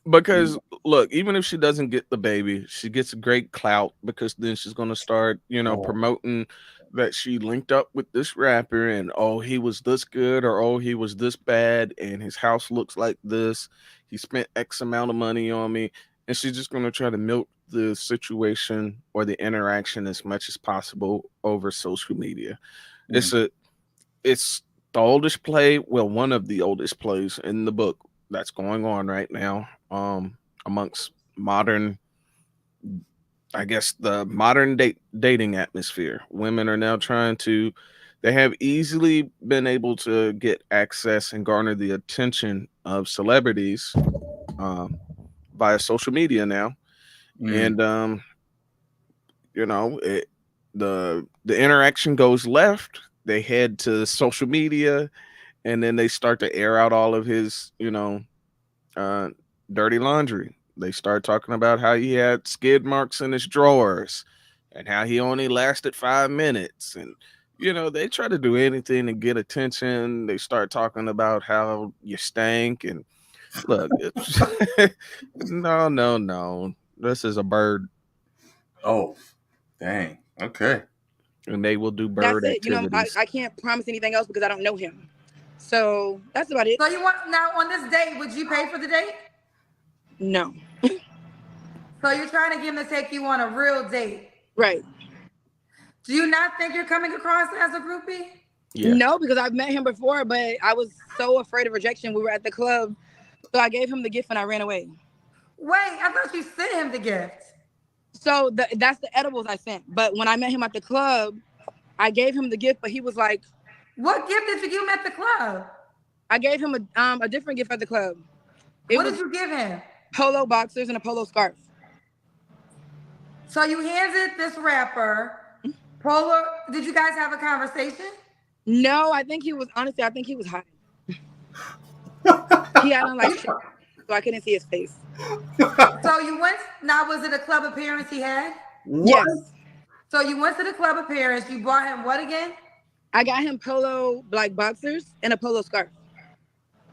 [SPEAKER 2] Because look, even if she doesn't get the baby, she gets great clout because then she's gonna start, promoting that she linked up with this rapper and he was this good or he was this bad and his house looks like this. He spent X amount of money on me. And she's just going to try to milk the situation or the interaction as much as possible over social media. Mm. It's the oldest play. Well, one of the oldest plays in the book that's going on right now amongst modern, I guess, the modern dating atmosphere. Women are now they have easily been able to get access and garner the attention of celebrities via social media now. And the interaction goes left, they head to social media, and then they start to air out all of his dirty laundry. They start talking about how he had skid marks in his drawers and how he only lasted 5 minutes, and they try to do anything to get attention. They start talking about how you stank and look, no. This is a bird.
[SPEAKER 1] Oh, dang. Okay.
[SPEAKER 2] And they will do bird activities.
[SPEAKER 5] I can't promise anything else because I don't know him. So that's about it.
[SPEAKER 3] So you want now on this date? Would you pay for the date?
[SPEAKER 5] No.
[SPEAKER 3] So you're trying to get him to take you on a real date,
[SPEAKER 5] right?
[SPEAKER 3] Do you not think you're coming across as a groupie?
[SPEAKER 2] Yeah.
[SPEAKER 5] No, because I've met him before, but I was so afraid of rejection. We were at the club, so I gave him the gift and I ran away.
[SPEAKER 3] Wait, I thought you sent him the gift.
[SPEAKER 5] So that's the edibles I sent. But when I met him at the club, I gave him the gift, but he was like,
[SPEAKER 3] "What gift did you give him at the club?"
[SPEAKER 5] I gave him a different gift at the club.
[SPEAKER 3] What did you give him?
[SPEAKER 5] Polo boxers and a polo scarf.
[SPEAKER 3] So you handed this rapper polo. Did you guys have a conversation?
[SPEAKER 5] No, I think he was hiding. He had on like shit, so I couldn't see his face.
[SPEAKER 3] So you went. Now, was it a club appearance he had?
[SPEAKER 5] Yes.
[SPEAKER 3] So you went to the club appearance. You bought him what again?
[SPEAKER 5] I got him polo black boxers and a polo scarf.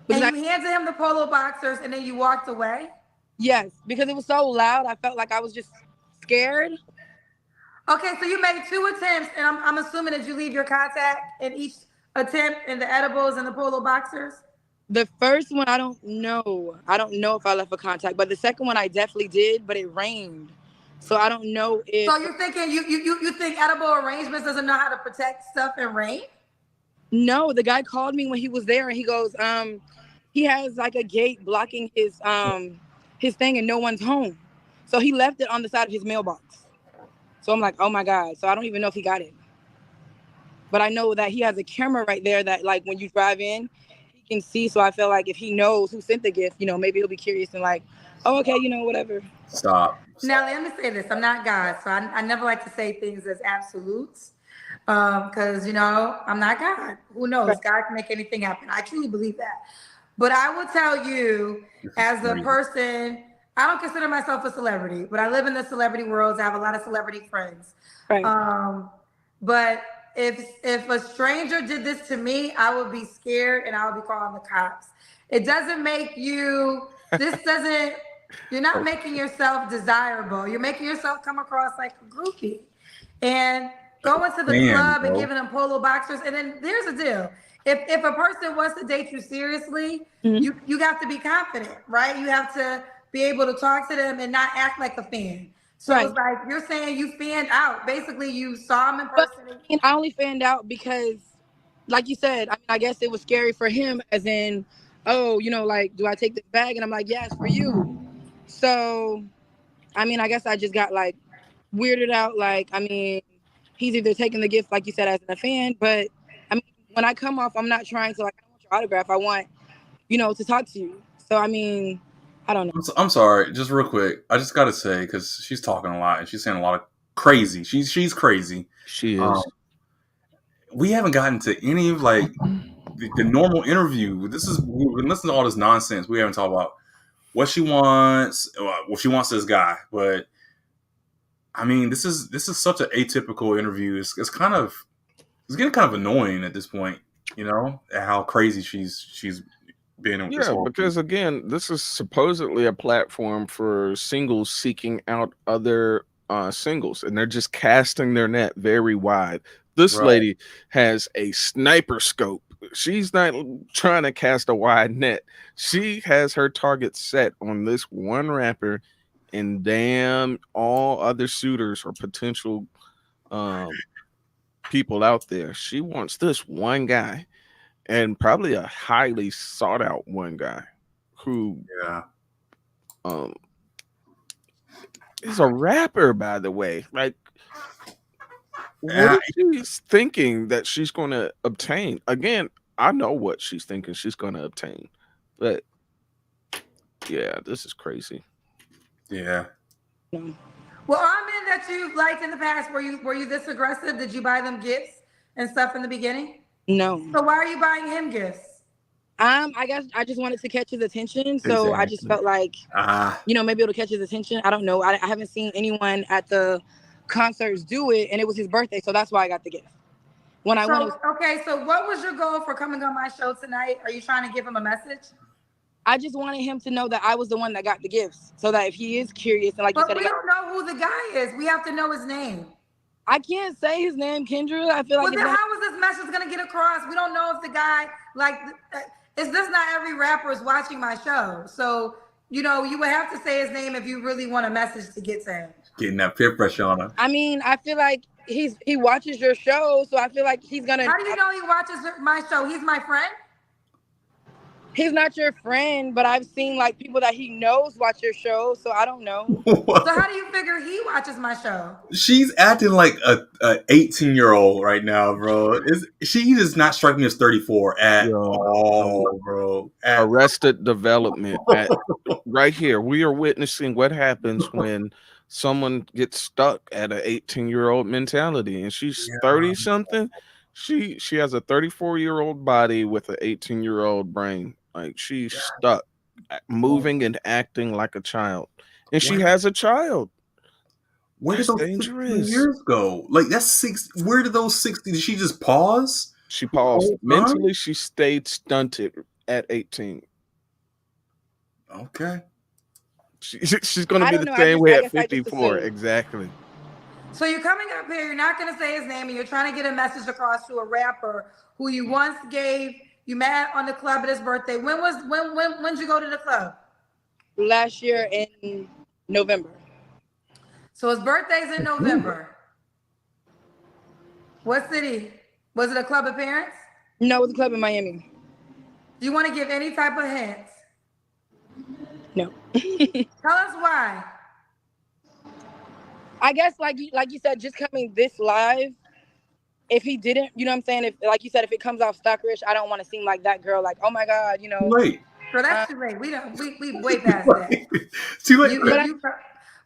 [SPEAKER 3] And you handed him the polo boxers, and then you walked away?
[SPEAKER 5] Yes, because it was so loud. I felt like I was just scared.
[SPEAKER 3] Okay, so you made 2 attempts, and I'm assuming that you leave your contact in each attempt in the edibles and the polo boxers?
[SPEAKER 5] The first one, I don't know. I don't know if I left a contact, but the second one I definitely did, but it rained. So I don't know if...
[SPEAKER 3] So you're thinking, you think Edible Arrangements doesn't know how to protect stuff in rain?
[SPEAKER 5] No, the guy called me when he was there and he goes, he has like a gate blocking his thing and no one's home. So he left it on the side of his mailbox. So I'm like, oh my God. So I don't even know if he got it. But I know that he has a camera right there that like when you drive in, he can see. So I feel like if he knows who sent the gift, you know, maybe he'll be curious and like, oh, okay, you know, whatever.
[SPEAKER 1] Stop.
[SPEAKER 3] Now, let me say this. I'm not God, so I never like to say things as absolutes because, you know, I'm not God. Who knows? God can make anything happen. I truly believe that. But I will tell you, as a person, I don't consider myself a celebrity, but I live in the celebrity world. I have a lot of celebrity friends.
[SPEAKER 5] Right.
[SPEAKER 3] But if a stranger did this to me, I would be scared and I would be calling the cops. It doesn't make you, you're not making yourself desirable. You're making yourself come across like a groupie. And going to the club and giving them polo boxers. And then there's a deal. If a person wants to date you seriously, you have to be confident, right? You have to be able to talk to them and not act like a fan. So it's like you're saying you fanned out. Basically, you saw him in person.
[SPEAKER 5] But I only fanned out because, like you said, I guess it was scary for him, as in, oh, you know, like, do I take this bag? And I'm like, yes, for you. So, I mean, I guess I just got like weirded out. Like, I mean, he's either taking the gift, like you said, as a fan, but I mean, when I come off, I'm not trying to like, I don't want your autograph. I want, you know, to talk to you. So, I mean, I don't know.
[SPEAKER 1] I'm sorry, just real quick. I just got to say, because she's talking a lot and she's saying a lot of crazy. She's crazy.
[SPEAKER 2] She is.
[SPEAKER 1] We haven't gotten to any of like the normal interview. We've been listening to all this nonsense. We haven't talked about what she wants. Well, she wants this guy, but I mean, this is such an atypical interview. It's getting kind of annoying at this point. You know, at how crazy she's been.
[SPEAKER 2] Yeah, because again, this is supposedly a platform for singles seeking out other singles, and they're just casting their net very wide. This lady has a sniper scope. She's not trying to cast a wide net. She has her target set on this one rapper, and damn all other suitors or potential people out there. She wants this one guy, and probably a highly sought out one guy who is a rapper, by the way. Like, what is she thinking that she's going to obtain? Again, I know what she's thinking she's going to obtain, but yeah, this is crazy.
[SPEAKER 1] Yeah.
[SPEAKER 3] Well, are men that you've liked in the past, were you this aggressive? Did you buy them gifts and stuff in the beginning?
[SPEAKER 5] No.
[SPEAKER 3] So why are you buying him gifts?
[SPEAKER 5] I guess I just wanted to catch his attention. So I just felt like, you know, maybe it'll catch his attention. I don't know. I haven't seen anyone at the concerts do it, and it was his birthday, so that's why I got the gift.
[SPEAKER 3] Okay, so what was your goal for coming on my show tonight? Are you trying to give him a message?
[SPEAKER 5] I just wanted him to know that I was the one that got the gifts, so that if he is curious and like you said,
[SPEAKER 3] we don't know who the guy is. We have to know his name.
[SPEAKER 5] I can't say his name, Kendra. I feel like.
[SPEAKER 3] Well, then how is this message gonna get across? We don't know if the guy is this not every rapper is watching my show, so you know you would have to say his name if you really want a message to get to him.
[SPEAKER 1] Getting that peer pressure on her.
[SPEAKER 5] I mean, I feel like he watches your show, so I feel like he's gonna.
[SPEAKER 3] How do you know he watches my show? He's my friend.
[SPEAKER 5] He's not your friend, but I've seen like people that he knows watch your show, so I don't know.
[SPEAKER 3] So how do you figure he watches my show?
[SPEAKER 1] She's acting like a 18-year-old right now, bro. She does not strike me as 34 at all, bro.
[SPEAKER 2] Arrested Development. Right here, we are witnessing what happens when someone gets stuck at an 18-year-old mentality, and she's 30 something. She has a 34-year-old body with an 18-year-old brain. Like she's stuck, moving and acting like a child, and she has a child.
[SPEAKER 1] Where did those 16 years go? Like that's 6. Where did those 60? Did she just pause?
[SPEAKER 2] She paused. Mentally, she stayed stunted at 18.
[SPEAKER 1] Okay.
[SPEAKER 2] She's going to be the same way at 54. Exactly.
[SPEAKER 3] So you're coming up here, you're not going to say his name, and you're trying to get a message across to a rapper who you once gave, you met on the club at his birthday. When did you go to the club?
[SPEAKER 5] Last year in November.
[SPEAKER 3] So his birthday's in November. What city? Was it a club appearance?
[SPEAKER 5] No, it was a club in Miami.
[SPEAKER 3] Do you want to give any type of hints?
[SPEAKER 5] No.
[SPEAKER 3] Tell us why.
[SPEAKER 5] I guess like you said, just coming this live, if he didn't, you know what I'm saying? If like you said, if it comes off stalkerish, I don't want to seem like that girl, like, oh my God, you know.
[SPEAKER 1] Wait.
[SPEAKER 3] So that's too late. We way past that.
[SPEAKER 1] Too late.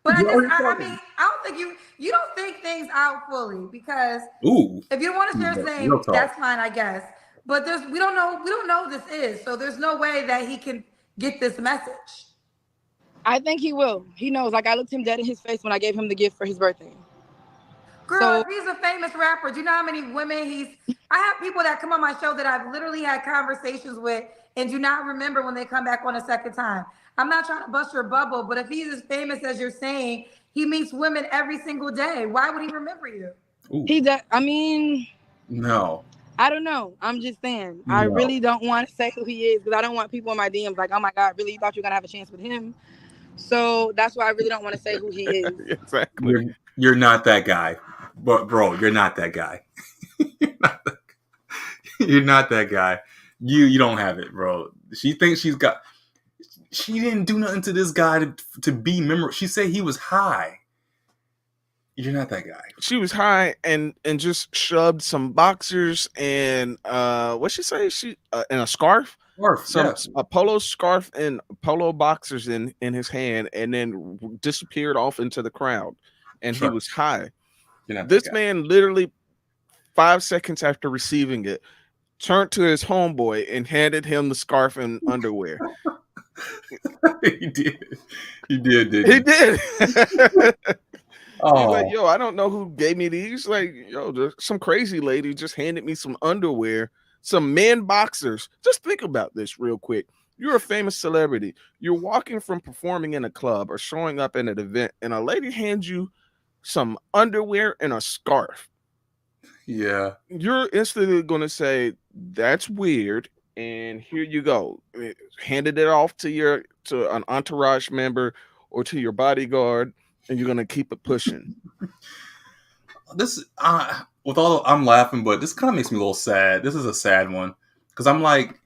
[SPEAKER 3] But I mean, I don't think you don't think things out fully, because if you don't want to share his name, that's fine, I guess. But we don't know who this is, so there's no way that he can get this message.
[SPEAKER 5] I think he will. He knows. Like I looked him dead in his face when I gave him the gift for his birthday.
[SPEAKER 3] Girl, he's a famous rapper. Do you know how many women I have people that come on my show that I've literally had conversations with and do not remember when they come back on a second time. I'm not trying to bust your bubble, but if he's as famous as you're saying, he meets women every single day. Why would he remember you?
[SPEAKER 5] He does. I mean,
[SPEAKER 1] no.
[SPEAKER 5] I don't know. I'm just saying. No. I really don't want to say who he is because I don't want people in my DMs like, oh my God, really? You thought you were going to have a chance with him? So that's why I really don't want to say who he is.
[SPEAKER 2] Exactly.
[SPEAKER 1] You're not that guy. But bro, you're not that guy. You're not that guy. You don't have it, bro. She thinks she didn't do nothing to this guy to be memorable. She said he was high. You're not that guy.
[SPEAKER 2] She was high and just shoved some boxers and what'd she say? She and a scarf. A polo scarf and polo boxers in his hand, and then disappeared off into the crowd. And he was high. This man literally 5 seconds after receiving it turned to his homeboy and handed him the scarf and underwear.
[SPEAKER 1] He did. He did.
[SPEAKER 2] Oh, he's like, yo, I don't know who gave me these. Like, yo, some crazy lady just handed me some underwear, some men boxers. Just think about this real quick. You're a famous celebrity. You're walking from performing in a club or showing up at an event, and a lady hands you some underwear and a scarf.
[SPEAKER 1] Yeah.
[SPEAKER 2] You're instantly going to say, that's weird. And here you go. Handed it off to an entourage member or to your bodyguard, and you're going to keep it pushing.
[SPEAKER 1] This, I'm laughing, but this kind of makes me a little sad. This is a sad one. Because I'm like,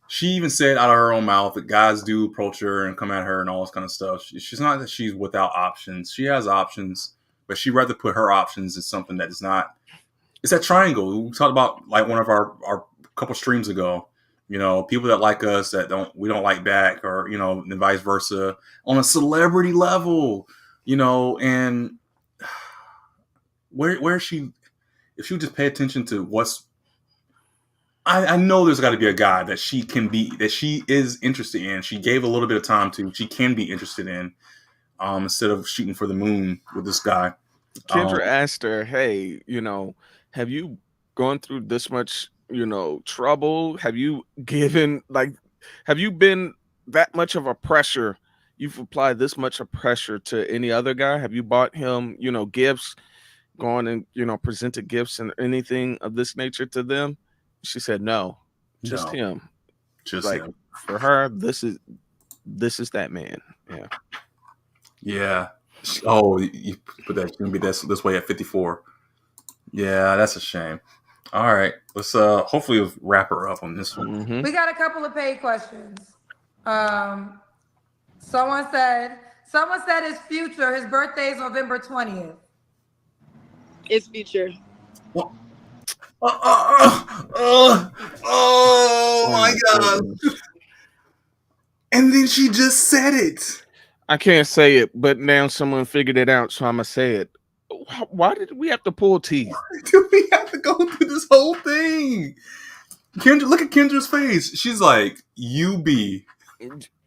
[SPEAKER 1] she even said out of her own mouth that guys do approach her and come at her and all this kind of stuff. She's not that she's without options. She has options, but she'd rather put her options in something that is not. It's that triangle. We talked about like one of our couple streams ago. You know, people that like us that we don't like back, or you know, and vice versa on a celebrity level. You know, and where she, if she would just pay attention to what's. I know there's got to be a guy that she is interested in. She gave a little bit of time to. She can be interested in, instead of shooting for the moon with this guy.
[SPEAKER 2] Kendra asked her, "Hey, you know, have you gone through this much, you know, trouble? Have you been that much of a pressure? You've applied this much of pressure to any other guy? Have you bought him, you know, gifts, gone and, you know, presented gifts and anything of this nature to them?" She said, "No, just him.
[SPEAKER 1] Just
[SPEAKER 2] like
[SPEAKER 1] him."
[SPEAKER 2] For her, this is that man. Yeah.
[SPEAKER 1] Yeah. Oh, you put that. It's gonna be this way at 54. Yeah, that's a shame. All right, let's hopefully wrap her up on this one.
[SPEAKER 2] Mm-hmm.
[SPEAKER 3] We got a couple of paid questions. Someone said his Future. His birthday is November 20th.
[SPEAKER 5] It's Future.
[SPEAKER 1] What? Oh my God!
[SPEAKER 2] Goodness.
[SPEAKER 1] And then she just said it.
[SPEAKER 2] I can't say it, but now someone figured it out, so I'm gonna say it. Why did we have to pull teeth?
[SPEAKER 1] Do we have to go through this whole thing? Kendra, look at Kendra's face. She's like, "You be."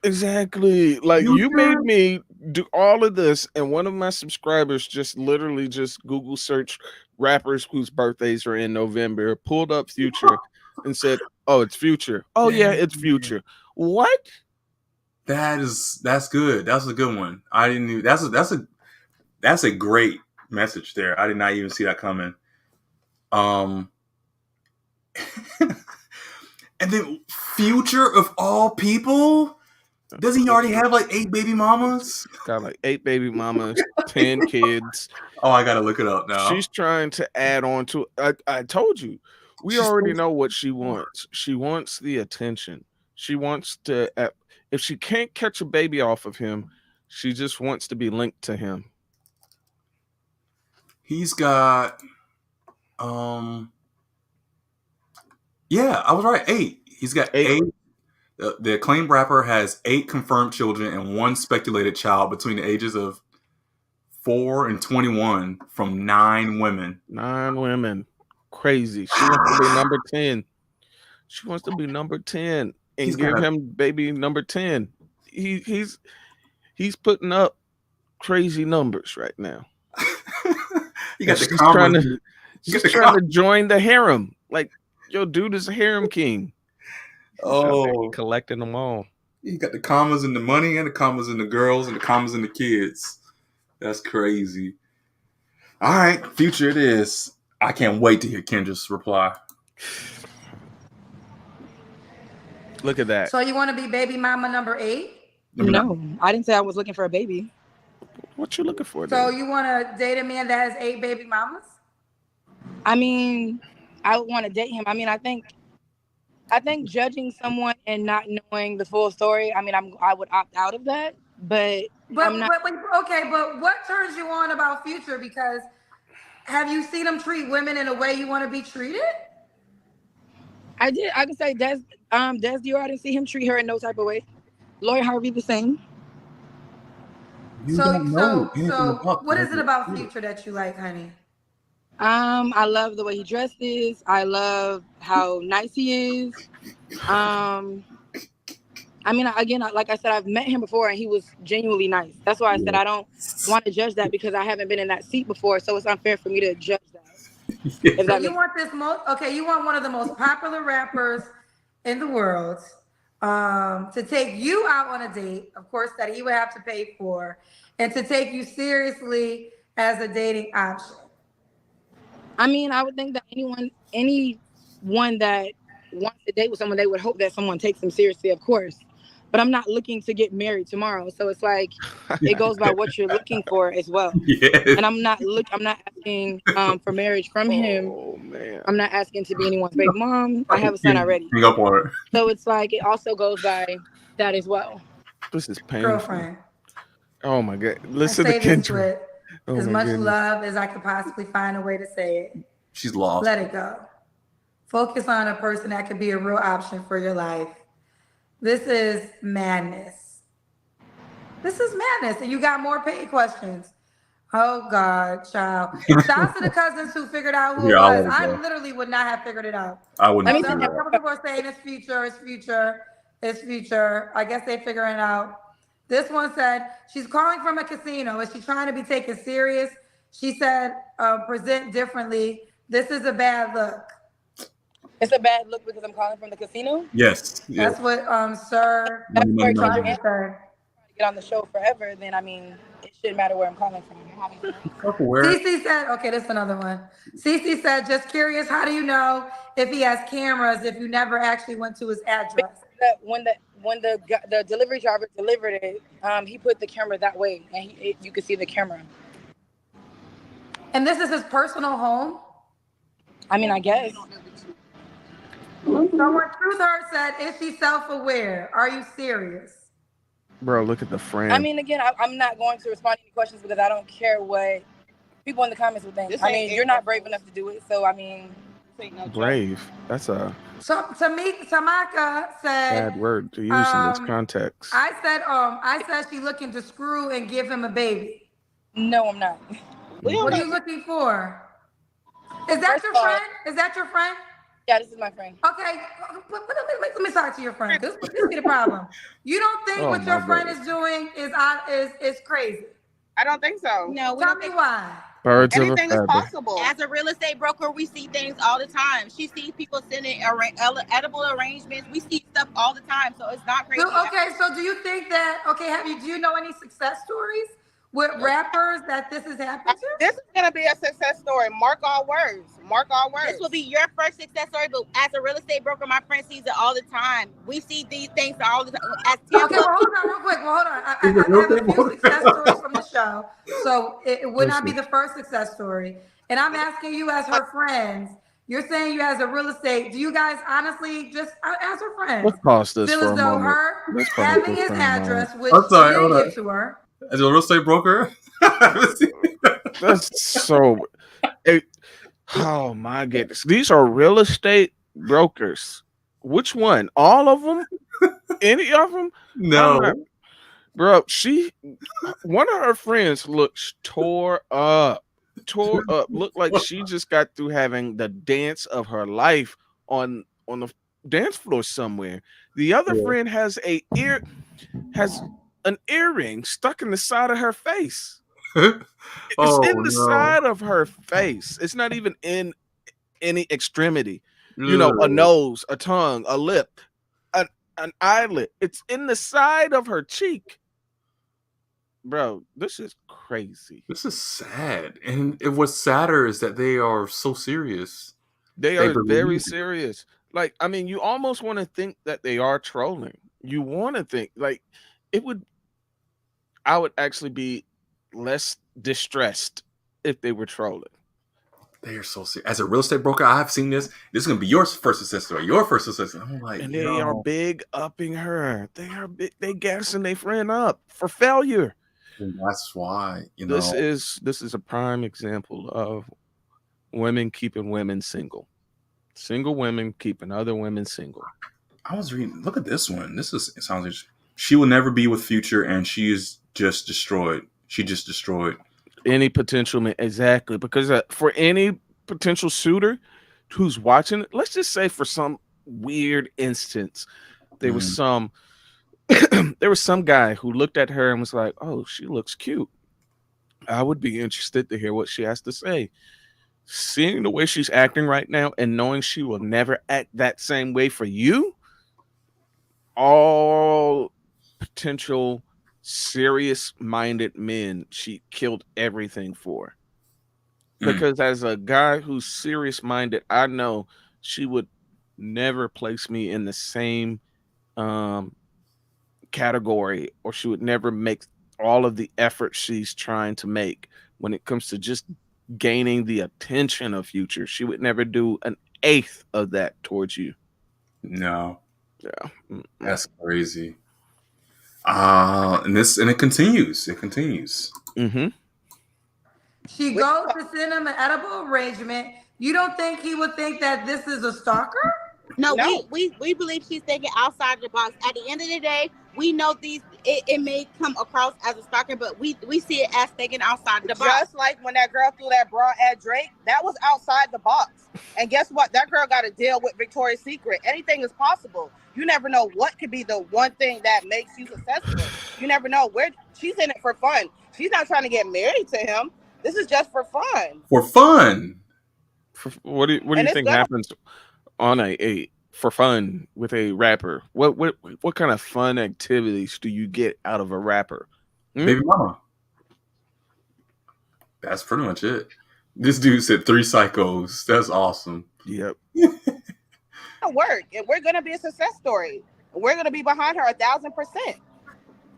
[SPEAKER 2] Exactly. Like you made me do all of this, and one of my subscribers just literally just Google search rappers whose birthdays are in November, pulled up Future, and said, "Oh, it's Future. Oh yeah, it's Future." What?
[SPEAKER 1] That's good. That's a good one. I didn't even. That's a great message there. I did not even see that coming. And then Future of all people. Doesn't he already have like 8 baby mamas?
[SPEAKER 2] Got like 8 baby mamas, 10 kids.
[SPEAKER 1] Oh, I gotta look it up now.
[SPEAKER 2] She's trying to add on to. I told you, we already know what she wants. She wants the attention. She wants to. If she can't catch a baby off of him, she just wants to be linked to him.
[SPEAKER 1] He's got. Yeah, I was right. 8. He's got 8. The acclaimed rapper has 8 confirmed children and 1 speculated child between the ages of 4 and 21 from 9 women.
[SPEAKER 2] 9 women. Crazy. She wants to be number 10. She wants to be number 10 and give him baby number 10. He's putting up crazy numbers right now.
[SPEAKER 1] You got
[SPEAKER 2] she's trying to join the harem. Like, yo, dude is a harem king.
[SPEAKER 1] Oh,
[SPEAKER 2] collecting them all.
[SPEAKER 1] You got the commas and the money, and the commas and the girls, and the commas and the kids. That's crazy. All right, Future it is. I can't wait to hear Kendra's reply.
[SPEAKER 2] Look at that.
[SPEAKER 3] So you want to be baby mama number 8?
[SPEAKER 5] No, I didn't say I was looking for a baby.
[SPEAKER 2] What you looking for?
[SPEAKER 3] So you want to date a man that has 8 baby mamas?
[SPEAKER 5] I mean, I would want to date him. I mean, I think judging someone and not knowing the full story, I mean, I would opt out of that. But I'm not.
[SPEAKER 3] But what turns you on about Future? Because have you seen him treat women in a way you want to be treated?
[SPEAKER 5] I did. I could say Des Dior. I didn't see him treat her in no type of way. Lloyd Harvey the same.
[SPEAKER 3] So what is it about Future that you like, honey?
[SPEAKER 5] I love the way he dresses. I love how nice he is. I mean, again, like I said, I've met him before and he was genuinely nice. That's why I said I don't want to judge that because I haven't been in that seat before. So it's unfair for me to judge that.
[SPEAKER 3] So you want one of the most popular rappers in the world to take you out on a date, of course, that he would have to pay for, and to take you seriously as a dating option.
[SPEAKER 5] I mean, I would think that anyone that wants to date with someone, they would hope that someone takes them seriously, of course. But I'm not looking to get married tomorrow, so it's like it goes by what you're looking for as well. Yes. And I'm not asking for marriage from him. Oh, man. I'm not asking to be anyone's baby mom. I have a son already.
[SPEAKER 1] Hang up on her.
[SPEAKER 5] So it's like it also goes by that as well.
[SPEAKER 2] This is painful.
[SPEAKER 3] Girlfriend.
[SPEAKER 2] Oh my God! Listen to Kendra.
[SPEAKER 3] As much love as I could possibly find a way to say it.
[SPEAKER 1] She's lost.
[SPEAKER 3] Let it go. Focus on a person that could be a real option for your life. This is madness. And you got more paid questions. Oh God, child. Shout out to the cousins who figured out who it was. I literally would not have figured it out.
[SPEAKER 1] I wouldn't.
[SPEAKER 3] A couple people are saying it's Future. I guess they're figuring it out. This one said, she's calling from a casino. Is she trying to be taken serious? She said, present differently. This is a bad look.
[SPEAKER 5] It's a bad look because I'm calling from the casino?
[SPEAKER 1] Yes.
[SPEAKER 3] That's what Sir.
[SPEAKER 5] That's where Kendra answered. Get on the show forever, then I mean, it shouldn't matter where I'm calling from.
[SPEAKER 3] Cece said, okay, this is another one. Cece said, just curious, how do you know if he has cameras if you never actually went to his address?
[SPEAKER 5] When the delivery driver delivered it, he put the camera that way, and you could see the camera.
[SPEAKER 3] And this is his personal home?
[SPEAKER 5] I mean, I guess.
[SPEAKER 3] Someone Truth Hurt said, "Is she self-aware? Are you serious?"
[SPEAKER 2] Bro, look at the
[SPEAKER 5] I
[SPEAKER 2] friend.
[SPEAKER 5] mean, again, I'm not going to respond to any questions because I don't care what people in the comments would think. I mean, you're not brave enough to do it, so I mean,
[SPEAKER 2] Brave. That's a
[SPEAKER 3] So Tamika said,
[SPEAKER 2] bad word to use in this
[SPEAKER 3] um,
[SPEAKER 2] context.
[SPEAKER 3] I said she looking to screw and give him a baby.
[SPEAKER 5] no, I'm not.
[SPEAKER 3] What are you looking for? Is that your friend? Is that your friend?
[SPEAKER 5] Yeah, this is my friend.
[SPEAKER 3] Okay, let me talk to your friend. This be the problem. You don't think what your friend is doing is crazy?
[SPEAKER 7] I don't think so.
[SPEAKER 8] No,
[SPEAKER 3] Tell me why.
[SPEAKER 2] Birds
[SPEAKER 7] Anything
[SPEAKER 2] of
[SPEAKER 7] is
[SPEAKER 2] a feather.
[SPEAKER 7] possible.
[SPEAKER 8] as a real estate broker, we see things all the time. She sees people sending edible arrangements. We see stuff all the time, so it's not crazy.
[SPEAKER 3] Okay, so do you think that? Okay, do you know any success stories with rappers that this has happened to?
[SPEAKER 7] This is gonna be a success story. Mark our words. Mark our words.
[SPEAKER 8] This will be your first success story, but as a real estate broker, my friend sees it all the time. We see these things all the time.
[SPEAKER 3] Okay, well, hold on real quick. Well, hold on. I have a few success stories from the show, so it would not be the first success story. And I'm asking you as her friends, you're saying you as a real estate, do you guys honestly just, as her friends,
[SPEAKER 2] Let's pause this
[SPEAKER 3] feel
[SPEAKER 2] for
[SPEAKER 3] as
[SPEAKER 2] a
[SPEAKER 3] though
[SPEAKER 2] moment.
[SPEAKER 3] her
[SPEAKER 2] Let's pause
[SPEAKER 3] having
[SPEAKER 2] this
[SPEAKER 3] his
[SPEAKER 2] for a
[SPEAKER 3] address,
[SPEAKER 2] moment.
[SPEAKER 3] which
[SPEAKER 1] I'm sorry,
[SPEAKER 3] she
[SPEAKER 1] hold
[SPEAKER 3] didn't
[SPEAKER 1] on.
[SPEAKER 3] give to her?
[SPEAKER 1] As a real estate broker,
[SPEAKER 2] That's so. Oh my goodness! These are real estate brokers. Which one? All of them? Any of them?
[SPEAKER 1] no.
[SPEAKER 2] Bro, one of her friends looks tore up. Looked like she just got through having the dance of her life on the dance floor somewhere. The other friend has an earring stuck in the side of her face. It's in the side of her face. It's not even in any extremity. You know, a nose, a tongue, a lip, an eyelid. It's in the side of her cheek. Bro, this is crazy.
[SPEAKER 1] This is sad. And what's sadder is that they are so serious.
[SPEAKER 2] They are very serious. Like, I mean, you almost want to think that they are trolling. You want to think like I would actually be less distressed if they were trolling.
[SPEAKER 1] They are so serious. As a real estate broker, I've seen this. This is gonna be your first success story. Your first success story. I'm like,
[SPEAKER 2] and they are big upping her. They are big. They gassing their friend up for failure.
[SPEAKER 1] And that's why
[SPEAKER 2] this is a prime example of women keeping women single. Single women keeping other women single.
[SPEAKER 1] I was reading. Look at this one. It sounds like she will never be with Future, and she is just destroyed. She just destroyed
[SPEAKER 2] any potential man. Exactly, because for any potential suitor who's watching it, let's just say for some weird instance, there was some guy who looked at her and was like, "Oh, she looks cute. I would be interested to hear what she has to say." Seeing the way she's acting right now and knowing she will never act that same way for you, all potential serious-minded men she killed everything for. Because as a guy who's serious-minded, I know she would never place me in the same category, or she would never make all of the effort she's trying to make when it comes to just gaining the attention of Future. She would never do an eighth of that towards you.
[SPEAKER 1] No.
[SPEAKER 2] Yeah.
[SPEAKER 1] That's crazy. And it continues. It continues.
[SPEAKER 2] Mm-hmm.
[SPEAKER 3] She goes to send him an edible arrangement. You don't think he would think that this is a stalker?
[SPEAKER 8] No. We believe she's thinking outside the box. At the end of the day, we know it may come across as a stalker, but we see it as thinking outside the box.
[SPEAKER 7] Just like when that girl threw that bra at Drake, that was outside the box. And guess what? That girl got to deal with Victoria's Secret. Anything is possible. You never know what could be the one thing that makes you successful. You never know where she's in it for fun. She's not trying to get married to him. This is just for fun.
[SPEAKER 1] For fun.
[SPEAKER 2] What do you think happens on a for fun with a rapper? What kind of fun activities do you get out of a rapper?
[SPEAKER 1] Baby mama. That's pretty much it. This dude said 3 psychos. That's awesome.
[SPEAKER 2] Yep.
[SPEAKER 7] Work, and we're gonna be a success story. We're gonna be behind her 1,000%.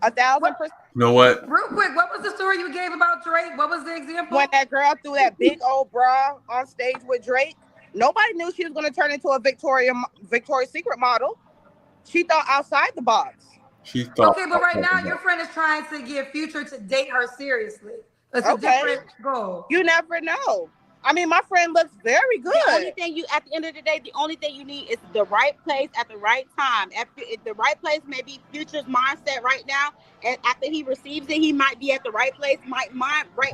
[SPEAKER 7] 1,000%.
[SPEAKER 1] You know what?
[SPEAKER 3] Real quick, what was the story you gave about Drake? What was the example?
[SPEAKER 7] When that girl threw that big old bra on stage with Drake, Nobody knew she was going to turn into a Victoria's Secret model. She thought outside the box.
[SPEAKER 1] She thought.
[SPEAKER 3] Okay, but right now your friend is trying to get Future to date her seriously. It's a
[SPEAKER 7] Okay.
[SPEAKER 3] different goal.
[SPEAKER 7] You never know. I mean, my friend looks very good.
[SPEAKER 8] The only thing at the end of the day, the only thing you need is the right place at the right time. If the right place may be Future's mindset right now, and after he receives it, he might be at the right place, right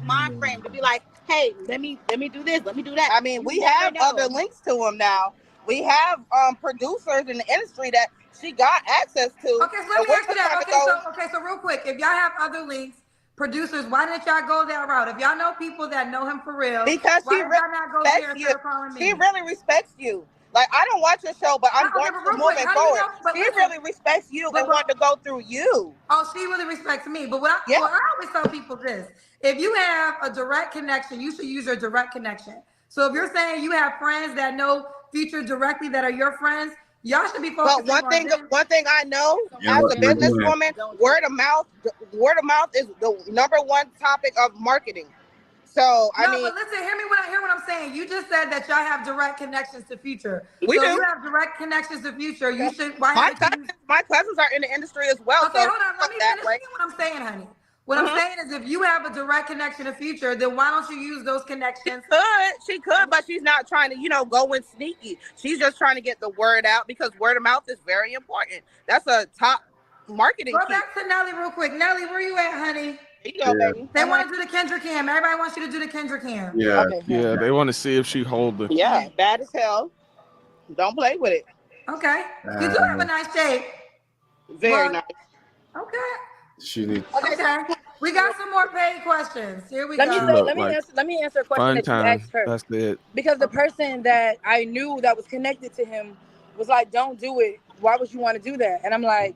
[SPEAKER 8] mind frame to be like, hey, let me do this, let me do that.
[SPEAKER 7] I mean, we have other links to him now. We have producers in the industry that she got access to.
[SPEAKER 3] Okay, so let me ask you that. Okay, so real quick, if y'all have other links, producers, why didn't y'all go that route? If y'all know people that know him for real,
[SPEAKER 7] because
[SPEAKER 3] why did y'all not go there instead of calling me?
[SPEAKER 7] She really respects you. Like, I don't watch your show, but I'm going to moving forward. She really respects you and want to go through you.
[SPEAKER 3] Oh, she really respects me. But I always tell people this. If you have a direct connection, you should use your direct connection. So if you're saying you have friends that know Future directly that are your friends, y'all should be focusing on them.
[SPEAKER 7] One thing I know as a businesswoman, word of mouth is the number one topic of marketing. So
[SPEAKER 3] but listen, hear what I'm saying. You just said that y'all have direct connections to Future.
[SPEAKER 7] We do.
[SPEAKER 3] You have direct connections to Future. You should.
[SPEAKER 7] My cousins are in the industry as well.
[SPEAKER 3] Okay, hold on. Let me finish what I'm saying, honey. What I'm saying is, if you have a direct connection to Future, then why don't you use those connections?
[SPEAKER 7] She could, but she's not trying to, go in sneaky. She's just trying to get the word out because word of mouth is very important. That's a top marketing.
[SPEAKER 3] Go back to Nelly real quick. Nelly, where you at, honey?
[SPEAKER 7] There you go, baby.
[SPEAKER 3] They want to do the Kendra cam. Everybody wants you to do the Kendra cam.
[SPEAKER 1] Yeah.
[SPEAKER 2] Okay. Yeah, they want to see if she hold it.
[SPEAKER 7] Yeah, bad as hell. Don't play with it.
[SPEAKER 3] Okay. You do have a nice shape.
[SPEAKER 7] Very nice.
[SPEAKER 3] Okay.
[SPEAKER 1] She needs.
[SPEAKER 3] Okay. We got some more paid questions. Here we
[SPEAKER 5] go.
[SPEAKER 3] Let
[SPEAKER 5] me answer a question that you asked her.
[SPEAKER 2] That's it.
[SPEAKER 5] Because the person that I knew that was connected to him was like, "Don't do it. Why would you want to do that?" And I'm like,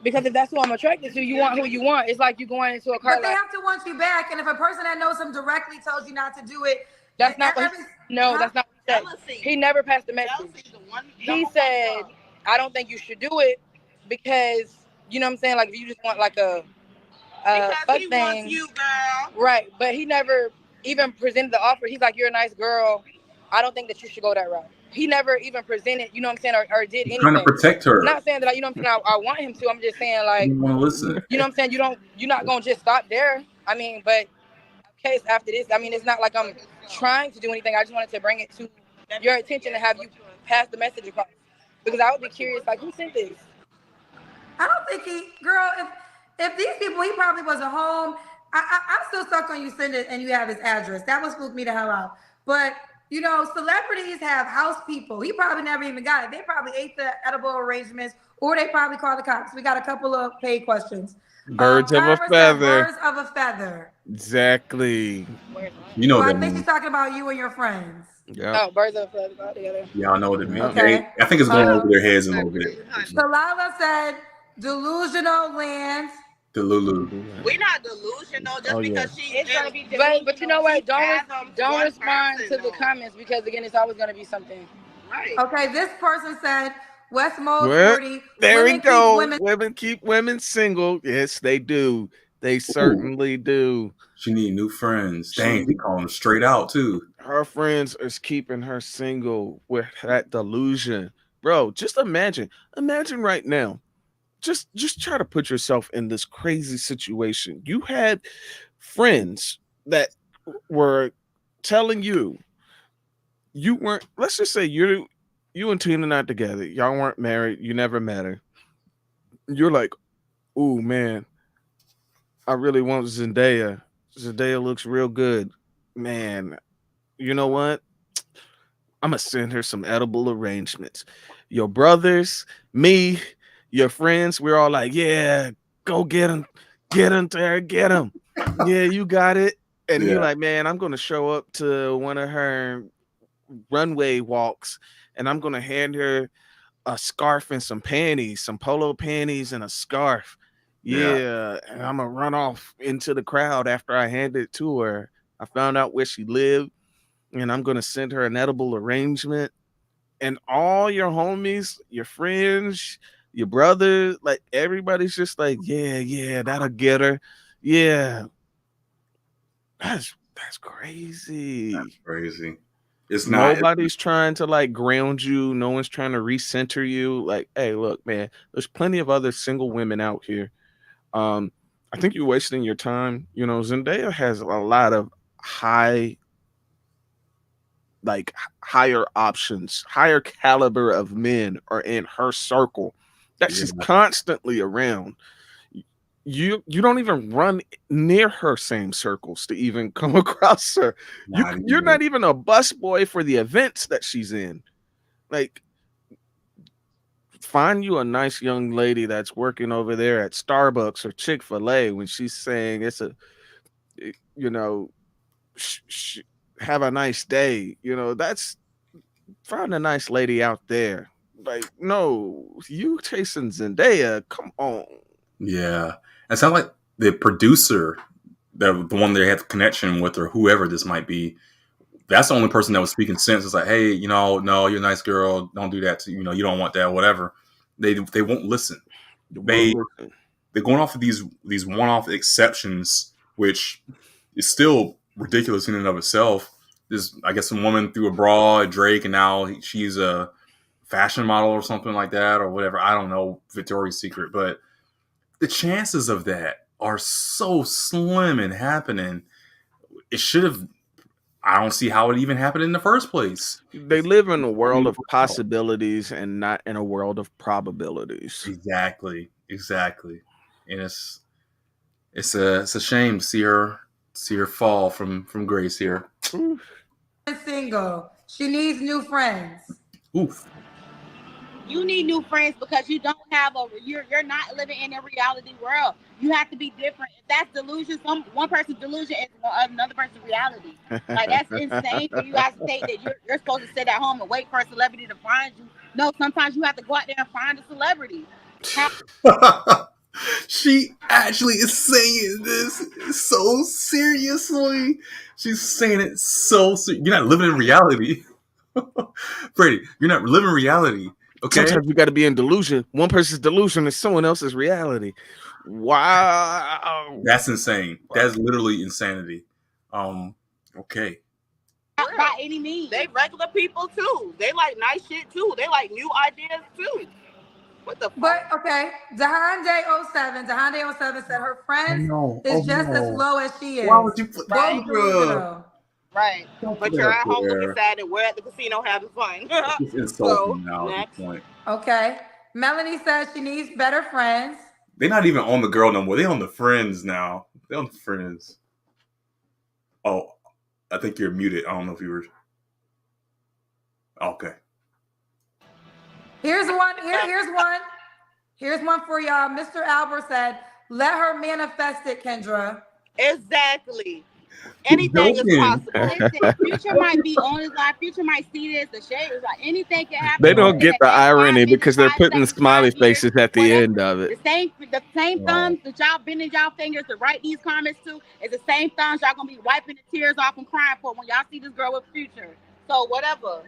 [SPEAKER 5] because if that's who I'm attracted to, you want who you want. It's like you going into a car.
[SPEAKER 3] But they have to want you back. And if a person that knows him directly tells you not to do it,
[SPEAKER 5] that's not what that's not what he said. He never passed the message. He said, I don't think you should do it because, you know what I'm saying? Like, if you just want like a fuck thing.
[SPEAKER 7] Wants you, girl.
[SPEAKER 5] Right. But he never even presented the offer. He's like, you're a nice girl. I don't think that you should go that route. He never even presented, you know what I'm saying, or did anything.
[SPEAKER 1] Trying to protect her.
[SPEAKER 5] I'm not saying that, I want him to. I'm just saying, like,
[SPEAKER 1] you want to listen.
[SPEAKER 5] You know what I'm saying? You're not going to just stop there. I mean, but case after this, I mean, it's not like I'm trying to do anything. I just wanted to bring it to your attention and have you pass the message across. Because I would be curious, like, who sent this?
[SPEAKER 3] I don't think girl, if these people, he probably wasn't home. I'm still stuck on you send it and you have his address. That would spook me the hell out. But celebrities have house people. He probably never even got it. They probably ate the edible arrangements, or they probably called the cops. We got a couple of paid questions.
[SPEAKER 2] Birds of a feather.
[SPEAKER 3] Birds of a feather.
[SPEAKER 2] Exactly.
[SPEAKER 3] I think she's talking about you and your friends.
[SPEAKER 2] Yeah.
[SPEAKER 5] Oh, birds of a feather all together.
[SPEAKER 1] Yeah, I know what it means.
[SPEAKER 3] Okay.
[SPEAKER 1] I think it's going over their heads a little bit.
[SPEAKER 3] So Lala said, delusional lands.
[SPEAKER 1] Delulu.
[SPEAKER 7] We're not delusional just because she is gonna be
[SPEAKER 5] delusional. But you know what? Don't respond to the comments because again, it's always gonna be something.
[SPEAKER 7] Right.
[SPEAKER 3] Okay, this person said West Mode 40.
[SPEAKER 2] There we go. Women keep women single. Yes, they do. They certainly do.
[SPEAKER 1] She need new friends. Dang, he calling them straight out too.
[SPEAKER 2] Her friends is keeping her single with that delusion. Bro, just imagine right now. Just try to put yourself in this crazy situation. You had friends that were telling you weren't, let's just say you and Tina not together. Y'all weren't married. You never met her. You're like, ooh, man, I really want Zendaya. Zendaya looks real good. Man, you know what? I'm going to send her some edible arrangements. Your brothers, me, your friends, we're all like, yeah, go get him. Get him, Terry, get him. Yeah, you got it. And you're like, man, I'm going to show up to one of her runway walks and I'm going to hand her a scarf and some panties, some polo panties and a scarf. Yeah. And I'm going to run off into the crowd after I hand it to her. I found out where she lived and I'm going to send her an edible arrangement. And all your homies, your friends, your brother, like everybody's just like, yeah, that'll get her. Yeah. That's crazy.
[SPEAKER 1] That's crazy. It's not.
[SPEAKER 2] Nobody's trying to like ground you. No one's trying to recenter you. Like, hey, look, man, there's plenty of other single women out here. I think you're wasting your time. You know, Zendaya has a lot of higher options, higher caliber of men are in her circle that she's constantly around. You don't even run near her same circles to even come across her. You're not even a busboy for the events that she's in. Like, find you a nice young lady that's working over there at Starbucks or Chick-fil-A when she's saying it's a, you know, have a nice day. You know, that's, find a nice lady out there. Like, no, you chasing Zendaya, come on.
[SPEAKER 1] Yeah. It sounds like the producer, the one they had the connection with, or whoever this might be, that's the only person that was speaking sense. It's like, hey, no, you're a nice girl. Don't do that. You don't want that, whatever. They won't listen. They're going off of these one-off exceptions, which is still ridiculous in and of itself. There's, I guess, some woman threw a bra at Drake, and now she's a fashion model or something like that, or whatever. I don't know, Victoria's Secret, but the chances of that are so slim in happening. It should have. I don't see how it even happened in the first place.
[SPEAKER 2] They live in a world of possibilities and not in a world of probabilities.
[SPEAKER 1] Exactly. And it's a shame to see her fall from grace here.
[SPEAKER 3] Single. She needs new friends.
[SPEAKER 1] Oof.
[SPEAKER 8] You need new friends because you don't have you're not living in a reality world. You have to be different. If that's delusion, one person's delusion is another person's reality. Like, that's insane for you guys to think that you're supposed to sit at home and wait for a celebrity to find you. No, sometimes you have to go out there and find a celebrity.
[SPEAKER 1] She actually is saying this so seriously. She's saying it so seriously. You're not living in reality. Brady, you're not living reality. Okay.
[SPEAKER 2] Sometimes you got to be in delusion. One person's delusion is someone else's reality. Wow.
[SPEAKER 1] That's insane. That's literally insanity. Okay.
[SPEAKER 8] Not by any means.
[SPEAKER 7] They regular people too. They like nice shit too. They like new ideas too. What the fuck?
[SPEAKER 3] But okay, Dahande 07 said her friends is just as low as she is.
[SPEAKER 1] Why would you put
[SPEAKER 7] Right.
[SPEAKER 1] that?
[SPEAKER 7] Right. But you're at home looking sad and we're at the casino having fun.
[SPEAKER 1] It's insulting now at this point.
[SPEAKER 3] Okay. Melanie says she needs better friends.
[SPEAKER 1] They're not even on the girl no more. They're on the friends now. They're on the friends. Oh, I think you're muted. I don't know if you were. Okay.
[SPEAKER 3] Here's one. Here's one for y'all. Mr. Albert said, let her manifest it, Kendra.
[SPEAKER 7] Exactly. Anything is possible.
[SPEAKER 8] Listen, Future might be on his life. Future might see this. The shade is like anything can happen.
[SPEAKER 2] They don't get the irony because they're putting smiley faces at the end of it.
[SPEAKER 8] The same thumbs that y'all bending y'all fingers to write these comments to is the same thumbs y'all gonna be wiping the tears off and crying for when y'all see this girl with Future. So whatever.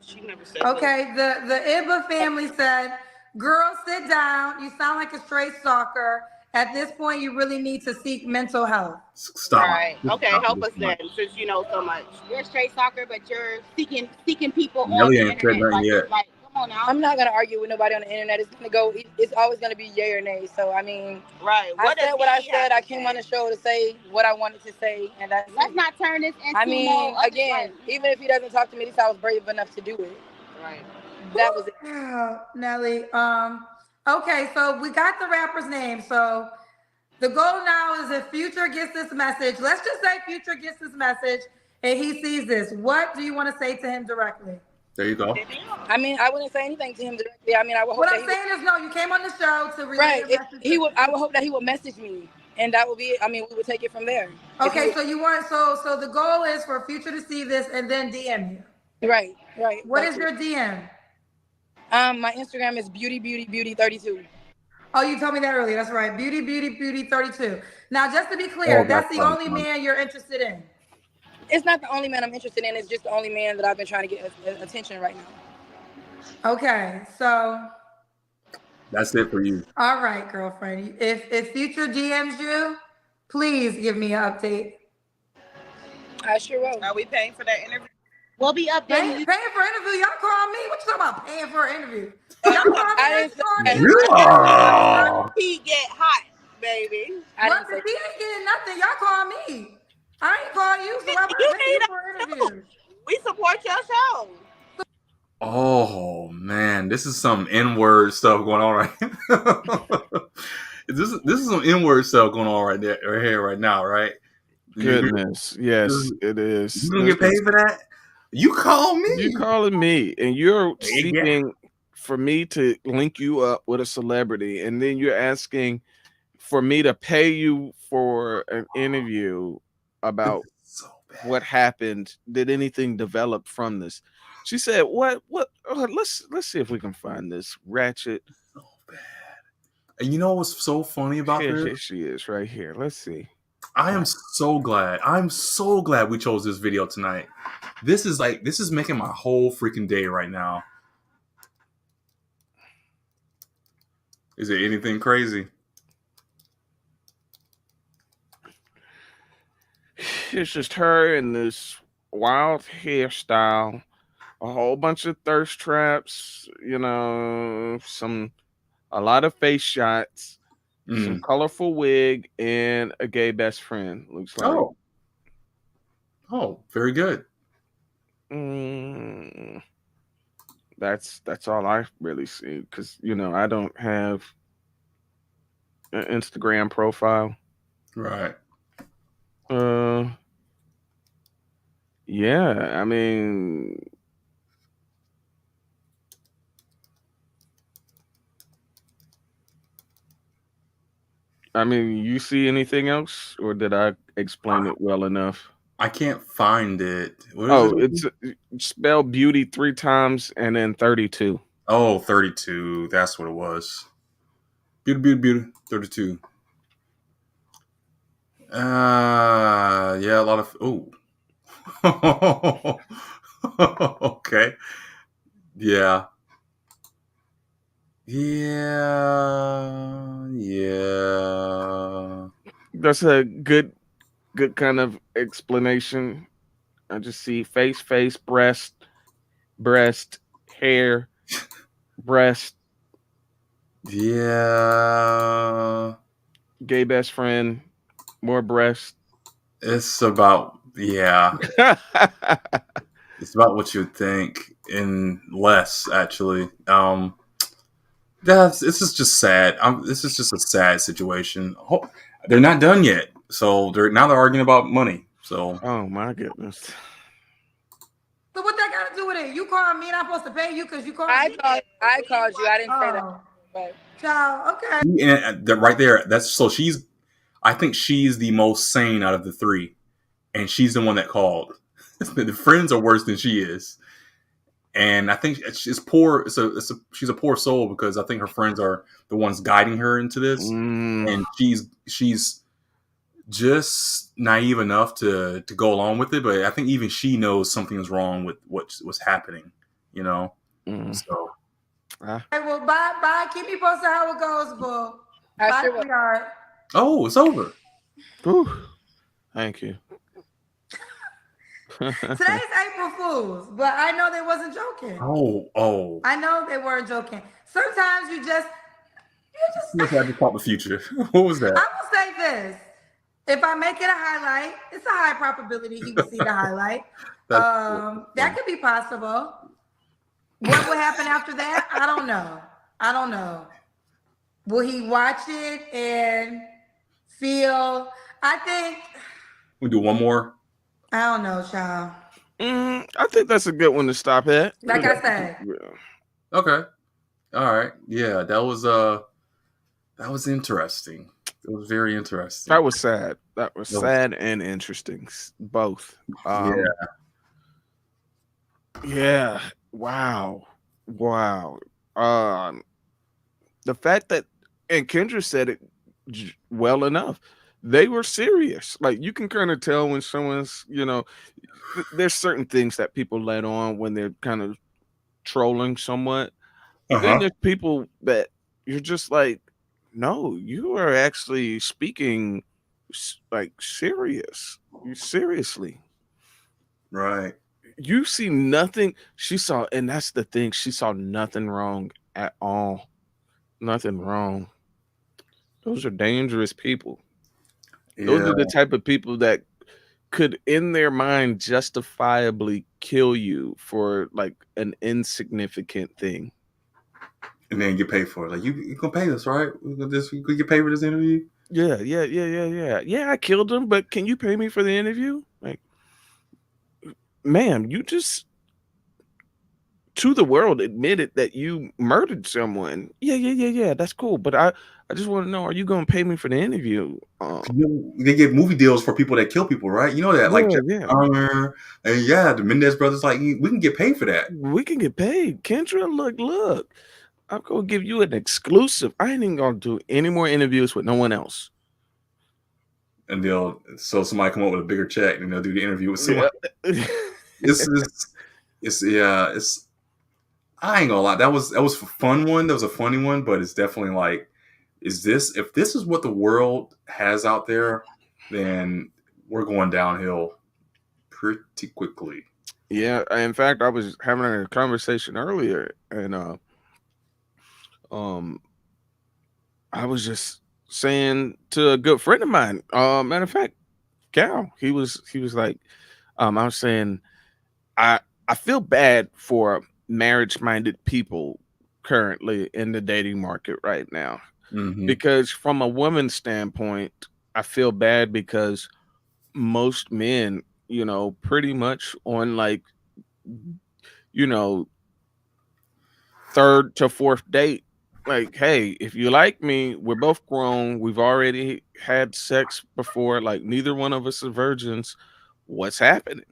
[SPEAKER 7] She never said
[SPEAKER 3] okay, the Ibba family said, girl, sit down. You sound like a straight stalker. At this point, you really need to seek mental health.
[SPEAKER 1] Stop.
[SPEAKER 7] All right. Okay, help us then, since you know so much.
[SPEAKER 8] You're a straight stalker, but you're seeking people on
[SPEAKER 1] Nelly
[SPEAKER 8] the
[SPEAKER 1] ain't said
[SPEAKER 8] internet.
[SPEAKER 1] nothing yet.
[SPEAKER 8] Like, come on now.
[SPEAKER 5] I'm not gonna argue with nobody on the internet. It's always gonna be yay or nay. So I mean,
[SPEAKER 7] right.
[SPEAKER 5] I said what I said. I came on the show to say what I wanted to say, and
[SPEAKER 8] let's not turn this into.
[SPEAKER 5] I mean, again, even if he doesn't talk to me, at least I was brave enough to do it.
[SPEAKER 7] Right.
[SPEAKER 5] That was it.
[SPEAKER 3] Nelly. Okay, so we got the rapper's name. So the goal now is if Future gets this message, let's just say Future gets this message and he sees this. What do you want to say to him directly?
[SPEAKER 1] There you go.
[SPEAKER 5] I mean, I wouldn't say anything to him directly. I mean, I would hope
[SPEAKER 3] what I'm saying is, no, you came on the show to relay
[SPEAKER 5] right. I would hope that he would message me, and that would be. I mean, we would take it from there.
[SPEAKER 3] Okay, so you want so the goal is for Future to see this and then DM you.
[SPEAKER 5] Right.
[SPEAKER 3] What is your DM?
[SPEAKER 5] My Instagram is beauty32.
[SPEAKER 3] Oh, you told me that earlier. That's right. Beauty 32. Now, just to be clear, that's the only man you're interested in.
[SPEAKER 5] It's not the only man I'm interested in. It's just the only man that I've been trying to get attention right now.
[SPEAKER 3] Okay, so
[SPEAKER 1] that's it for you.
[SPEAKER 3] All right, girlfriend. If Future DMs you, please give me an update.
[SPEAKER 5] I sure will.
[SPEAKER 7] Are we paying for that interview?
[SPEAKER 8] We'll be updating you.
[SPEAKER 3] Paying for interview? Y'all call me? What you talking about? Paying for an interview? Y'all call me?
[SPEAKER 5] I didn't say
[SPEAKER 1] Yeah.
[SPEAKER 8] He get hot, baby.
[SPEAKER 3] What? The tea ain't getting nothing. Y'all call me. I ain't call you, so why would
[SPEAKER 8] You
[SPEAKER 3] I pay you
[SPEAKER 8] need
[SPEAKER 3] for an interview?
[SPEAKER 8] We support your show.
[SPEAKER 1] Oh man, this is some N-word stuff going on right. This is some N-word stuff going on right there, right here, right now, right?
[SPEAKER 2] Goodness, yes, it is.
[SPEAKER 1] You gonna get paid for that? You call me.
[SPEAKER 2] You calling me, and you're seeking for me to link you up with a celebrity, and then you're asking for me to pay you for an interview about what happened. Did anything develop from this? She said, "What? Let's see if we can find this ratchet."
[SPEAKER 1] So bad. And you know what's so funny about this?
[SPEAKER 2] Here she is, right here. Let's see.
[SPEAKER 1] I am so glad. I'm so glad we chose this video tonight. This is making my whole freaking day right now. Is it anything crazy?
[SPEAKER 2] It's just her in this wild hairstyle, a whole bunch of thirst traps, you know, a lot of face shots, some colorful wig, and a gay best friend. Looks like.
[SPEAKER 1] Oh, very good.
[SPEAKER 2] That's all I really see, because I don't have an Instagram profile.
[SPEAKER 1] Right.
[SPEAKER 2] Yeah, I mean, you see anything else, or did I explain it well enough?
[SPEAKER 1] I can't find it.
[SPEAKER 2] It's spell beauty 3 times and then 32.
[SPEAKER 1] Oh, 32. That's what it was. Beauty. 32. Yeah, a lot of. Oh. Okay. Yeah.
[SPEAKER 2] That's a good kind of explanation. I just see face, breast, hair, breast.
[SPEAKER 1] Yeah.
[SPEAKER 2] Gay best friend, more breast.
[SPEAKER 1] It's about, yeah. It's about what you'd think, and less, actually. This is just sad. This is just a sad situation. They're not done yet, so they're arguing about money. So,
[SPEAKER 2] oh my goodness.
[SPEAKER 3] So what that got to do with it? You called me, and I'm supposed to pay you because you called me.
[SPEAKER 5] I called you. I didn't say that. But
[SPEAKER 3] child, okay.
[SPEAKER 1] And right there, I think she's the most sane out of the three, and she's the one that called. The friends are worse than she is. And I think she's poor. She's a poor soul, because I think her friends are the ones guiding her into this, and she's just naive enough to go along with it. But I think even she knows something is wrong with what was happening. So.
[SPEAKER 3] Okay, well, bye. Keep me posted how it goes, boo. Bye, sweetheart.
[SPEAKER 1] Oh, it's over.
[SPEAKER 2] Whew. Thank you.
[SPEAKER 3] Today's April Fools, but I know they wasn't joking.
[SPEAKER 1] Oh.
[SPEAKER 3] I know they weren't joking. Sometimes you just.
[SPEAKER 1] Let's have to talk the future. What was that?
[SPEAKER 3] I will say this: if I make it a highlight, it's a high probability he will see the highlight. That could be possible. What will happen after that? I don't know. Will he watch it and feel? I think.
[SPEAKER 1] We do one more.
[SPEAKER 3] I don't know, child.
[SPEAKER 2] I think that's a good one to stop at.
[SPEAKER 3] Like I said.
[SPEAKER 1] Okay. All right. Yeah, that was interesting. It was very interesting.
[SPEAKER 2] That was sad. That was sad and interesting. Both. Yeah. Wow. The fact that, and Kendra said it well enough, they were serious. Like, you can kind of tell when someone's, there's certain things that people let on when they're kind of trolling somewhat. Then there's people that you're just like, no, you are actually speaking like serious. You seriously.
[SPEAKER 1] Right.
[SPEAKER 2] You see nothing. She saw, and that's the thing. She saw nothing wrong at all. Nothing wrong. Those are dangerous people. Those
[SPEAKER 1] Yeah,
[SPEAKER 2] are the type of people that could, in their mind, justifiably kill you for like an insignificant thing.
[SPEAKER 1] and then get paid for it. Like you gonna pay us, right? We gonna get paid for this interview.
[SPEAKER 2] Yeah. I killed him, but can you pay me for the interview? Like, ma'am, you just to the world admitted that you murdered someone. Yeah. That's cool. But I just want to know, are you gonna pay me for the interview?
[SPEAKER 1] They get movie deals for people that kill people, right? You know that, like
[SPEAKER 2] Yeah.
[SPEAKER 1] and the Mendez brothers. Like we can get paid for that.
[SPEAKER 2] We can get paid. Kendra, look. I'm gonna give you an exclusive. I ain't even gonna do any more interviews with no one else.
[SPEAKER 1] And so somebody come up with a bigger check and they'll do the interview with someone. It's I ain't gonna lie. That was a fun one. That was a funny one, but it's definitely like, if this is what the world has out there, then we're going downhill pretty quickly.
[SPEAKER 2] Yeah. In fact, I was having a conversation earlier, and I was just saying to a good friend of mine. Matter of fact, Cal, he was like, I was saying, I feel bad for marriage-minded people currently in the dating market right now.
[SPEAKER 1] Mm-hmm.
[SPEAKER 2] Because from a woman's standpoint, I feel bad because most men, pretty much on like, third to fourth date, like, hey, if you like me, we're both grown, we've already had sex before, like neither one of us are virgins. What's happening?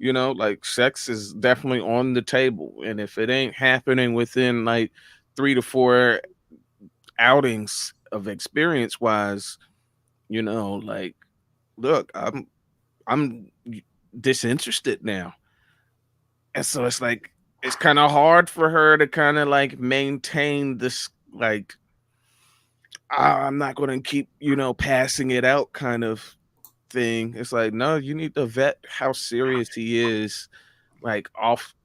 [SPEAKER 2] Like sex is definitely on the table. And if it ain't happening within like 3 to 4 outings of experience wise, like, look, I'm disinterested now. And so it's like, it's kind of hard for her to kind of like maintain this, like, I'm not going to keep, passing it out kind of thing. It's like, no, you need to vet how serious he is, like off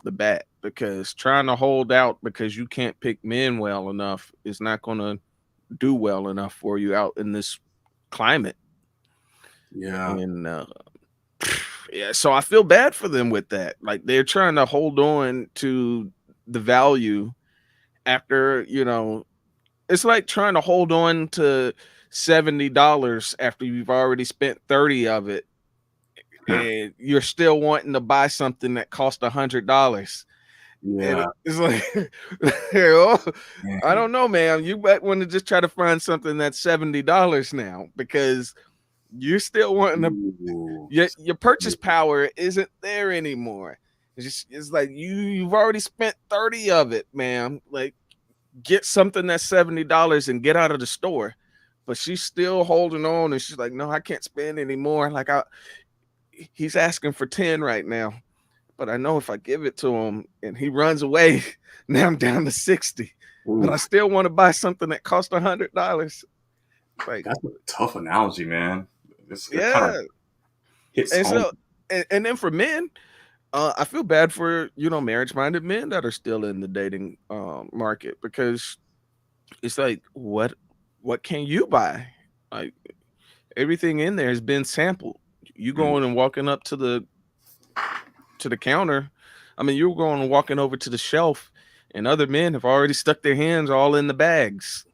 [SPEAKER 2] the bat, because trying to hold out because you can't pick men well enough is not going to do well enough for you out in this climate.
[SPEAKER 1] Yeah.
[SPEAKER 2] And yeah, so I feel bad for them with that. Like they're trying to hold on to the value after, it's like trying to hold on to $70 after you've already spent 30 of it, and you're still wanting to buy something that cost $100.
[SPEAKER 1] Yeah.
[SPEAKER 2] It's like, I don't know, man. You might want to just try to find something that's $70 now, because you're still wanting to. Your purchase power isn't there anymore. It's like you've already spent 30 of it, man. Like, get something that's $70 and get out of the store. But she's still holding on, and she's like, no, I can't spend anymore. Like, he's asking for 10 right now, but I know if I give it to him and he runs away, now I'm down to 60. Ooh. But I still want to buy something that costs $100. Like,
[SPEAKER 1] that's a tough analogy, man.
[SPEAKER 2] Yeah.
[SPEAKER 1] Kind of hits
[SPEAKER 2] and
[SPEAKER 1] home.
[SPEAKER 2] So, and then for men, I feel bad for, marriage-minded men that are still in the dating market, because it's like, what can you buy? Like, everything in there has been sampled. You going and walking up to the counter. I mean, you're going and walking over to the shelf, and other men have already stuck their hands all in the bags.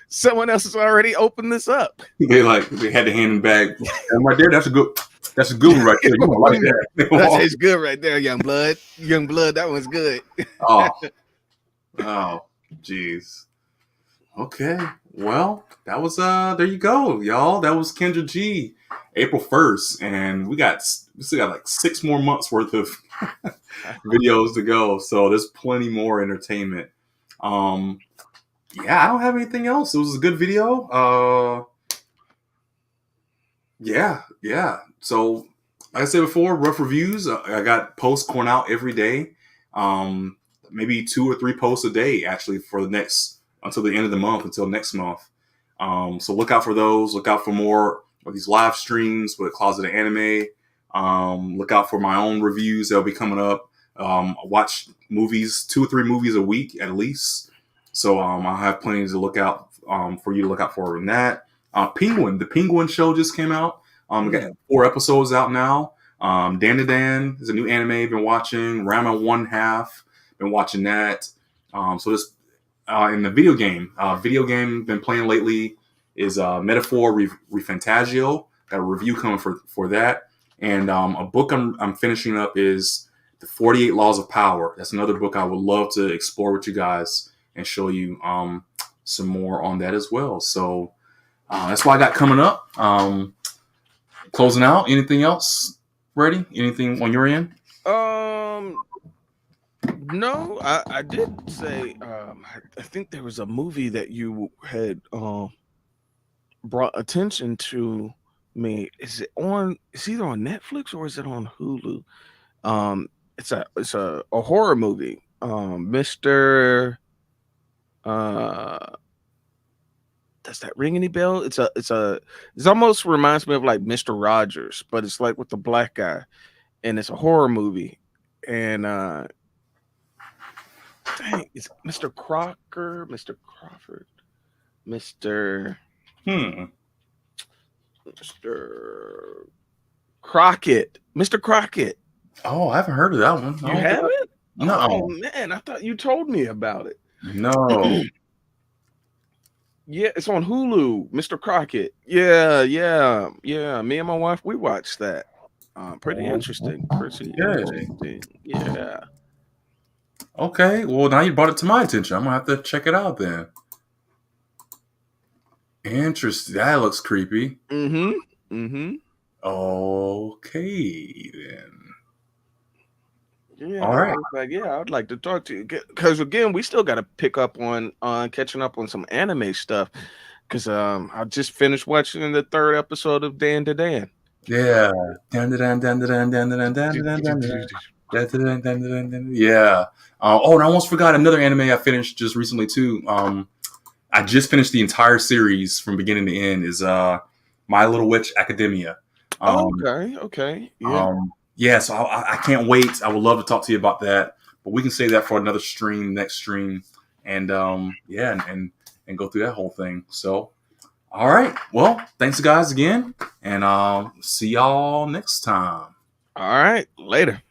[SPEAKER 2] Someone else has already opened this up.
[SPEAKER 1] They had the hand in the bag. And right there, that's a good one right there. You don't like that.
[SPEAKER 2] That tastes good right there, young blood. Young blood, that one's good.
[SPEAKER 1] Oh, jeez. Okay. Well, that was there you go, y'all. That was Kendra G, April 1st, and we still got like 6 more months worth of videos to go. So there's plenty more entertainment. Yeah, I don't have anything else. It was a good video. Yeah. So like I said before, rough reviews. I got posts going out every day. Maybe 2 or 3 posts a day actually for until the end of the month, until next month. So look out for those. Look out for more of these live streams with Closet of Anime. Look out for my own reviews that'll be coming up. I watch movies, 2 or 3 movies a week at least. So I'll have plenty to look out for you to look out for in that. Penguin, the Penguin show just came out. We got 4 episodes out now. Dan to Dan is a new anime I've been watching. Rama 1/2, been watching that. So this in the video game been playing lately is Metaphor Refantagio. Got a review coming for that. And a book I'm finishing up is The 48 Laws of Power. That's another book I would love to explore with you guys and show you some more on that as well. So that's what I got coming up. Closing out. Anything else, Ready? Anything on your end?
[SPEAKER 2] No, I did say I think there was a movie that you had brought attention to me. Is it on? It's either on Netflix or is it on Hulu? It's a horror movie. Mr. Does that ring any bell? It almost reminds me of like Mr. Rogers, but it's like with the black guy, and it's a horror movie. And dang, it's Mr. Crocker, Mr. Crawford, Mr. Crockett, Mr. Crockett.
[SPEAKER 1] Oh, I haven't heard of that one.
[SPEAKER 2] You haven't?
[SPEAKER 1] No.
[SPEAKER 2] Oh man, I thought you told me about it.
[SPEAKER 1] No.
[SPEAKER 2] Yeah, it's on Hulu, Mr. Crockett. Yeah. Me and my wife, we watched that. Pretty interesting. Interesting. Yeah.
[SPEAKER 1] Okay. Well, now you brought it to my attention. I'm gonna have to check it out then. Interesting. That looks creepy. Okay then.
[SPEAKER 2] Yeah,
[SPEAKER 1] all right.
[SPEAKER 2] I would like to talk to you because again, we still got to pick up on catching up on some anime stuff. Because I just finished watching the 3rd episode of Dan to Dan.
[SPEAKER 1] Yeah. Yeah. Oh, and I almost forgot another anime I finished just recently too. I just finished the entire series from beginning to end. Is My Little Witch Academia.
[SPEAKER 2] Okay. Yeah.
[SPEAKER 1] Yeah, so I can't wait. I would love to talk to you about that, but we can save that for another stream, next stream, and and go through that whole thing. So, all right. Well, thanks guys again, and I'll see y'all next time.
[SPEAKER 2] All right, later.